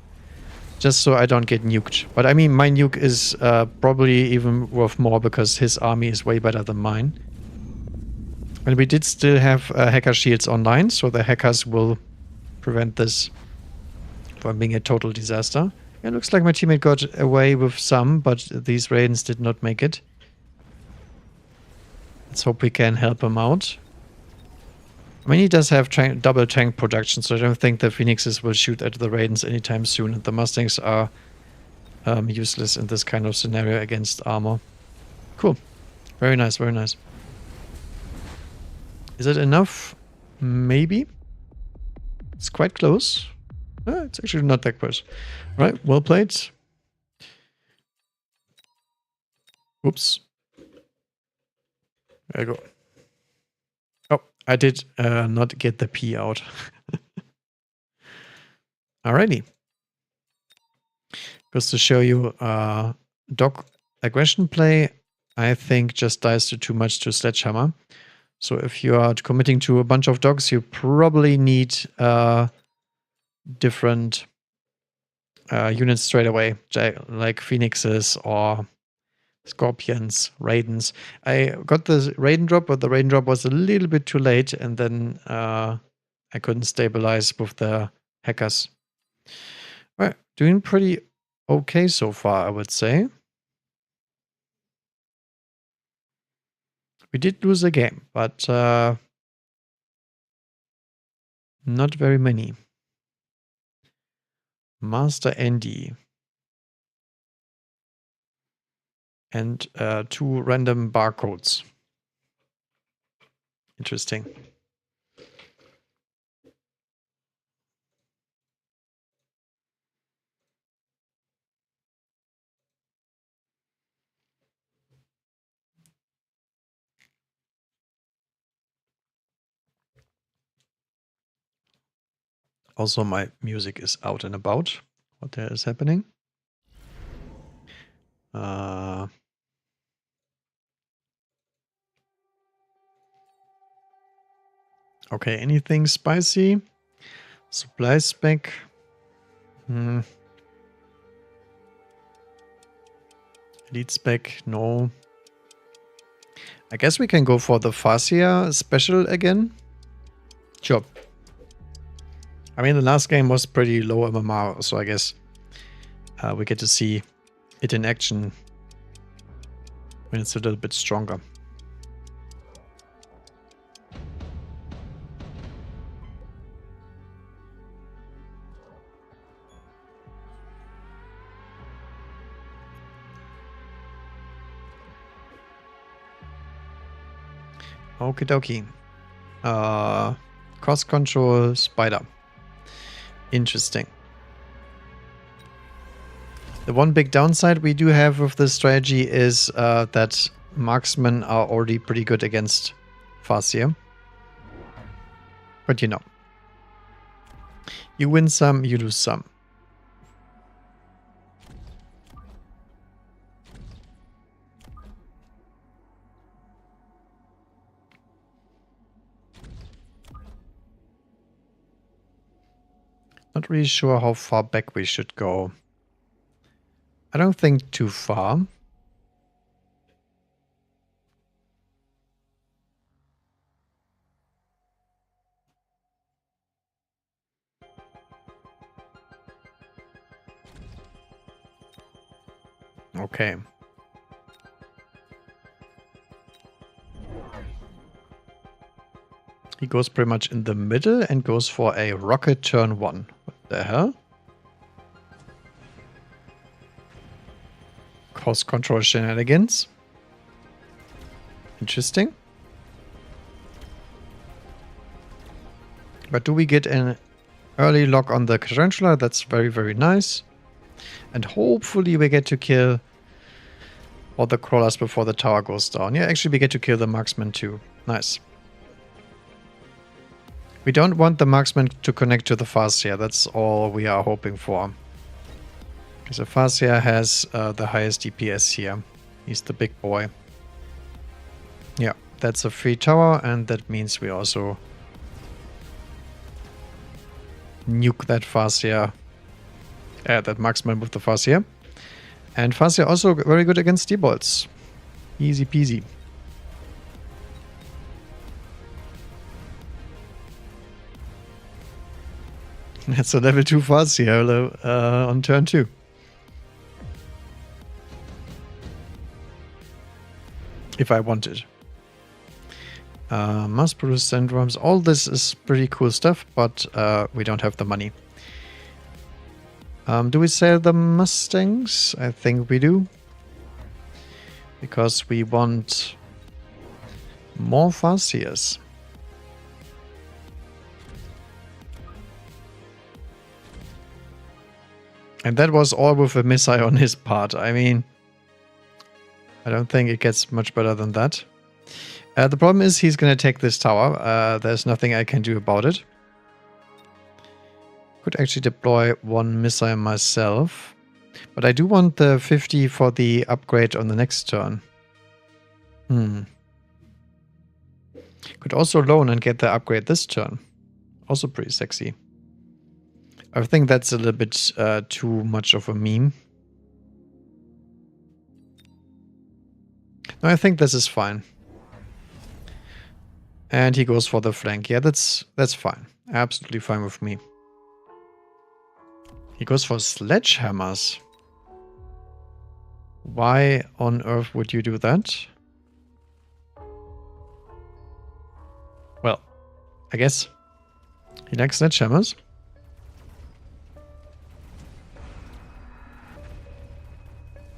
just so I don't get nuked. But I mean, my nuke is probably even worth more, because his army is way better than mine. And we did still have hacker shields online, so the hackers will prevent this from being a total disaster. It looks like my teammate got away with some, but these Raidens did not make it. Let's hope we can help him out. I mean, he does have double tank production, so I don't think the Phoenixes will shoot at the Raidens anytime soon. The Mustangs are useless in this kind of scenario against armor. Cool. Very nice, very nice. Is it enough? Maybe. It's quite close. It's actually not that close. Right, well played. Oops. There you go. Oh, I did not get the P out. Alrighty. Just to show you dog aggression play, I think just dies to too much to Sledgehammer. So if you are committing to a bunch of dogs, you probably need different units straight away, like Phoenixes or Scorpions, Raidens. I got the Raiden drop, but the Raiden drop was a little bit too late, and then I couldn't stabilize with the hackers. Well, doing pretty okay so far, I would say. We did lose a game, but not very many. Master Andy. And 2 random barcodes. Interesting. Also, my music is out and about. What there is happening. Okay, anything spicy? Supply spec. Elite spec, no. I guess we can go for the Farsia special again. Sure. I mean, the last game was pretty low MMR, so I guess we get to see it in action when it's a little bit stronger. Okie dokie. Cost control, spider. Interesting. The one big downside we do have with this strategy is that marksmen are already pretty good against Farseer. But you know. You win some, you lose some. Not really sure how far back we should go. I don't think too far. Okay. He goes pretty much in the middle and goes for a rocket turn 1. What the hell? Cost control shenanigans. Interesting. But do we get an early lock on the Tarantula? That's very, very nice. And hopefully we get to kill all the crawlers before the tower goes down. Yeah, actually we get to kill the marksman too. Nice. We don't want the marksman to connect to the Farseer. That's all we are hoping for. Because the Farseer has the highest DPS here. He's the big boy. Yeah, that's a free tower, and that means we also nuke that Farseer. That marksman with the Farseer. And Farseer also very good against D-bolts. Easy peasy. That's a level 2 Farseer on turn 2. If I wanted. Mass produce syndromes. All this is pretty cool stuff, but we don't have the money. Do we sell the Mustangs? I think we do. Because we want more Farseers. And that was all with a missile on his part. I mean, I don't think it gets much better than that. The problem is he's going to take this tower. There's nothing I can do about it. Could actually deploy one missile myself. But I do want the 50 for the upgrade on the next turn. Could also loan and get the upgrade this turn. Also pretty sexy. I think that's a little bit too much of a meme. No, I think this is fine. And he goes for the flank. Yeah, that's fine. Absolutely fine with me. He goes for sledgehammers. Why on earth would you do that? Well, I guess he likes sledgehammers.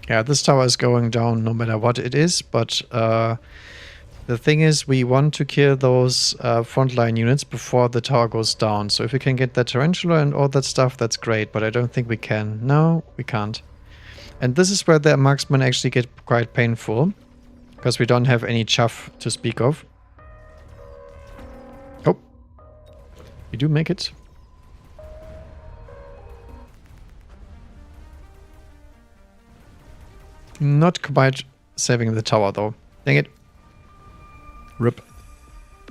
Yeah, this tower is going down no matter what it is, but the thing is we want to kill those frontline units before the tower goes down. So if we can get that tarantula and all that stuff, that's great, but I don't think we can. No, we can't. And this is where the marksmen actually get quite painful, because we don't have any chaff to speak of. Oh, we do make it. Not quite saving the tower though. Dang it. Rip.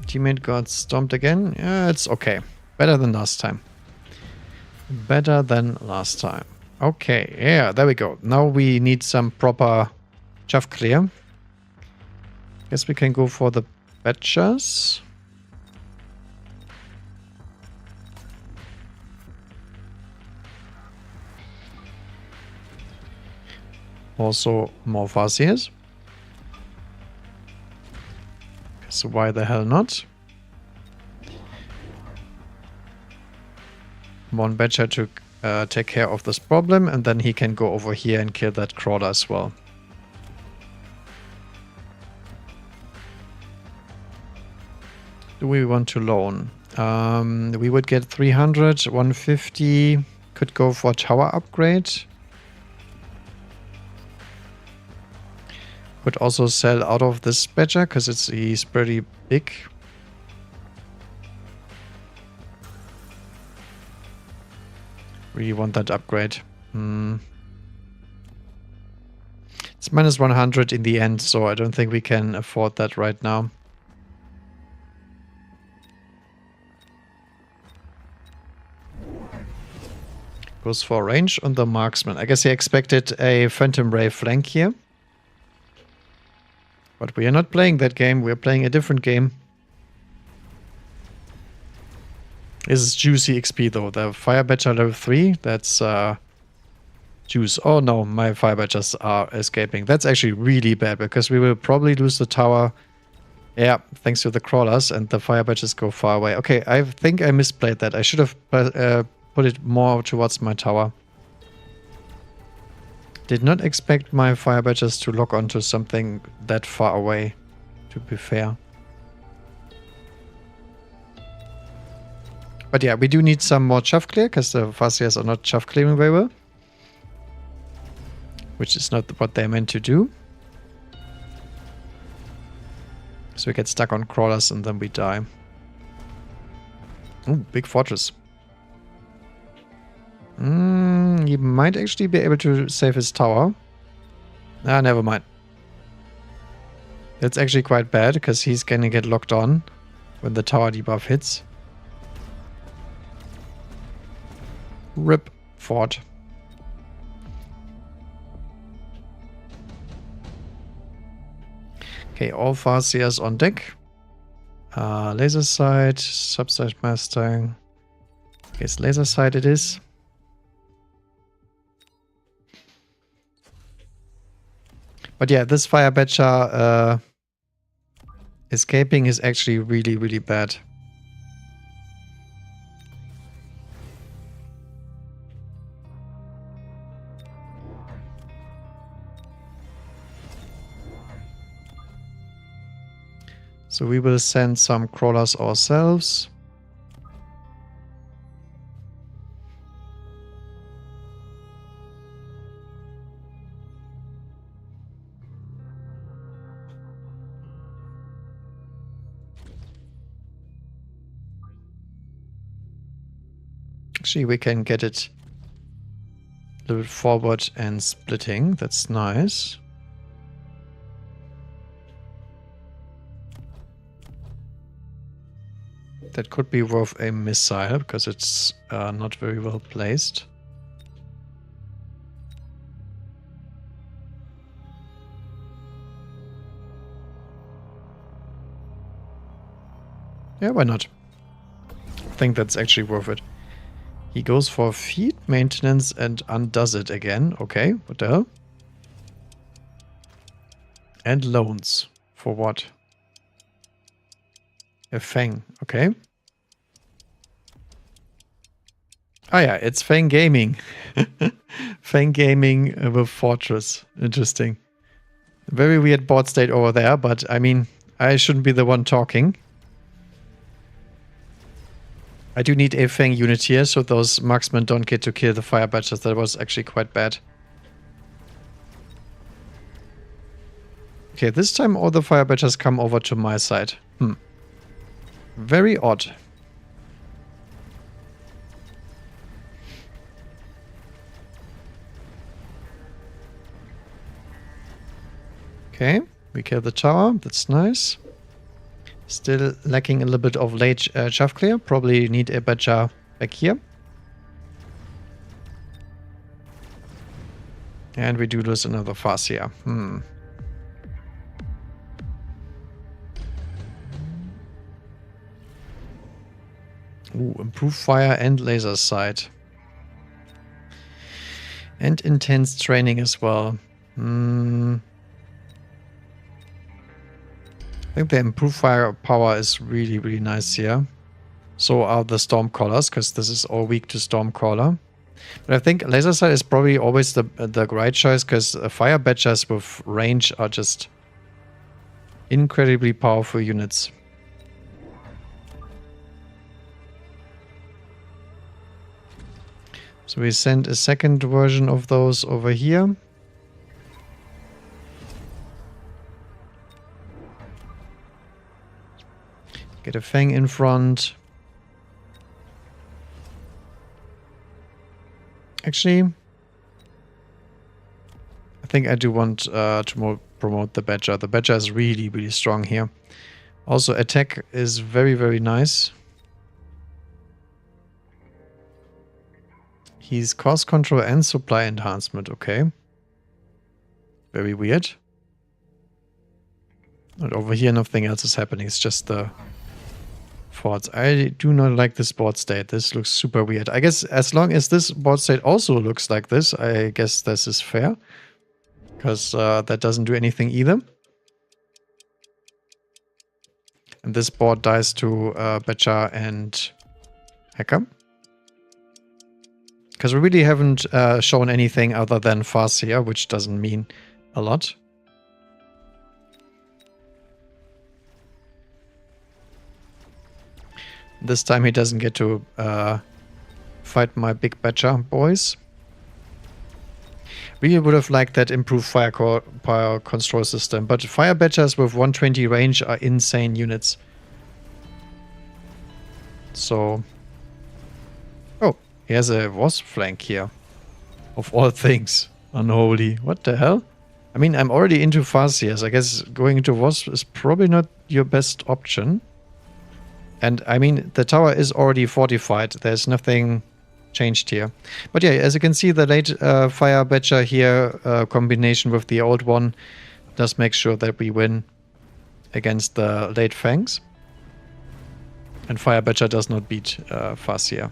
Teammate got stomped again. Yeah, it's okay. Better than last time. Better than last time. Okay, yeah, there we go. Now we need some proper chaff clear. Guess we can go for the Badgers. Also more Farseers. So why the hell not? One Badger to take care of this problem, and then he can go over here and kill that crawler as well. Do we want to loan? We would get 300, 150. Could go for tower upgrade. Could also sell out of this Badger because he's pretty big. Really want that upgrade. It's minus 100 in the end, so I don't think we can afford that right now. Goes for range on the marksman. I guess he expected a Phantom Ray flank here. But we are not playing that game, we are playing a different game. This is juicy XP though. The Fire Badger level 3, that's juice. Oh no, my Fire Badgers are escaping. That's actually really bad because we will probably lose the tower. Yeah, thanks to the crawlers, and the Fire Badgers go far away. Okay, I think I misplayed that. I should have put it more towards my tower. Did not expect my Fire Badgers to lock onto something that far away, to be fair. But yeah, we do need some more chaff clear, because the Farseers are not chaff clearing very well. Which is not what they're meant to do. So we get stuck on crawlers and then we die. Ooh, big fortress. He might actually be able to save his tower. Ah, never mind. That's actually quite bad, because he's gonna get locked on when the tower debuff hits. Rip fort. Okay, all Farseers on deck. Laser sight, subsight Mustang. Guess laser sight it is. But yeah, this Fire Badger escaping is actually really, really bad. So we will send some crawlers ourselves. Actually, we can get it a little bit forward and splitting. That's nice. That could be worth a missile, because it's not very well placed. Yeah, why not? I think that's actually worth it. He goes for feed maintenance and undoes it again. Okay, what the hell? And loans. For what? A Fang. Okay. Ah yeah, it's Fang Gaming. Fang Gaming with Fortress. Interesting. Very weird board state over there, but I mean, I shouldn't be the one talking. I do need a Fang unit here, so those marksmen don't get to kill the fire badgers. That was actually quite bad. Okay, this time all the fire badgers come over to my side. Very odd. Okay, we kill the tower. That's nice. Still lacking a little bit of late chaff clear. Probably need a badger back here. And we do lose another Farseer. Ooh, improved fire and laser sight. And intense training as well. I think the improved firepower is really, really nice here. So are the Stormcallers, because this is all weak to Stormcaller. But I think laser sight is probably always the right choice, because fire badgers with range are just incredibly powerful units. So we send a second version of those over here. Get a Fang in front. Actually, I think I do want to promote the Badger. The Badger is really, really strong here. Also, attack is very, very nice. He's cost control and supply enhancement. Okay. Very weird. And over here, nothing else is happening. It's just the forts. I do not like this board state. This looks super weird. I guess as long as this board state also looks like this, I guess this is fair. Because that doesn't do anything either. And this board dies to Badger and Hacker. Because we really haven't shown anything other than Farseer, which doesn't mean a lot. This time he doesn't get to fight my big Badger boys. Really would have liked that improved fire control system, but fire Badgers with 120 range are insane units. So... Oh, he has a Wasp flank here. Of all things. Unholy. What the hell? I mean, I'm already into Farseers. I guess going into Wasp is probably not your best option. And I mean, the tower is already fortified. There's nothing changed here. But yeah, as you can see, the late Fire Badger here, combination with the old one, does make sure that we win against the late Fangs. And Fire Badger does not beat Farseer.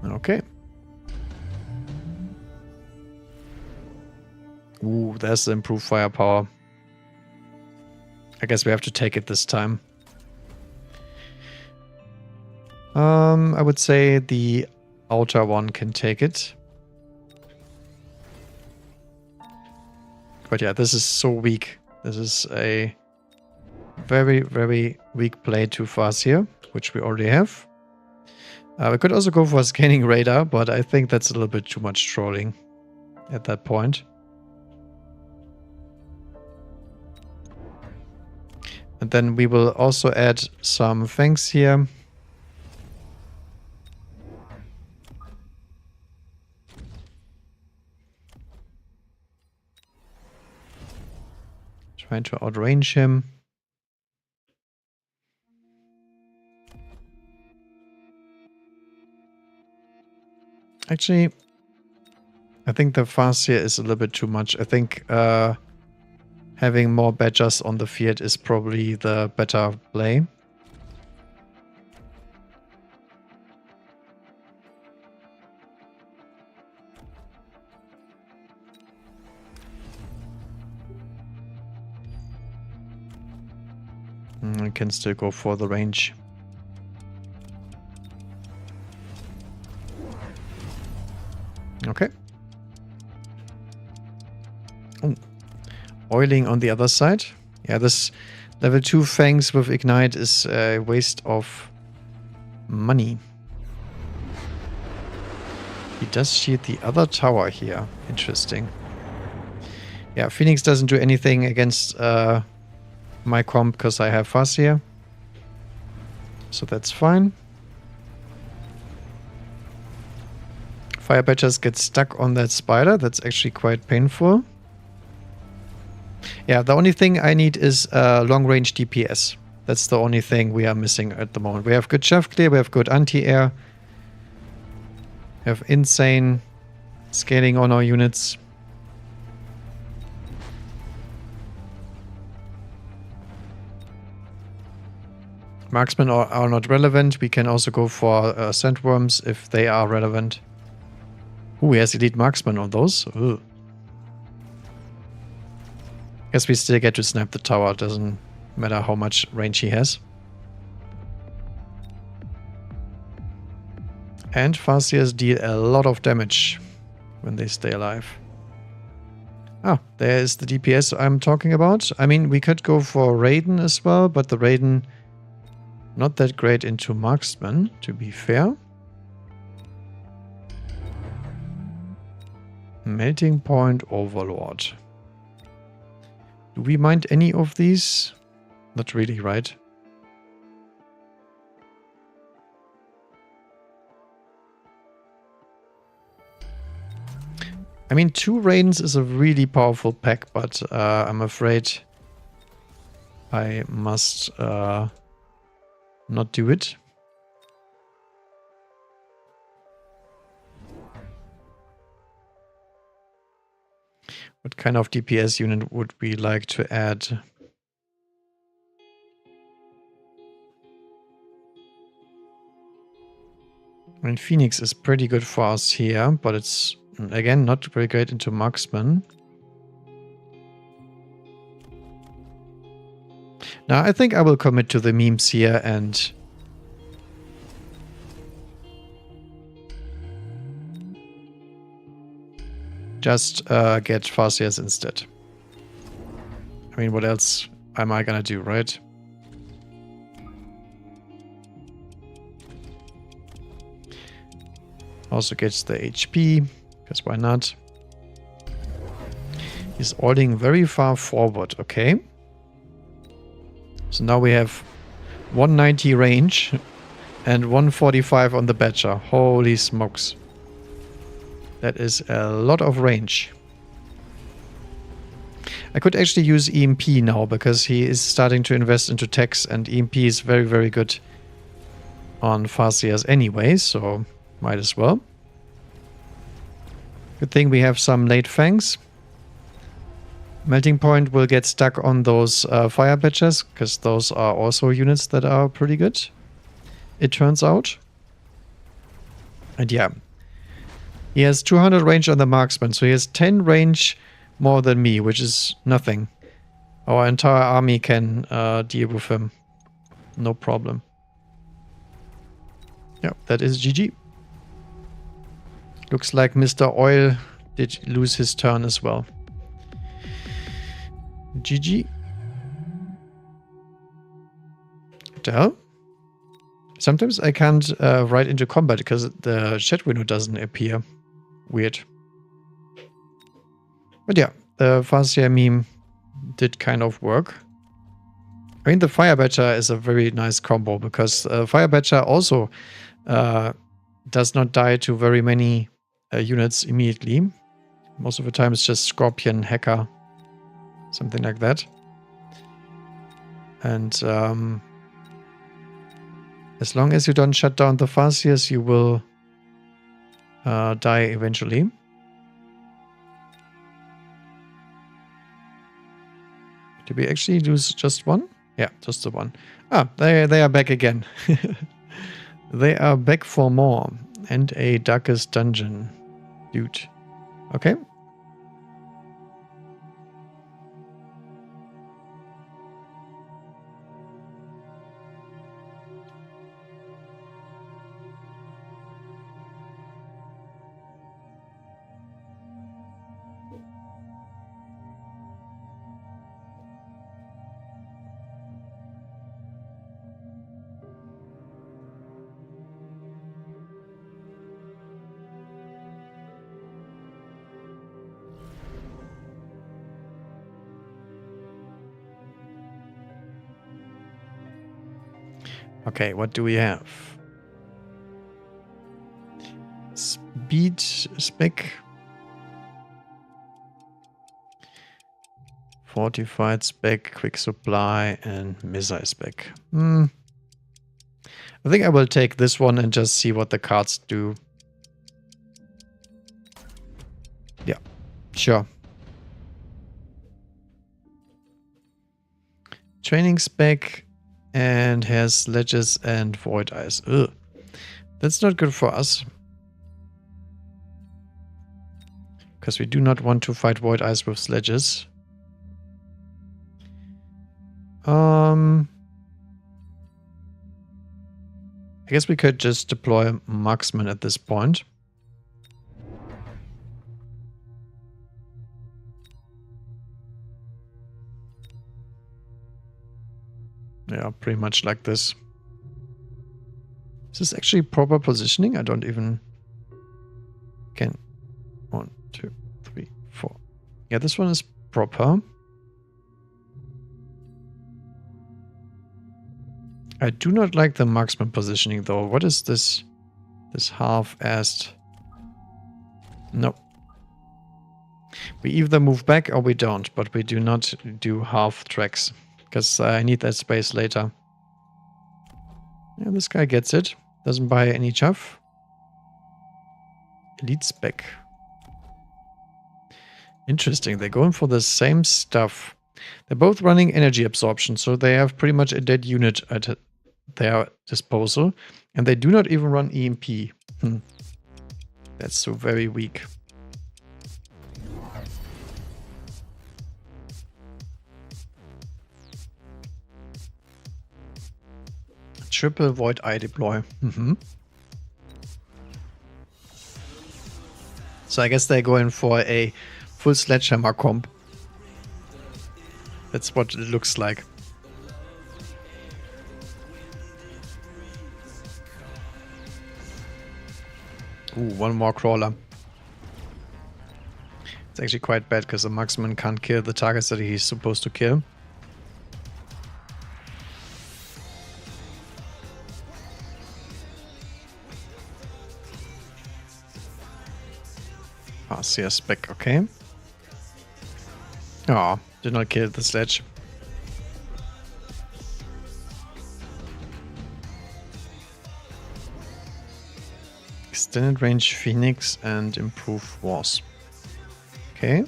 Okay. Ooh, there's the improved firepower. I guess we have to take it this time. I would say the outer one can take it. But yeah, this is so weak. This is a very, very weak play to Farseer, which we already have. We could also go for a scanning radar, but I think that's a little bit too much trolling at that point. And then we will also add some fangs here. Trying to outrange him. Actually, I think the Farseer is a little bit too much. I think having more badgers on the field is probably the better play. I can still go for the range. Okay. Oh. Oiling on the other side. Yeah, this level 2 fangs with ignite is a waste of money. He does shield the other tower here. Interesting. Yeah, Phoenix doesn't do anything against my comp because I have Farseer. So that's fine. Fire badgers get stuck on that spider. That's actually quite painful. Yeah, the only thing I need is long-range DPS. That's the only thing we are missing at the moment. We have good chaff clear, we have good anti-air. We have insane scaling on our units. Marksmen are not relevant. We can also go for sandworms if they are relevant. Ooh, he has elite marksman on those. Ugh. Guess we still get to snipe the tower. Doesn't matter how much range he has. And Farseers deal a lot of damage when they stay alive. Ah, there is the DPS I'm talking about. I mean, we could go for Raiden as well, but the Raiden not that great into marksman, to be fair. Melting Point Overlord. Do we mind any of these? Not really, right? I mean, 2 Raidens is a really powerful pack, but I'm afraid I must not do it. What kind of DPS unit would we like to add? I mean, Phoenix is pretty good for us here, but it's, again, not very great into marksman. Now, I think I will commit to the memes here and just get Farseers instead. I mean, what else am I gonna do, right? Also gets the HP, because why not? He's oiling very far forward, okay. So now we have 190 range and 145 on the Badger. Holy smokes. That is a lot of range. I could actually use EMP now because he is starting to invest into techs and EMP is very, very good on Farseers anyway, so might as well. Good thing we have some late fangs. Melting Point will get stuck on those fire badgers because those are also units that are pretty good, it turns out. And yeah, he has 200 range on the marksman, so he has 10 range more than me, which is nothing. Our entire army can deal with him. No problem. Yeah, that is GG. Looks like Mr. Oil did lose his turn as well. GG. What the hell? Sometimes I can't write into combat because the chat window doesn't appear. Weird. But yeah, the Farseer meme did kind of work. I mean, the Fire Badger is a very nice combo because Fire Badger also does not die to very many units immediately. Most of the time it's just Scorpion, Hacker, something like that. And as long as you don't shut down the Farseers, you will die eventually. Did we actually lose just one? Yeah, just the one. Ah, they are back again. They are back for more. And a Darkest Dungeon. Dude. Okay. Okay, what do we have? Speed spec. Fortified spec, quick supply, and missile spec. I think I will take this one and just see what the cards do. Yeah, sure. Training spec. And has sledges and void eyes. Ugh. That's not good for us. Because we do not want to fight void eyes with sledges. I guess we could just deploy Marksman at this point. Yeah, pretty much like this. Is this actually proper positioning? I don't even... Can... 1, 2, 3, 4. Yeah, this one is proper. I do not like the Marksman positioning though. What is this? This half-assed... Nope. We either move back or we don't, but we do not do half tracks. Because I need that space later. Yeah, this guy gets it. Doesn't buy any chuff. Elite spec. Interesting. They're going for the same stuff. They're both running energy absorption, so they have pretty much a dead unit at their disposal. And they do not even run EMP. That's so very weak. Triple Void Eye deploy. So I guess they're going for a full Sledgehammer comp. That's what it looks like. Ooh, one more crawler. It's actually quite bad because the marksman can't kill the targets that he's supposed to kill. Farseer spec, okay. Oh, did not kill the sledge. Extended range Phoenix and improve Wasp. Okay.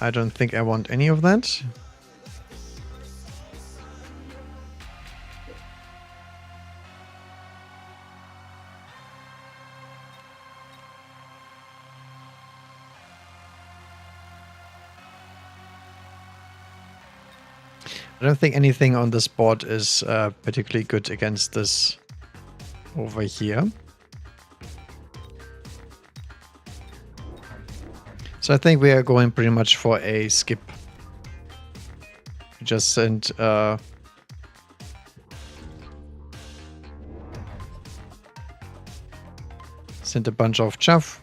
I don't think I want any of that. I don't think anything on this board is particularly good against this over here. So I think we are going pretty much for a skip. Just send send a bunch of chaff.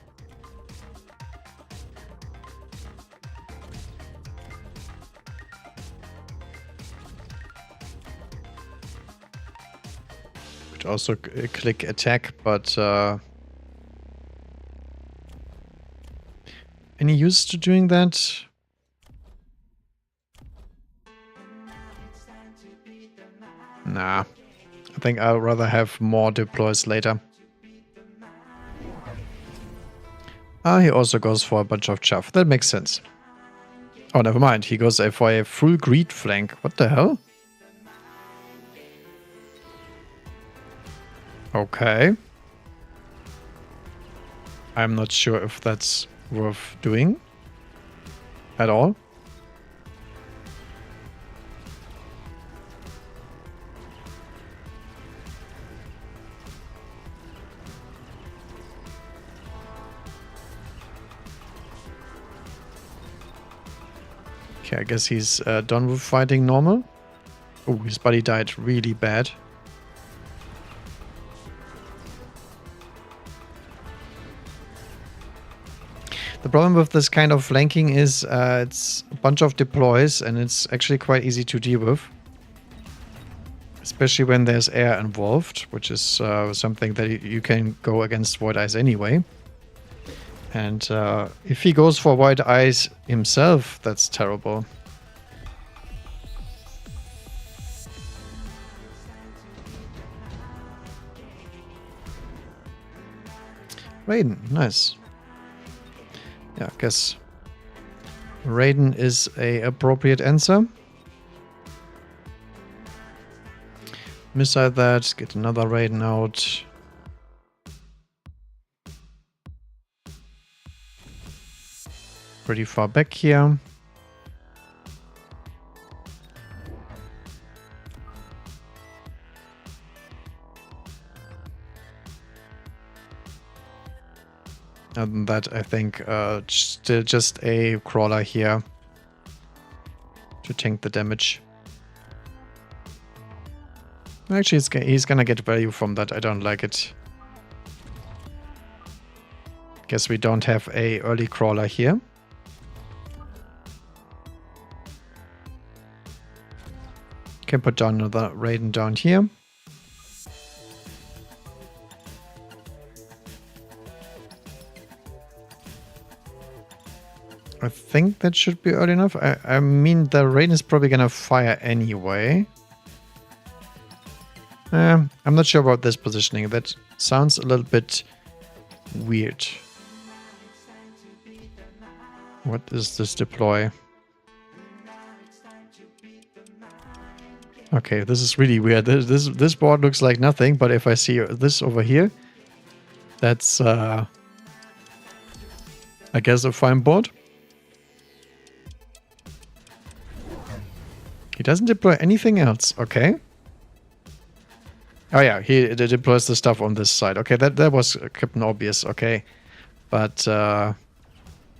Could also click attack, but any use to doing that? Nah. I think I'd rather have more deploys later. He also goes for a bunch of chaff. That makes sense. Oh, never mind. He goes for a full greed flank. What the hell? Okay. I'm not sure if that's worth doing at all. Okay, I guess he's done with fighting normal. Oh, his buddy died really bad. The problem with this kind of flanking is it's a bunch of deploys and it's actually quite easy to deal with. Especially when there's air involved, which is something that you can go against Void Eyes anyway. And if he goes for Void Eyes himself, that's terrible. Raiden, nice. Yeah, I guess Raiden is a appropriate answer. Missile that, get another Raiden out. Pretty far back here. Other than that, I think still just a crawler here to tank the damage. Actually, he's gonna get value from that. I don't like it. Guess we don't have a early crawler here. Can put down another Raiden down here. I think that should be early enough. I mean, the Raiden is probably gonna fire anyway. I'm not sure about this positioning. That sounds a little bit weird. What is this deploy? Okay, this is really weird. This board looks like nothing, but if I see this over here, that's I guess a fine board. He doesn't deploy anything else. Okay. Oh yeah, he deploys the stuff on this side. Okay, that was Captain Obvious. Okay, but I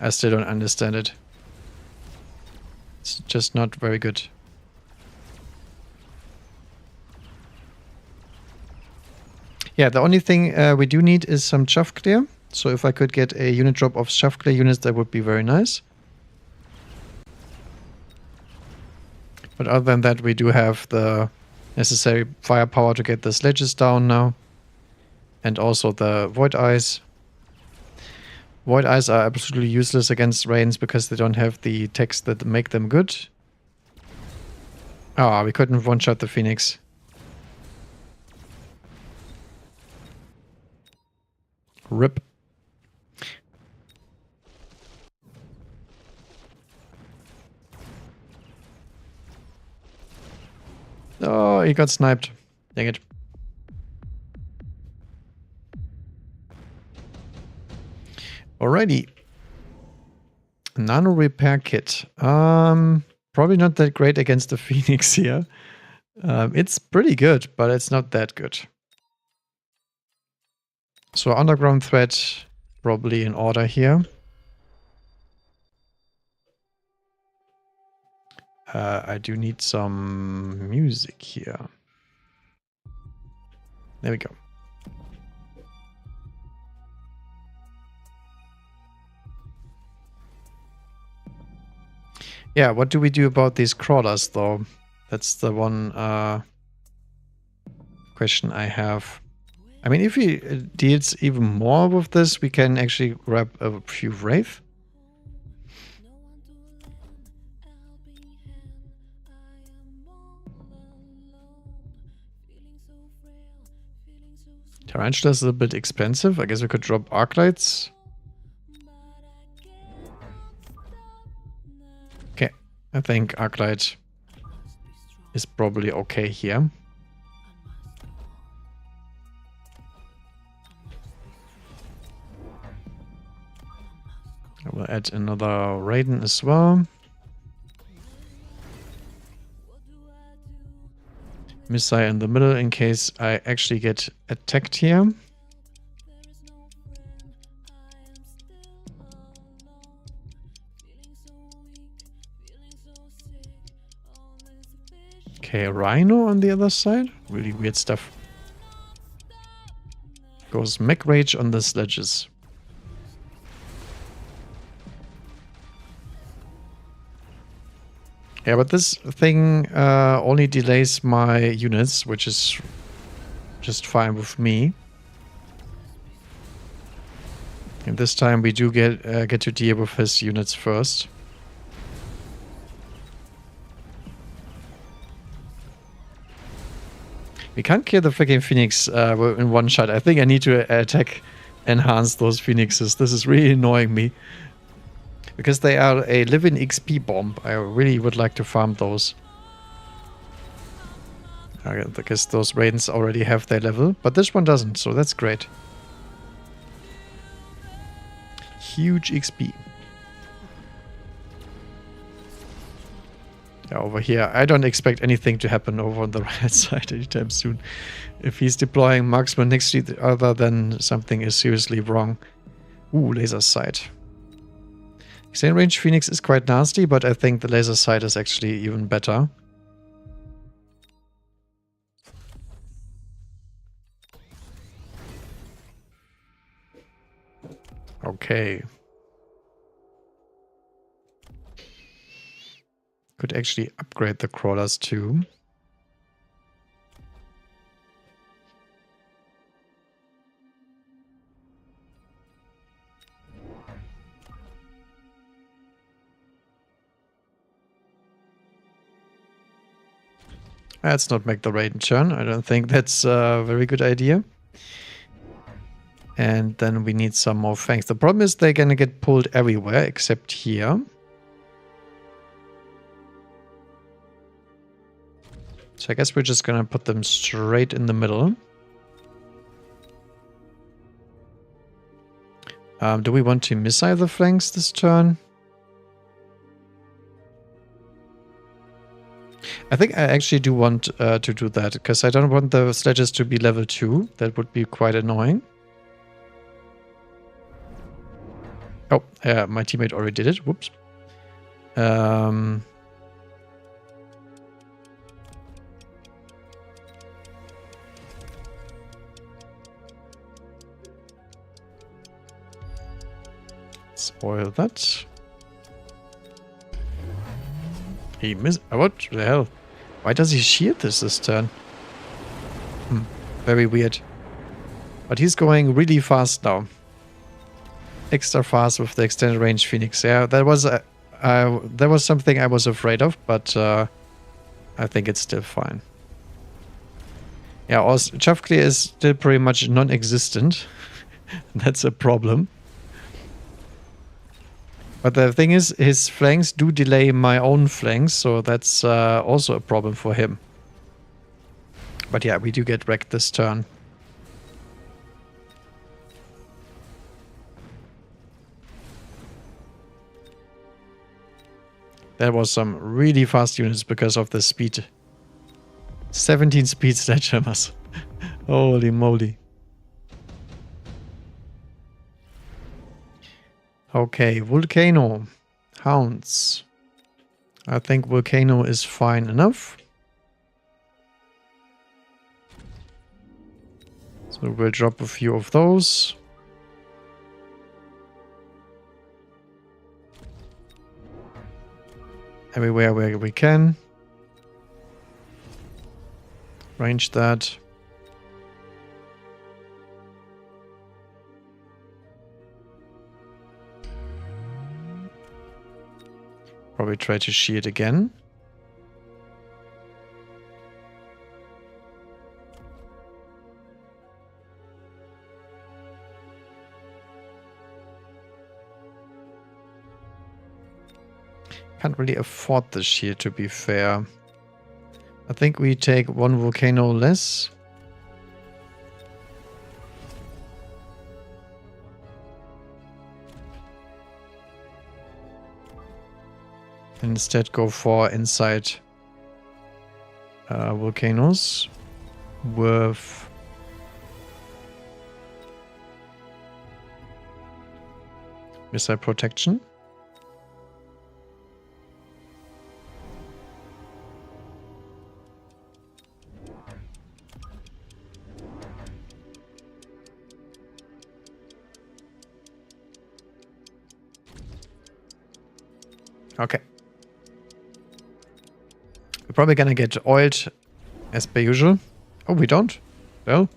still don't understand it. It's just not very good. Yeah, the only thing we do need is some chaff clear. So if I could get a unit drop of chaff clear units, that would be very nice. But other than that, we do have the necessary firepower to get the sledges down now. And also the Void Eyes. Void Eyes are absolutely useless against Rains because they don't have the techs that make them good. Ah, we couldn't one-shot the Phoenix. RIP. Oh, he got sniped. Dang it. Alrighty. Nano repair kit. Probably not that great against the Phoenix here. It's pretty good, but it's not that good. So underground threat, probably in order here. I do need some music here. There we go. Yeah, what do we do about these crawlers though? That's the one question I have. I mean, if he deals even more with this, we can actually grab a few Wraith. Tarantula is a bit expensive. I guess we could drop Arclights. Okay, I think Arclight is probably okay here. I will add another Raiden as well. Missile in the middle in case I actually get attacked here. Okay, Rhino on the other side. Really weird stuff. Goes Mech Rage on the sledges. Yeah, but this thing only delays my units, which is just fine with me. And this time we do get to deal with his units first. We can't kill the freaking Phoenix in one shot. I think I need to attack enhance those Phoenixes. This is really annoying me. Because they are a living XP bomb. I really would like to farm those. I guess those Raidens already have their level, but this one doesn't, so that's great. Huge XP. Yeah, over here, I don't expect anything to happen over on the right side anytime soon. If he's deploying marksman next to the other, then something is seriously wrong. Ooh, laser sight. Extended range Phoenix is quite nasty, but I think the laser sight is actually even better. Okay. Could actually upgrade the crawlers too. Let's not make the Raiden turn. I don't think that's a very good idea. And then we need some more fangs. The problem is they're gonna get pulled everywhere except here. So I guess we're just gonna put them straight in the middle. Do we want to missile the flanks this turn? I think I actually do want to do that, because I don't want the sledges to be level 2. That would be quite annoying. Oh, my teammate already did it. Whoops. Spoil that. He missed. What the hell? Why does he shield this turn? Very weird. But he's going really fast now. Extra fast with the extended range Phoenix. Yeah, that was something I was afraid of, but I think it's still fine. Yeah, also, chaff clear is still pretty much non-existent. That's a problem. But the thing is, his flanks do delay my own flanks, so that's also a problem for him. But yeah, we do get wrecked this turn. That was some really fast units because of the speed. 17 speed sledgehammers. Holy moly. Okay, Volcano. Hounds. I think Volcano is fine enough. So we'll drop a few of those. Everywhere where we can. Range that. Probably try to shield again. Can't really afford the shield, to be fair. I think we take one volcano less. Instead go for inside volcanoes with missile protection. Okay. We're probably gonna get oiled as per usual. Oh, we don't? Well.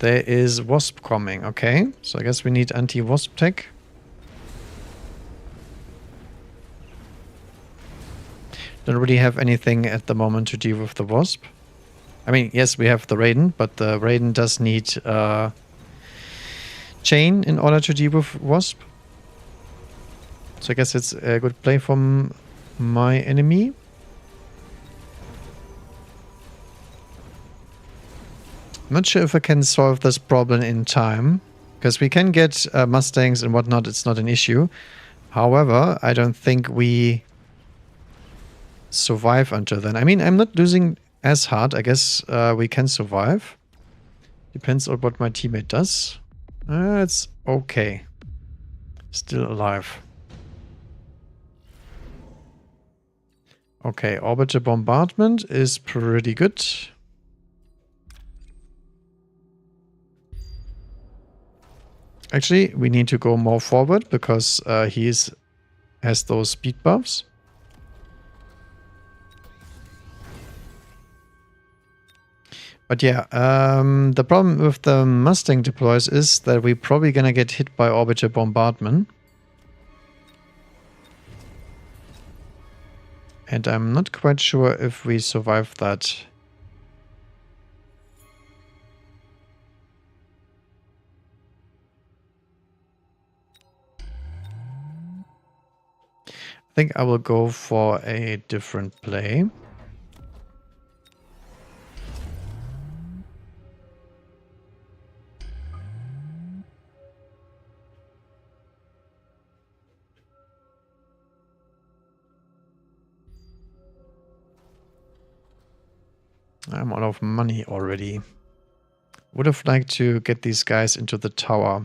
There is Wasp coming, okay. So I guess we need anti-Wasp tech. Don't really have anything at the moment to deal with the Wasp. I mean, yes, we have the Raiden, but the Raiden does need chain in order to deal with Wasp. So I guess it's a good play from my enemy. I'm not sure if I can solve this problem in time, because we can get Mustangs and whatnot, it's not an issue. However, I don't think we survive until then. I mean, I'm not losing as hard. I guess we can survive. Depends on what my teammate does. It's okay. Still alive. Okay, orbital bombardment is pretty good. Actually, we need to go more forward because he has those speed buffs. But yeah, the problem with the Mustang deploys is that we're probably gonna get hit by orbital bombardment. And I'm not quite sure if we survive that. I think I will go for a different play. I'm out of money already. Would have liked to get these guys into the tower.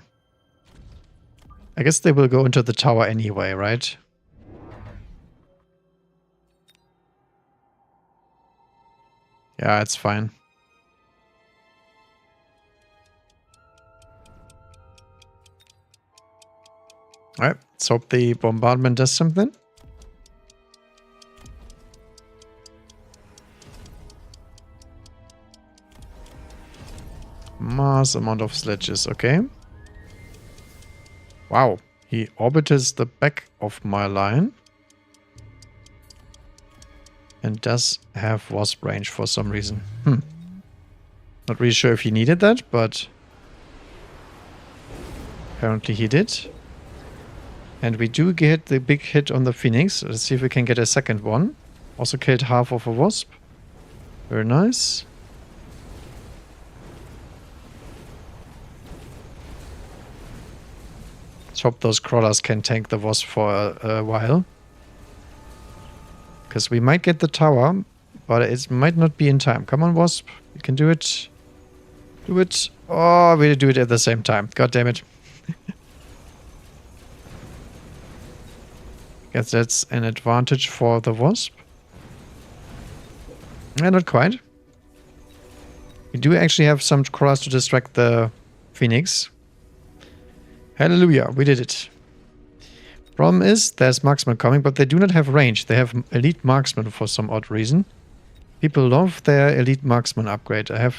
I guess they will go into the tower anyway, right? Yeah, it's fine. Alright, let's hope the bombardment does something. Mass amount of sledges, okay. Wow, he orbits the back of my line. And does have Wasp range for some reason. Not really sure if he needed that, but apparently he did. And we do get the big hit on the Phoenix. Let's see if we can get a second one. Also killed half of a Wasp. Very nice. Let's hope those crawlers can tank the Wasp for a while. Because we might get the tower, but it might not be in time. Come on, Wasp. You can do it. Do it. Oh, we do it at the same time. God damn it. Guess that's an advantage for the Wasp. Not quite. We do actually have some crawlers to distract the Phoenix. Hallelujah, we did it. Problem is, there's marksmen coming, but they do not have range. They have elite marksmen for some odd reason. People love their elite marksman upgrade. I have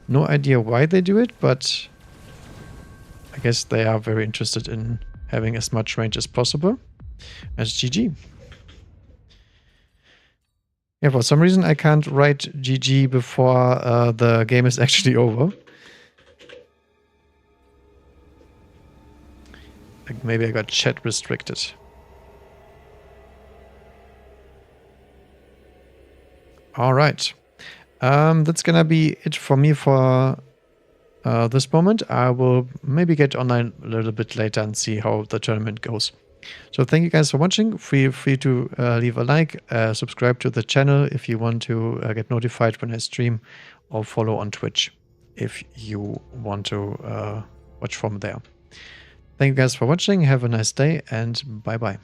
no idea why they do it, but I guess they are very interested in having as much range as possible. As GG. Yeah, for some reason I can't write GG before the game is actually over. Like maybe I got chat restricted. All right. That's gonna be it for me for this moment. I will maybe get online a little bit later and see how the tournament goes. So thank you guys for watching. Feel free to leave a like, subscribe to the channel if you want to get notified when I stream, or follow on Twitch if you want to watch from there. Thank you guys for watching. Have a nice day and bye bye.